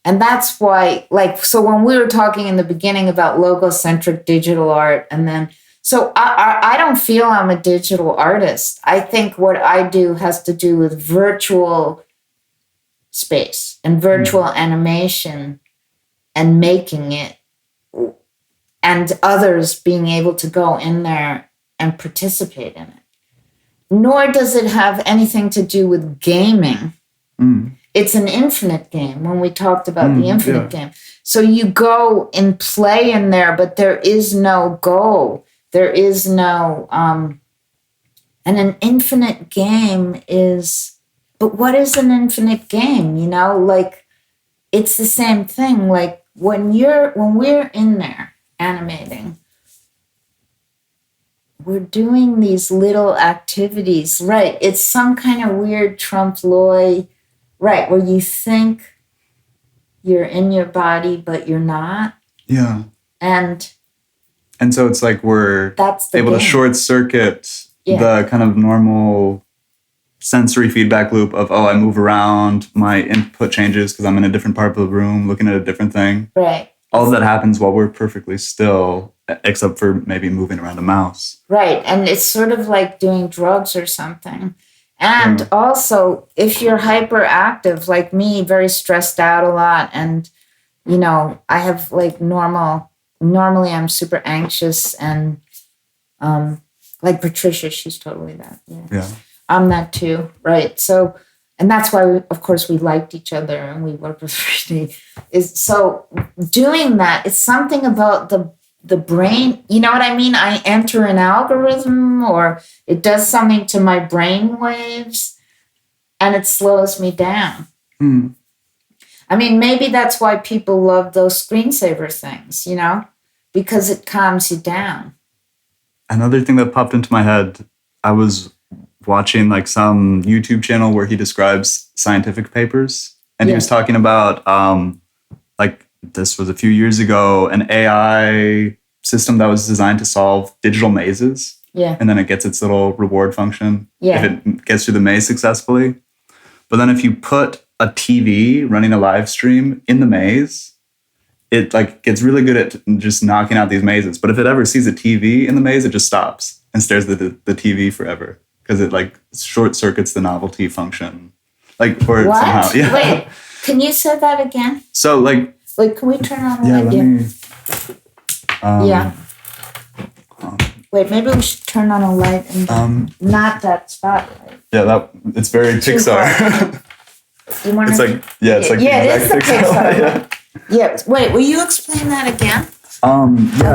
And that's why, so when we were talking in the beginning about logocentric digital art, and then, so I don't feel I'm a digital artist. I think what I do has to do with virtual space and virtual animation and making it, and others being able to go in there and participate in it. Nor does it have anything to do with gaming. It's an infinite game when we talked about the infinite game. So you go and play in there, but there is no goal. There is no, and an infinite game is, but what is an infinite game? You know, like it's the same thing. Like when we're in there animating, we're doing these little activities, right? It's some kind of weird trompe-l'oeil, right? Where you think you're in your body, but you're not. Yeah. And so it's like we're able to short circuit the kind of normal sensory feedback loop of, I move around, my input changes because I'm in a different part of the room, looking at a different thing. Right. All of that happens while we're perfectly still, except for maybe moving around a mouse. Right. And it's sort of like doing drugs or something. And also, if you're hyperactive, like me, very stressed out a lot, and, you know, I have like normally I'm super anxious, and like Patricia, she's totally that. Yeah. I'm that too. Right. So, and that's why, of course, we liked each other and we worked with Brittany. So doing that, it's something about the brain. You know what I mean? I enter an algorithm, or it does something to my brain waves, and it slows me down. I mean, maybe that's why people love those screensaver things, you know, because it calms you down. Another thing that popped into my head, I was watching like some YouTube channel where he describes scientific papers, and he was talking about like this was a few years ago, an AI system that was designed to solve digital mazes. Yeah. And then it gets its little reward function if it gets through the maze successfully. But then if you put a TV running a live stream in the maze, it like gets really good at just knocking out these mazes. But if it ever sees a TV in the maze, it just stops and stares at the TV forever, because it like short circuits the novelty function. Like, or what? somehow. Yeah. Wait, can you say that again? So like can we turn on the light? Let me. Wait, maybe we should turn on a light and not that spotlight. Yeah, it's very Pixar. You want it's to? Like it's like it is the Pixar. Yeah. Wait, will you explain that again?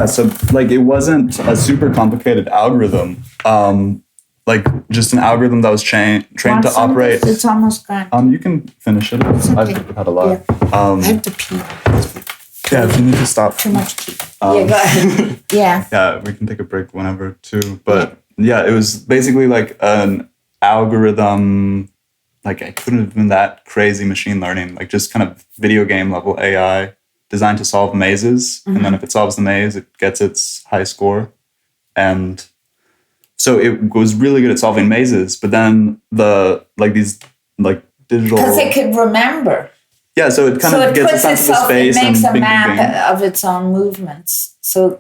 So like it wasn't a super complicated algorithm. Like just an algorithm that was trained to operate. It's almost gone. You can finish it. Okay. I've had a lot. Yeah. I have to pee. Yeah, if you need to stop. Too much tea. Yeah, go ahead. Yeah. Yeah, we can take a break whenever too. But yeah, it was basically like an algorithm. Like it couldn't have been that crazy machine learning. Like just kind of video game level AI designed to solve mazes. And then if it solves the maze, it gets its high score. And so it was really good at solving mazes. But then these digital, because it could remember. Yeah, so it kind of gets a sense of the space. It makes and a map of its own movements. So,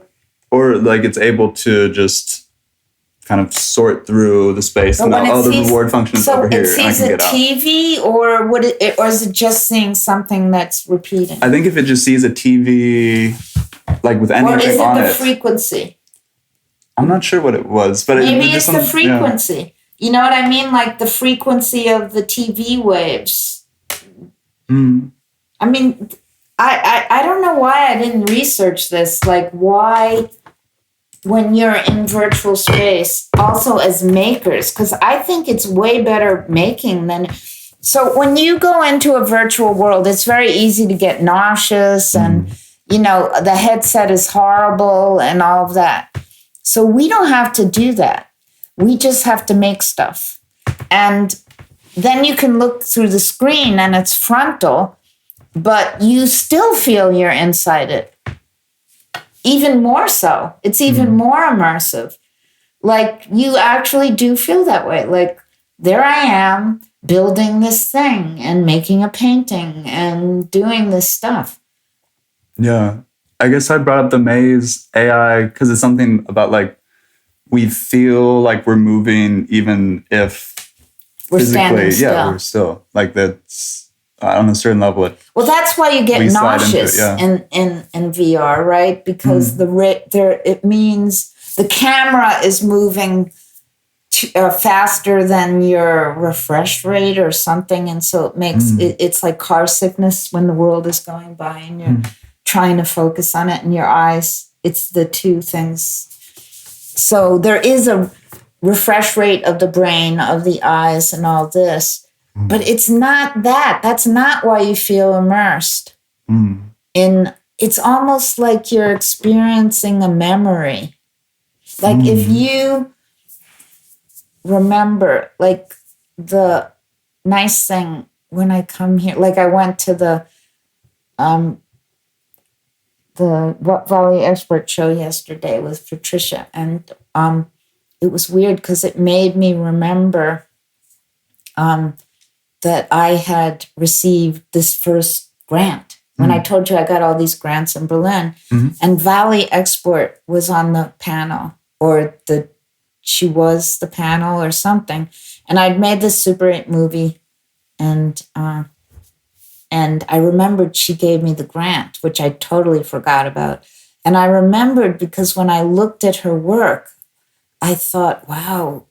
or like it's able to just kind of sort through the space and the reward function is over here. So it sees a TV, or or is it just seeing something that's repeating? I think if it just sees a TV, like with anything on it. Or is it the frequency? I'm not sure what it was, but maybe it's the frequency. Yeah. You know what I mean? Like the frequency of the TV waves. I mean, I don't know why I didn't research this. Like why, when you're in virtual space, also as makers, because I think it's way better making than. So when you go into a virtual world, it's very easy to get nauseous and, you know, the headset is horrible and all of that. So we don't have to do that. We just have to make stuff. And then you can look through the screen and it's frontal, but you still feel you're inside it. Even more so. It's even more immersive. Like you actually do feel that way. Like there I am building this thing and making a painting and doing this stuff. Yeah. I guess I brought up the maze AI because it's something about like we feel like we're moving even if we're physically, we're still. Like that's on a certain level. Well, that's why you get nauseous in VR, right? Because it means the camera is moving faster than your refresh rate or something, and so it makes it's like car sickness when the world is going by and you're trying to focus on it, and your eyes. It's the two things. So there is a refresh rate of the brain, of the eyes, and all this. But it's not that. That's not why you feel immersed. It's almost like you're experiencing a memory. Like if you remember, like the nice thing when I come here, like I went to the Valley Expert show yesterday with Patricia, and it was weird because it made me remember that I had received this first grant. When I told you I got all these grants in Berlin, and Valley Export was on the panel, or she was the panel or something. And I'd made this Super 8 movie, and I remembered she gave me the grant, which I totally forgot about. And I remembered because when I looked at her work, I thought, wow,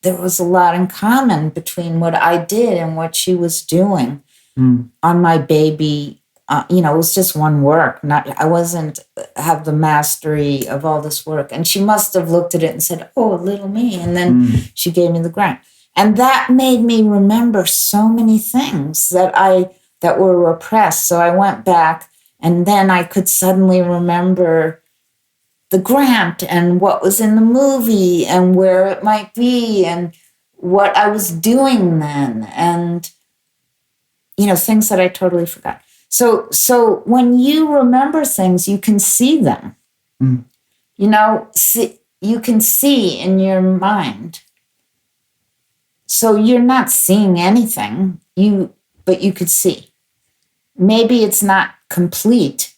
there was a lot in common between what I did and what she was doing on my baby. It was just one work. I wasn't have the mastery of all this work. And she must have looked at it and said, oh, little me. And then she gave me the grant. And that made me remember so many things that were repressed. So I went back, and then I could suddenly remember the grant and what was in the movie and where it might be and what I was doing then, and things that I totally forgot. So when you remember things, you can see them. You can see in your mind. So you're not seeing anything, but you could see. Maybe it's not complete,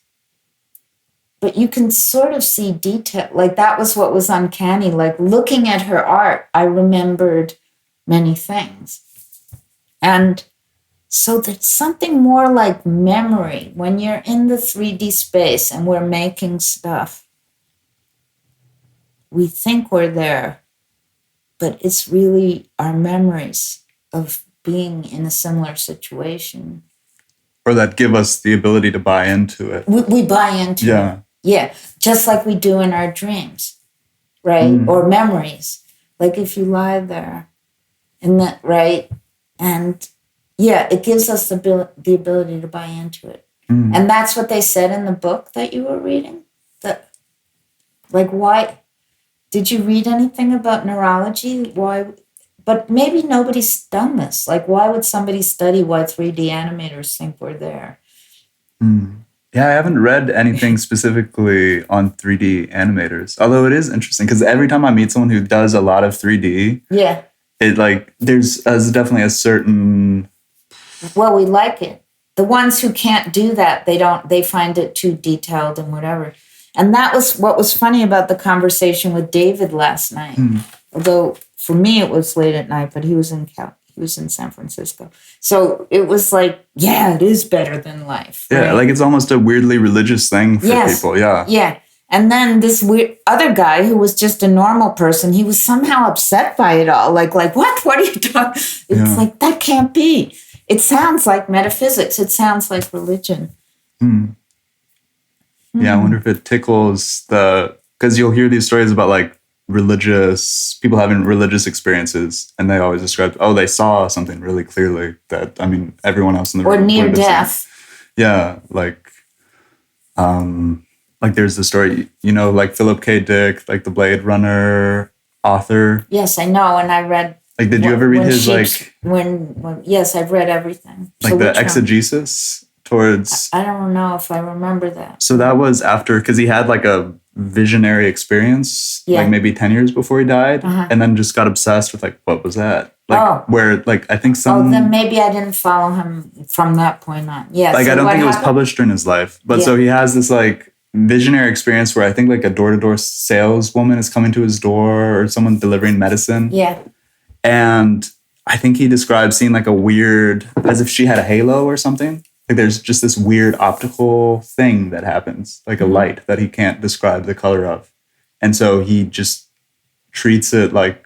but you can sort of see detail. Like that was what was uncanny. Like looking at her art, I remembered many things. And so there's something more like memory when you're in the 3D space and we're making stuff. We think we're there, but it's really our memories of being in a similar situation. Or that give us the ability to buy into it. We buy into it. Yeah, just like we do in our dreams, right? Or memories. Like if you lie there, and that, right? And yeah, it gives us the ability to buy into it. And that's what they said in the book that you were reading. Why did you read anything about neurology? Why? But maybe nobody's done this. Like, why would somebody study why 3D animators think we're there? Yeah, I haven't read anything specifically on 3D animators. Although it is interesting because every time I meet someone who does a lot of 3D, there's definitely a certain. Well, we like it. The ones who can't do that, they find it too detailed and whatever. And that was what was funny about the conversation with David last night. Although for me it was late at night, but he was in San Francisco. So it was like, yeah, it is better than life. Right? Yeah, like it's almost a weirdly religious thing for people. Yeah. Yeah. And then this weird other guy who was just a normal person, he was somehow upset by it all. Like what? What are you talking? It's like, that can't be. It sounds like metaphysics. It sounds like religion. Yeah, I wonder if it tickles because you'll hear these stories about like people having religious experiences, and they always describe, they saw something really clearly that, everyone else in the room. Or near death. Yeah, like there's the story, like Philip K. Dick, like the Blade Runner author. Yes, I know, and I read. Like, did you ever read his yes, I've read everything. Like so the exegesis towards. I don't know if I remember that. So that was after, because he had like a visionary experience, like maybe 10 years before he died, and then just got obsessed with like, what was that? Like where, like, I think then maybe I didn't follow him from that point on. Yeah. Like, so I don't think it was published during his life, but so he has this like visionary experience where I think like a door-to-door saleswoman is coming to his door or someone delivering medicine. Yeah. And I think he described seeing like a weird, as if she had a halo or something. Like there's just this weird optical thing that happens, like a light that he can't describe the color of. And so he just treats it like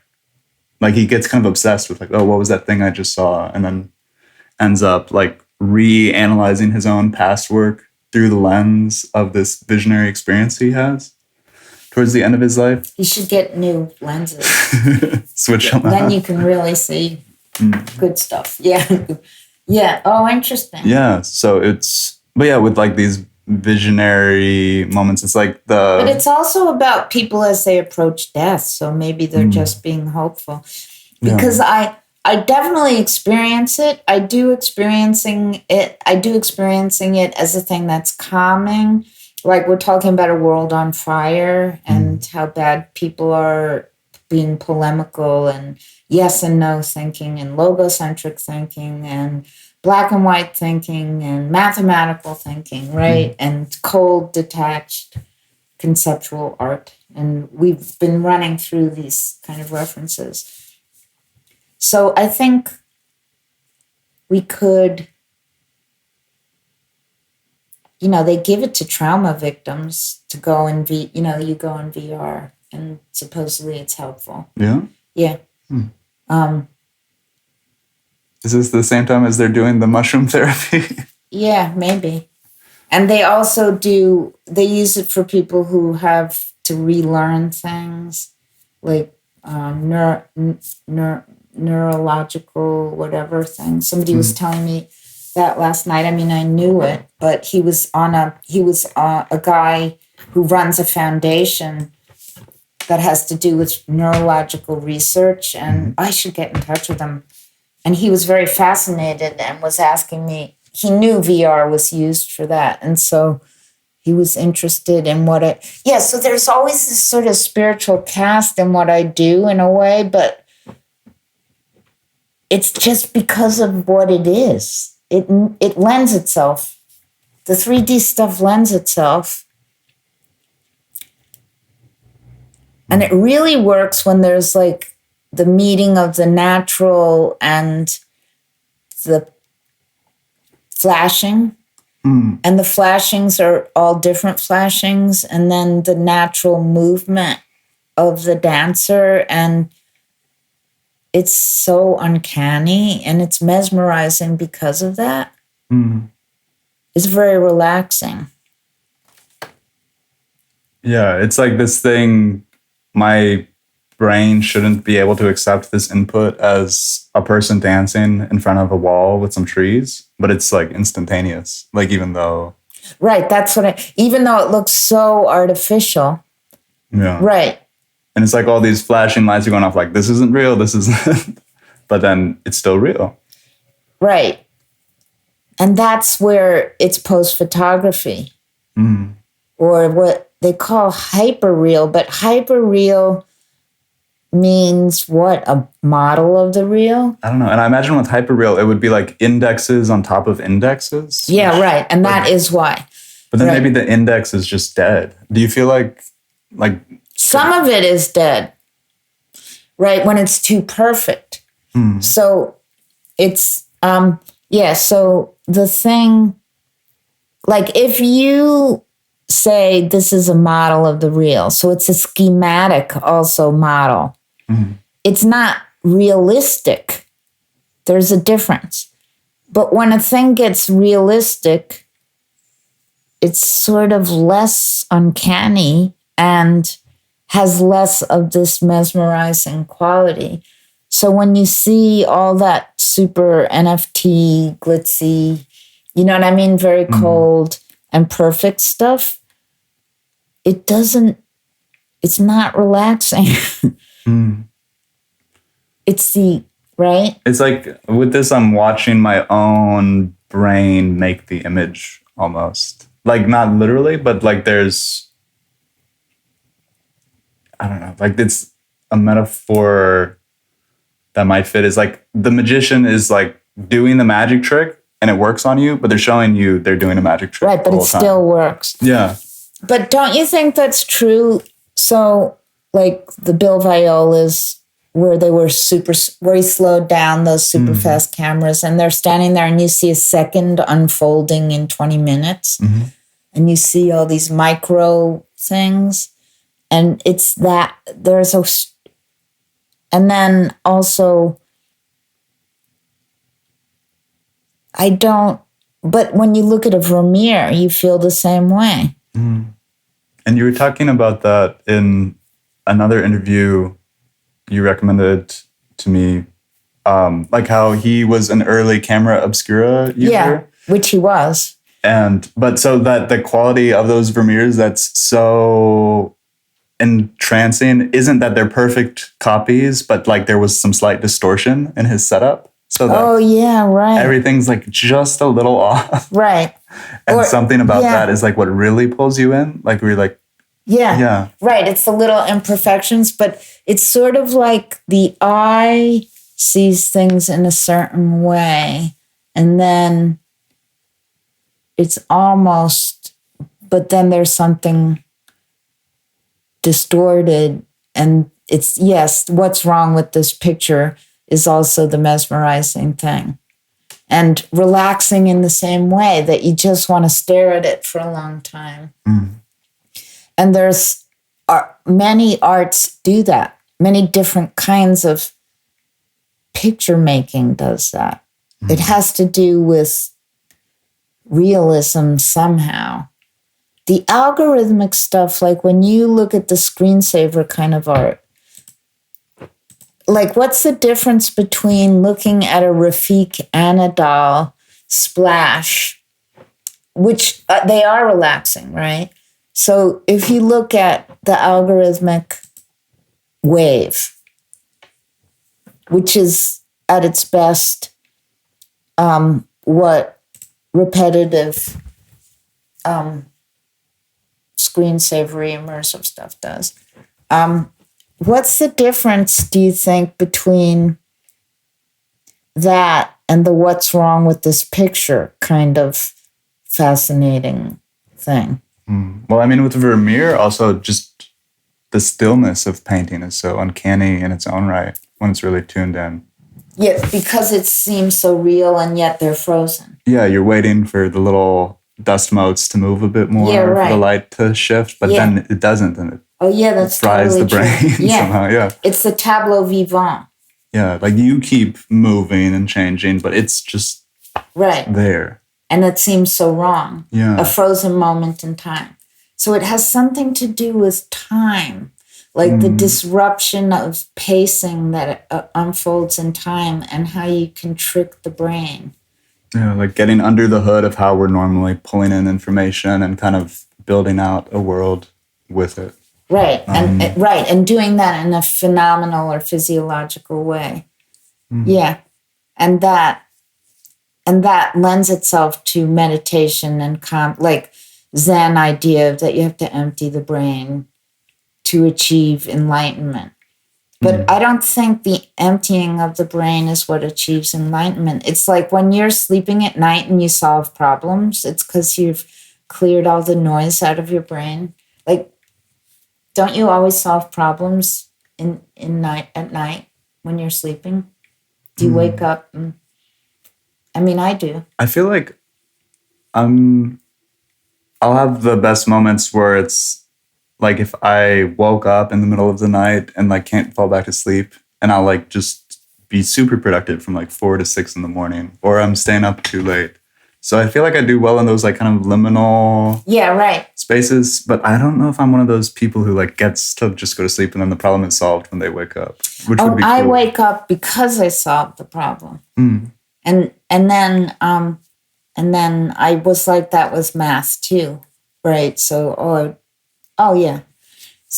he gets kind of obsessed with like, oh, what was that thing I just saw? And then ends up like reanalyzing his own past work through the lens of this visionary experience he has towards the end of his life. You should get new lenses. Switch them out. Then you can really see good stuff. Yeah. Yeah. Oh, interesting. Yeah. So but yeah, with like these visionary moments, it's like But it's also about people as they approach death. So maybe they're just being hopeful. Because I definitely experience it. I do experiencing it as a thing that's calming. Like we're talking about a world on fire and how bad people are being polemical and yes and no thinking and logocentric thinking and black and white thinking and mathematical thinking, right? And cold, detached, conceptual art. And we've been running through these kind of references. So I think we could, they give it to trauma victims to go and you go in VR and supposedly it's helpful. Yeah? Yeah. Is this the same time as they're doing the mushroom therapy? Yeah, maybe. And they also they use it for people who have to relearn things like neurological whatever thing. Somebody was telling me that last night. I mean, I knew it, but he was a guy who runs a foundation that has to do with neurological research, and I should get in touch with him. And he was very fascinated and was asking me, he knew VR was used for that. And so he was interested in so there's always this sort of spiritual cast in what I do in a way, but it's just because of what it is. It lends itself. The 3D stuff lends itself. And it really works when there's like the meeting of the natural and the flashing. And the flashings are all different flashings. And then the natural movement of the dancer. And it's so uncanny and it's mesmerizing because of that. It's very relaxing. Yeah, it's like this thing, my brain shouldn't be able to accept this input as a person dancing in front of a wall with some trees, but it's like instantaneous. Like even though... Right, that's even though it looks so artificial. Yeah. Right. And it's like all these flashing lights are going off like, this isn't real, this isn't... But then it's still real. Right. And that's where it's post-photography. Or what they call hyperreal, but hyperreal means what? A model of the real? I don't know. And I imagine with hyperreal, it would be like indexes on top of indexes. Yeah, right. And that is why. But then maybe the index is just dead. Do you feel like some of it is dead, right? When it's too perfect. So it's, so the thing, like if you say this is a model of the real, so it's a schematic also model. It's not realistic. There's a difference. But when a thing gets realistic, it's sort of less uncanny and has less of this mesmerizing quality. So when you see all that super NFT, glitzy, you know what I mean? Very cold and perfect stuff, it's not relaxing. It's right? It's like with this, I'm watching my own brain make the image almost. Like not literally, but like there's, I don't know, like it's a metaphor that might fit is like the magician is like doing the magic trick and it works on you, but they're showing you they're doing a magic trick. Right, but it still works. Yeah. But don't you think that's true? So like the Bill Violas where he slowed down those super fast cameras, and they're standing there and you see a second unfolding in 20 minutes. And you see all these micro things. And it's that and then also, but when you look at a Vermeer, you feel the same way. And you were talking about that in another interview you recommended to me, like how he was an early camera obscura user. Yeah, which he was. But so that the quality of those Vermeers that's so entrancing isn't that they're perfect copies, but like there was some slight distortion in his setup. So that everything's like just a little off. Right. And something about that is like what really pulls you in. Like we're like, yeah. Right. It's the little imperfections, but it's sort of like the eye sees things in a certain way. And then it's almost, but then there's something distorted. And it's, yes, what's wrong with this picture is also the mesmerizing thing. And relaxing in the same way that you just want to stare at it for a long time. And there's many arts do that. Many different kinds of picture making does that. It has to do with realism somehow. The algorithmic stuff, like when you look at the screensaver kind of art, like what's the difference between looking at a Rafik Anadol splash, which they are relaxing, right? So if you look at the algorithmic wave, which is at its best what repetitive screensavery immersive stuff does. What's the difference, do you think, between that and the what's wrong with this picture kind of fascinating thing? Well, I mean, with Vermeer, also just the stillness of painting is so uncanny in its own right when it's really tuned in. Yeah, because it seems so real and yet they're frozen. Yeah, you're waiting for the little dust motes to move a bit more, for the light to shift, but then it doesn't, and it fries the brain somehow. Yeah, it's the tableau vivant. Yeah, like you keep moving and changing, but it's just there. And it seems so wrong. Yeah, a frozen moment in time. So it has something to do with time, like the disruption of pacing that unfolds in time and how you can trick the brain. Yeah, like getting under the hood of how we're normally pulling in information and kind of building out a world with it. Right, and doing that in a phenomenal or physiological way. Yeah, and that lends itself to meditation and like Zen idea that you have to empty the brain to achieve enlightenment. But I don't think the emptying of the brain is what achieves enlightenment. It's like when you're sleeping at night and you solve problems, it's because you've cleared all the noise out of your brain. Like, don't you always solve problems at night when you're sleeping? Do you wake up? I do. I feel like I'll have the best moments where it's like if I woke up in the middle of the night and like can't fall back to sleep, and I'll like just be super productive from like 4 to 6 in the morning, or I'm staying up too late. So I feel like I do well in those like kind of liminal spaces, but I don't know if I'm one of those people who like gets to just go to sleep and then the problem is solved when they wake up, which would be cool. I wake up because I solved the problem. And then I was like that with math too, right? So, yeah.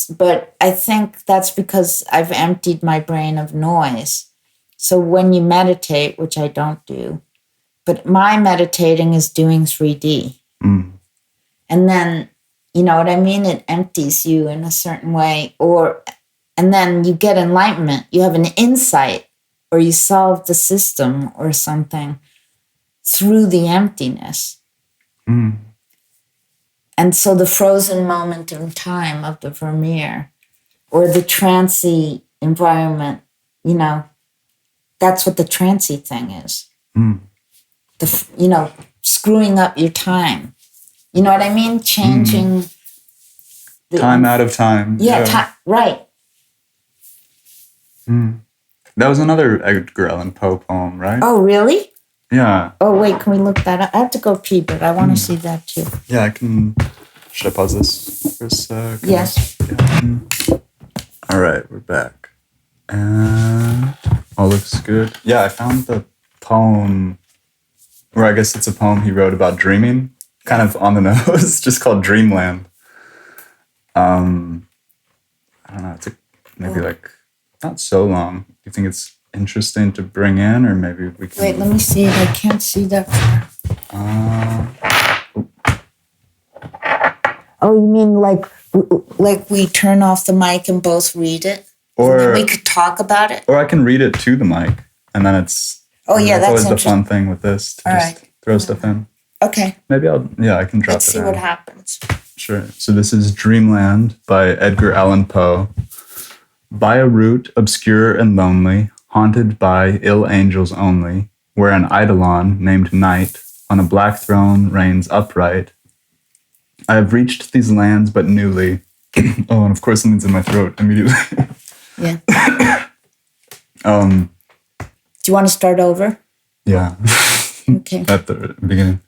But I think that's because I've emptied my brain of noise. So when you meditate, which I don't do, but my meditating is doing 3D. And then, you know what I mean? It empties you in a certain way. And then you get enlightenment. You have an insight, or you solve the system or something through the emptiness. And so the frozen moment in time of the Vermeer, or the trancy environment that's what the trancy thing is. Mm. Screwing up your time. You know what I mean? Changing time out of time. Yeah. Right. Mm. That was another Edgar Allan Poe poem, right? Oh, really? Yeah. Oh, wait, can we look that up? I have to go pee, but I want to see that too. Yeah, I can. Should I pause this for a sec? Yes. Yeah. All right, we're back. And all looks good. Yeah, I found the poem, or I guess it's a poem he wrote about dreaming, kind of on the nose, just called Dreamland. I don't know, it's maybe not so long. Do you think it's interesting to bring in, or maybe we can... Wait, let me see it. I can't see that far. Oh, you mean like we turn off the mic and both read it? Or and then we could talk about it? Or I can read it to the mic, and then it's... Oh, yeah, that's always the fun thing with this, to just throw stuff in. Okay. Maybe I can drop Let's see what happens. Sure. So this is Dreamland by Edgar Allan Poe. By a route obscure and lonely, haunted by ill angels only, where an eidolon named Night on a black throne reigns upright, I have reached these lands but newly. Oh, and of course something's in my throat immediately. Yeah. Do you want to start over? Yeah. Okay. At the beginning.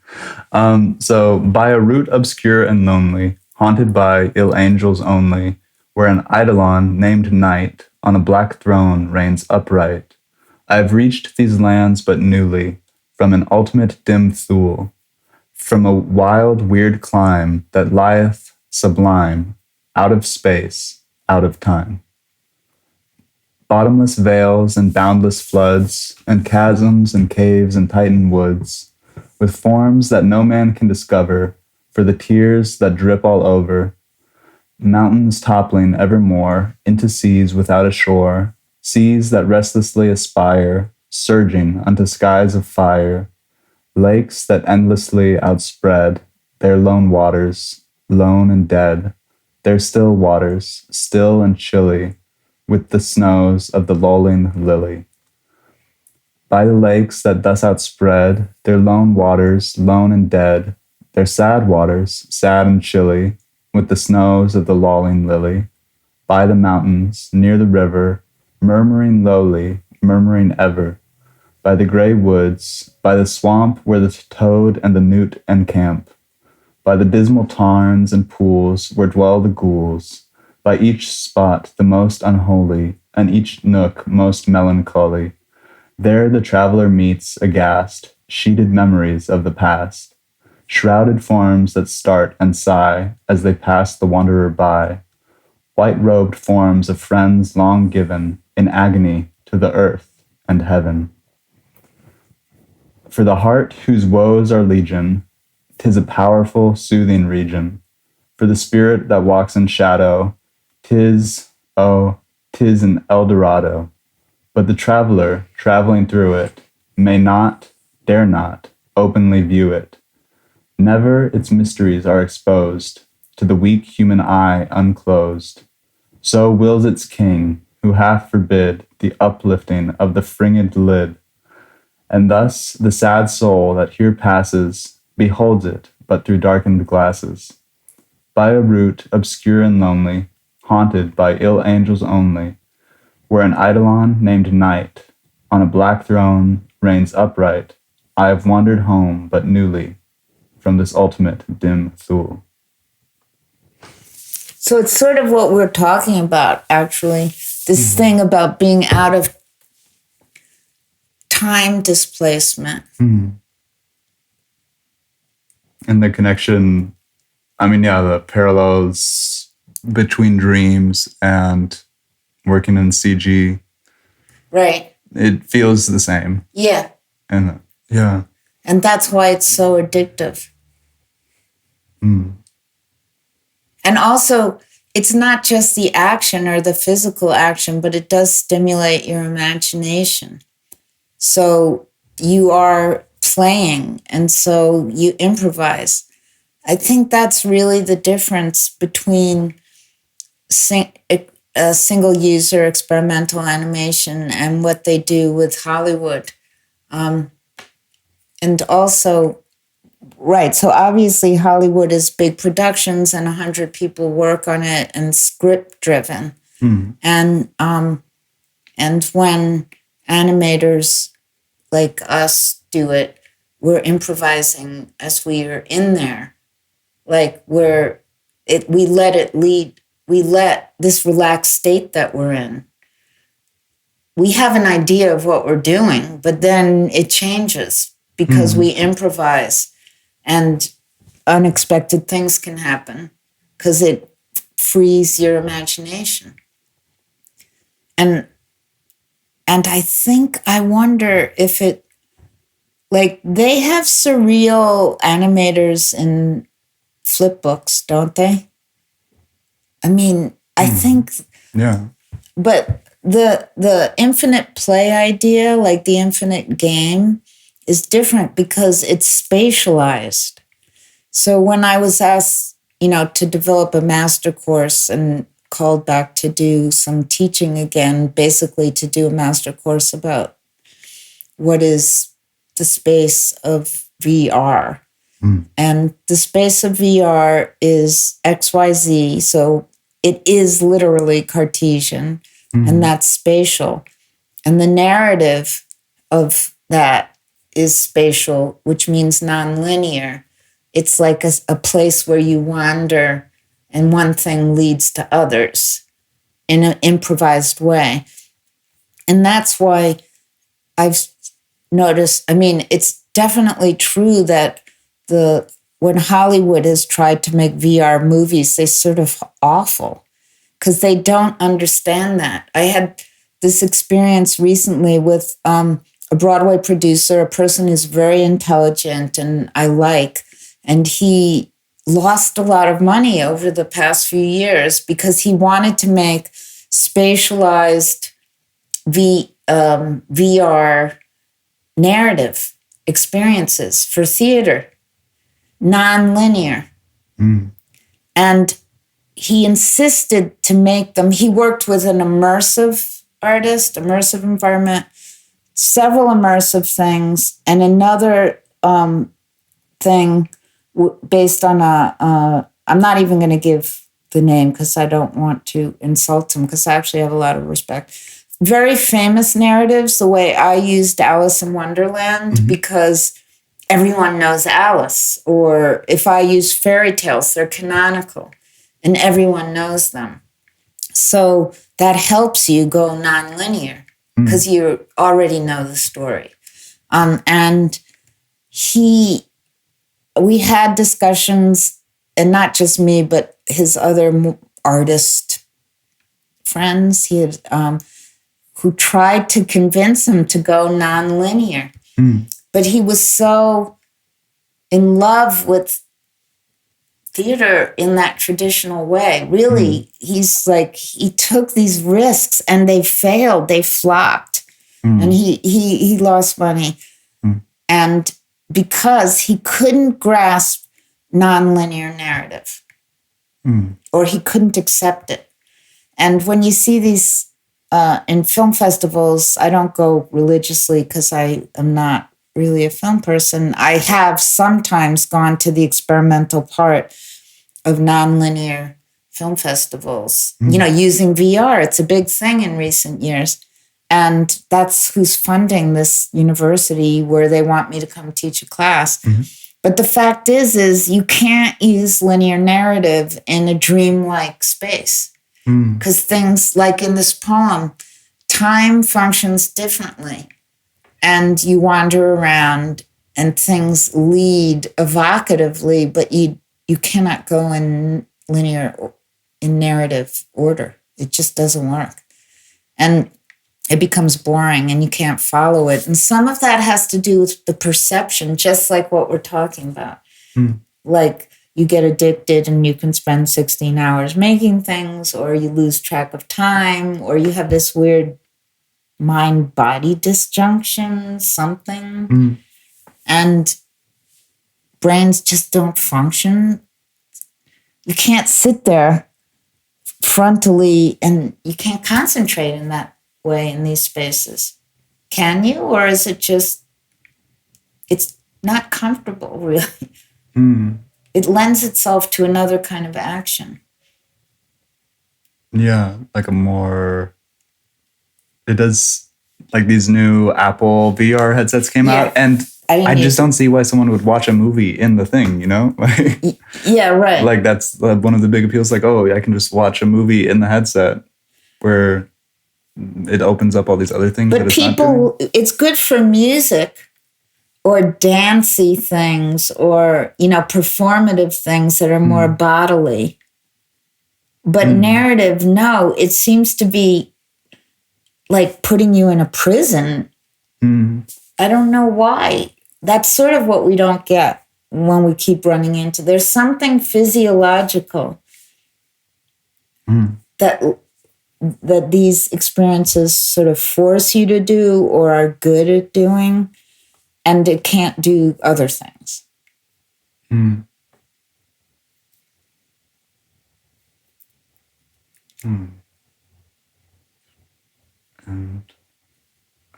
So, by a route obscure and lonely, haunted by ill angels only, where an eidolon named Night on a black throne reigns upright, I have reached these lands but newly, from an ultimate dim Thule, from a wild, weird clime that lieth sublime, out of space, out of time. Bottomless vales and boundless floods, and chasms and caves and titan woods, with forms that no man can discover, for the tears that drip all over, mountains toppling evermore into seas without a shore, seas that restlessly aspire, surging unto skies of fire, lakes that endlessly outspread their lone waters, lone and dead, their still waters, still and chilly, with the snows of the lolling lily. By the lakes that thus outspread their lone waters, lone and dead, their sad waters, sad and chilly, with the snows of the lolling lily. By the mountains, near the river, murmuring lowly, murmuring ever. By the gray woods, by the swamp where the toad and the newt encamp. By the dismal tarns and pools where dwell the ghouls. By each spot the most unholy, and each nook most melancholy. There the traveler meets, aghast, sheeted memories of the past, shrouded forms that start and sigh as they pass the wanderer by, white-robed forms of friends long given in agony to the earth and heaven. For the heart whose woes are legion, 'tis a powerful, soothing region. For the spirit that walks in shadow, 'tis an Eldorado. But the traveler, traveling through it, may not, dare not, openly view it. Never its mysteries are exposed, to the weak human eye unclosed. So wills its king, who hath forbid the uplifting of the fringed lid. And thus the sad soul that here passes beholds it but through darkened glasses. By a route obscure and lonely, haunted by ill angels only, where an eidolon named Night on a black throne reigns upright, I have wandered home but newly from this ultimate dim Thule. So it's sort of what we're talking about, actually. This thing about being out of time displacement. And the connection, the parallels between dreams and working in CG. Right. It feels the same. Yeah. And yeah. And that's why it's so addictive. And also, it's not just the action or the physical action, but it does stimulate your imagination. So you are playing, and so you improvise. I think that's really the difference between single user experimental animation and what they do with Hollywood. And also, right, so obviously Hollywood is big productions and 100 people work on it and script driven. And when animators like us do it, we're improvising as we are in there. Like we let it lead. We let this relaxed state that we're in. We have an idea of what we're doing, but then it changes because we improvise and unexpected things can happen because it frees your imagination. And I wonder if it, like, they have surreal animators in flip books, don't they? I mean, I think... Yeah. But the infinite play idea, like the infinite game, is different because it's spatialized. So when I was asked, to develop a master course and called back to do some teaching again, basically to do a master course about what is the space of VR. And the space of VR is XYZ, so it is literally Cartesian, and that's spatial. And the narrative of that is spatial, which means nonlinear. It's like a place where you wander and one thing leads to others in an improvised way. And that's why I've noticed, it's definitely true that when Hollywood has tried to make VR movies, they're sort of awful because they don't understand that. I had this experience recently with a Broadway producer, a person who's very intelligent and I like, and he lost a lot of money over the past few years because he wanted to make spatialized VR narrative experiences for theater, non-linear. And he insisted to make them. He worked with an immersive artist, immersive environment, several immersive things, and another thing based on I'm not even going to give the name because I don't want to insult him because I actually have a lot of respect. Very famous narratives, the way I used Alice in Wonderland, because everyone knows Alice. Or if I use fairy tales, they're canonical and everyone knows them. So that helps you go nonlinear because you already know the story. And we had discussions, and not just me, but his other artist friends, he had, who tried to convince him to go nonlinear. But he was so in love with theater in that traditional way. Really, he's like, he took these risks and they failed, they flopped. And he lost money. And because he couldn't grasp nonlinear narrative, or he couldn't accept it. And when you see these in film festivals, I don't go religiously because I am not really a film person. I have sometimes gone to the experimental part of nonlinear film festivals, using VR. It's a big thing in recent years. And that's who's funding this university where they want me to come teach a class. But the fact is you can't use linear narrative in a dreamlike space because things like in this poem, time functions differently and you wander around and things lead evocatively, but you cannot go in narrative order. It just doesn't work. And it becomes boring and you can't follow it. And some of that has to do with the perception, just like what we're talking about. Like you get addicted and you can spend 16 hours making things, or you lose track of time, or you have this weird mind-body disjunction, something. And brains just don't function. You can't sit there frontally, and you can't concentrate in that way in these spaces. Can you? Or is it just, it's not comfortable, really? It lends itself to another kind of action. Yeah, like a more, it does, like these new Apple VR headsets came out, and I just don't see why someone would watch a movie in the thing, you know? Like, yeah, right. Like that's one of the big appeals, like, oh, I can just watch a movie in the headset, where it opens up all these other things. But people, it's good for music or dancey things or, you know, performative things that are more bodily. But narrative, no, it seems to be like putting you in a prison. I don't know why. That's sort of what we don't get when we keep running into. There's something physiological that these experiences sort of force you to do or are good at doing, and it can't do other things. And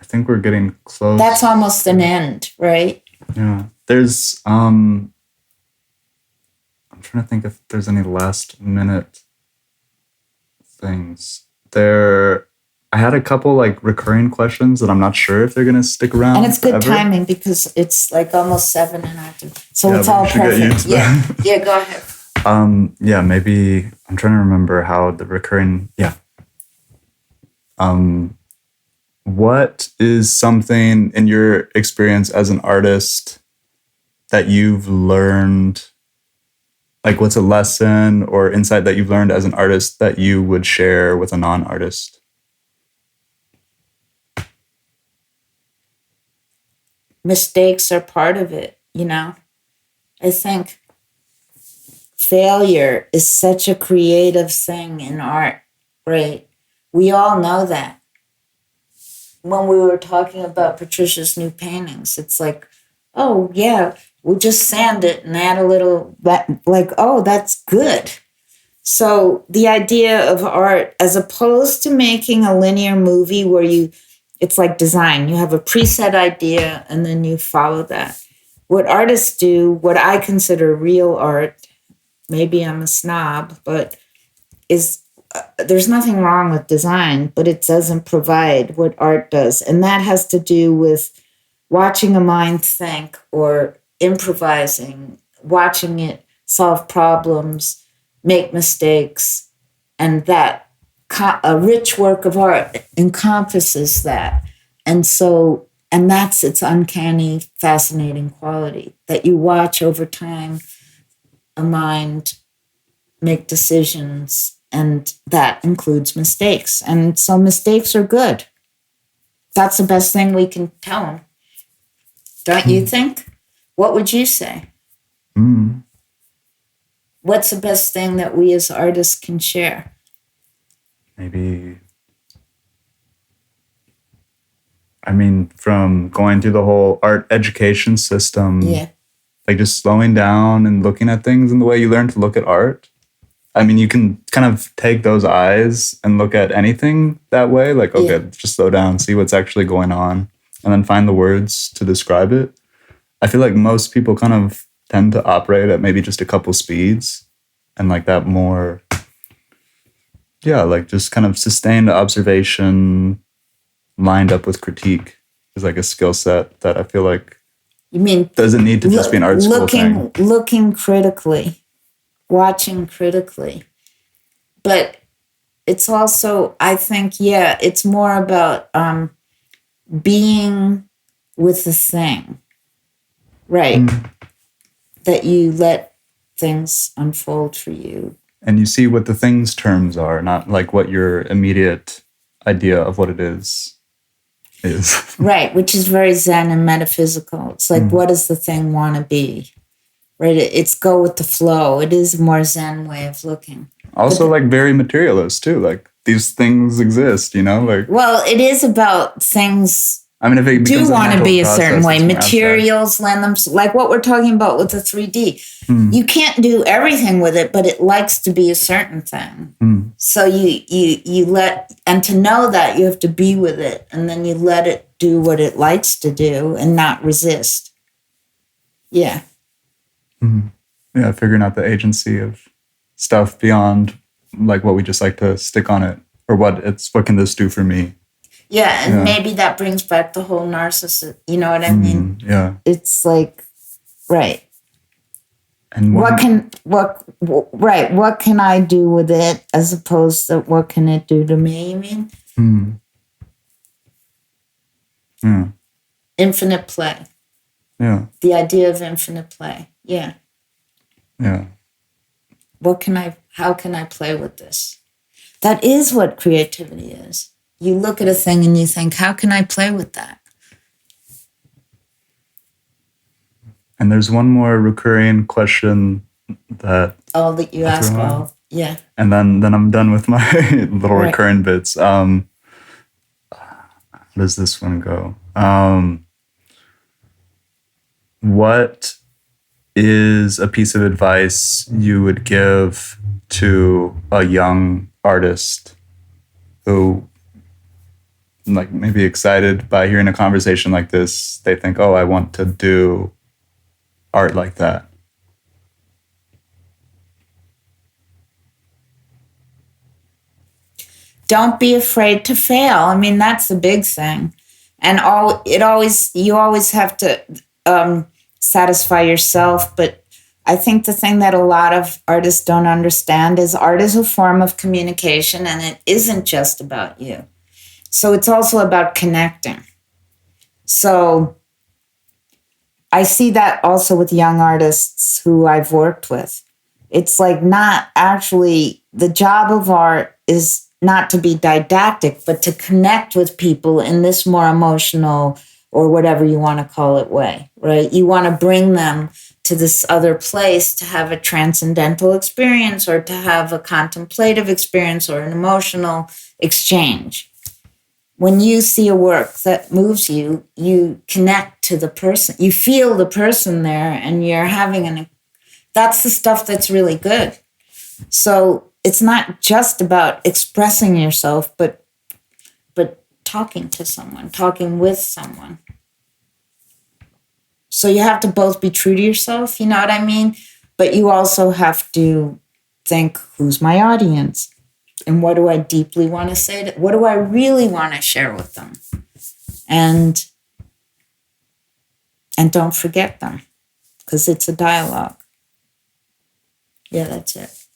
I think we're getting close. That's almost an end, right? Yeah. There's I'm trying to think if there's any last minute things. I had a couple like recurring questions that I'm not sure if they're gonna stick around. And it's good forever. timing because it's like almost 7 and after. So it's all perfect. Yeah, go ahead. Yeah, maybe I'm trying to remember how the recurring what is something in your experience as an artist that you've learned? Like, what's a lesson or insight that you've learned as an artist that you would share with a non-artist? Mistakes are part of it, you know? I think failure is such a creative thing in art, right? We all know that. When we were talking about Patricia's new paintings, it's like, oh, yeah, we'll just sand it and add a little, like, oh, that's good. So the idea of art, as opposed to making a linear movie where it's like design, you have a preset idea and then you follow that. What artists do, what I consider real art, maybe I'm a snob, but is there's nothing wrong with design, but it doesn't provide what art does. And that has to do with watching a mind think or improvising, watching it solve problems, make mistakes, and that a rich work of art encompasses that. And that's its uncanny, fascinating quality, that you watch over time a mind make decisions, and that includes mistakes. And so mistakes are good. That's the best thing we can tell them. Don't you think? What would you say? What's the best thing that we as artists can share? Maybe, I mean, from going through the whole art education system, like just slowing down and looking at things in the way you learn to look at art. I mean, you can kind of take those eyes and look at anything that way. Like, okay, just slow down, see what's actually going on, and then find the words to describe it. I feel like most people kind of tend to operate at maybe just a couple speeds, and like that more, like just kind of sustained observation lined up with critique is like a skill set that I feel like doesn't need to just be an art school thing. Looking critically. Watching critically. But it's also, I think, it's more about being with the thing, right? That you let things unfold for you. And you see what the things terms are, not like what your immediate idea of what it is. Right, which is very Zen and metaphysical. It's like, what does the thing want to be? Right, it's go with the flow. It is a more Zen way of looking. Also, like very materialist too. Like these things exist, you know. Like, well, it is about things I mean, if it do want to be a certain way, materials lend them, like what we're talking about with the 3D. You can't do everything with it, but it likes to be a certain thing. So you let, and to know that you have to be with it, and then you let it do what it likes to do and not resist. Yeah. Yeah, figuring out the agency of stuff beyond like what we just like to stick on it, or what can this do for me? Yeah, and maybe that brings back the whole narcissist. You know what I mean? Yeah. It's like, right. And what can I do with it as opposed to what can it do to me? You mean? Yeah. Infinite play. Yeah. The idea of infinite play. Yeah. Yeah. How can I play with this? That is what creativity is. You look at a thing and you think, how can I play with that? And there's one more recurring question that you ask all. Yeah. And then I'm done with my little recurring bits. How does this one go? What is a piece of advice you would give to a young artist who, like, maybe excited by hearing a conversation like this? They think, oh, I want to do art like that. Don't be afraid to fail. I mean, that's the big thing. And you always have to satisfy yourself. But I think the thing that a lot of artists don't understand is art is a form of communication, and it isn't just about you. So it's also about connecting. So I see that also with young artists who I've worked with. It's like not actually, the job of art is not to be didactic, but to connect with people in this more emotional or whatever you want to call it way, right? You want to bring them to this other place to have a transcendental experience or to have a contemplative experience or an emotional exchange. When you see a work that moves you, you connect to the person, you feel the person there, and you're having that's the stuff that's really good. So it's not just about expressing yourself, but talking to someone, talking with someone. So you have to both be true to yourself, you know what I mean? But you also have to think, who's my audience? And what do I deeply want to say? What do I really want to share with them? And don't forget them, because it's a dialogue. Yeah, that's it.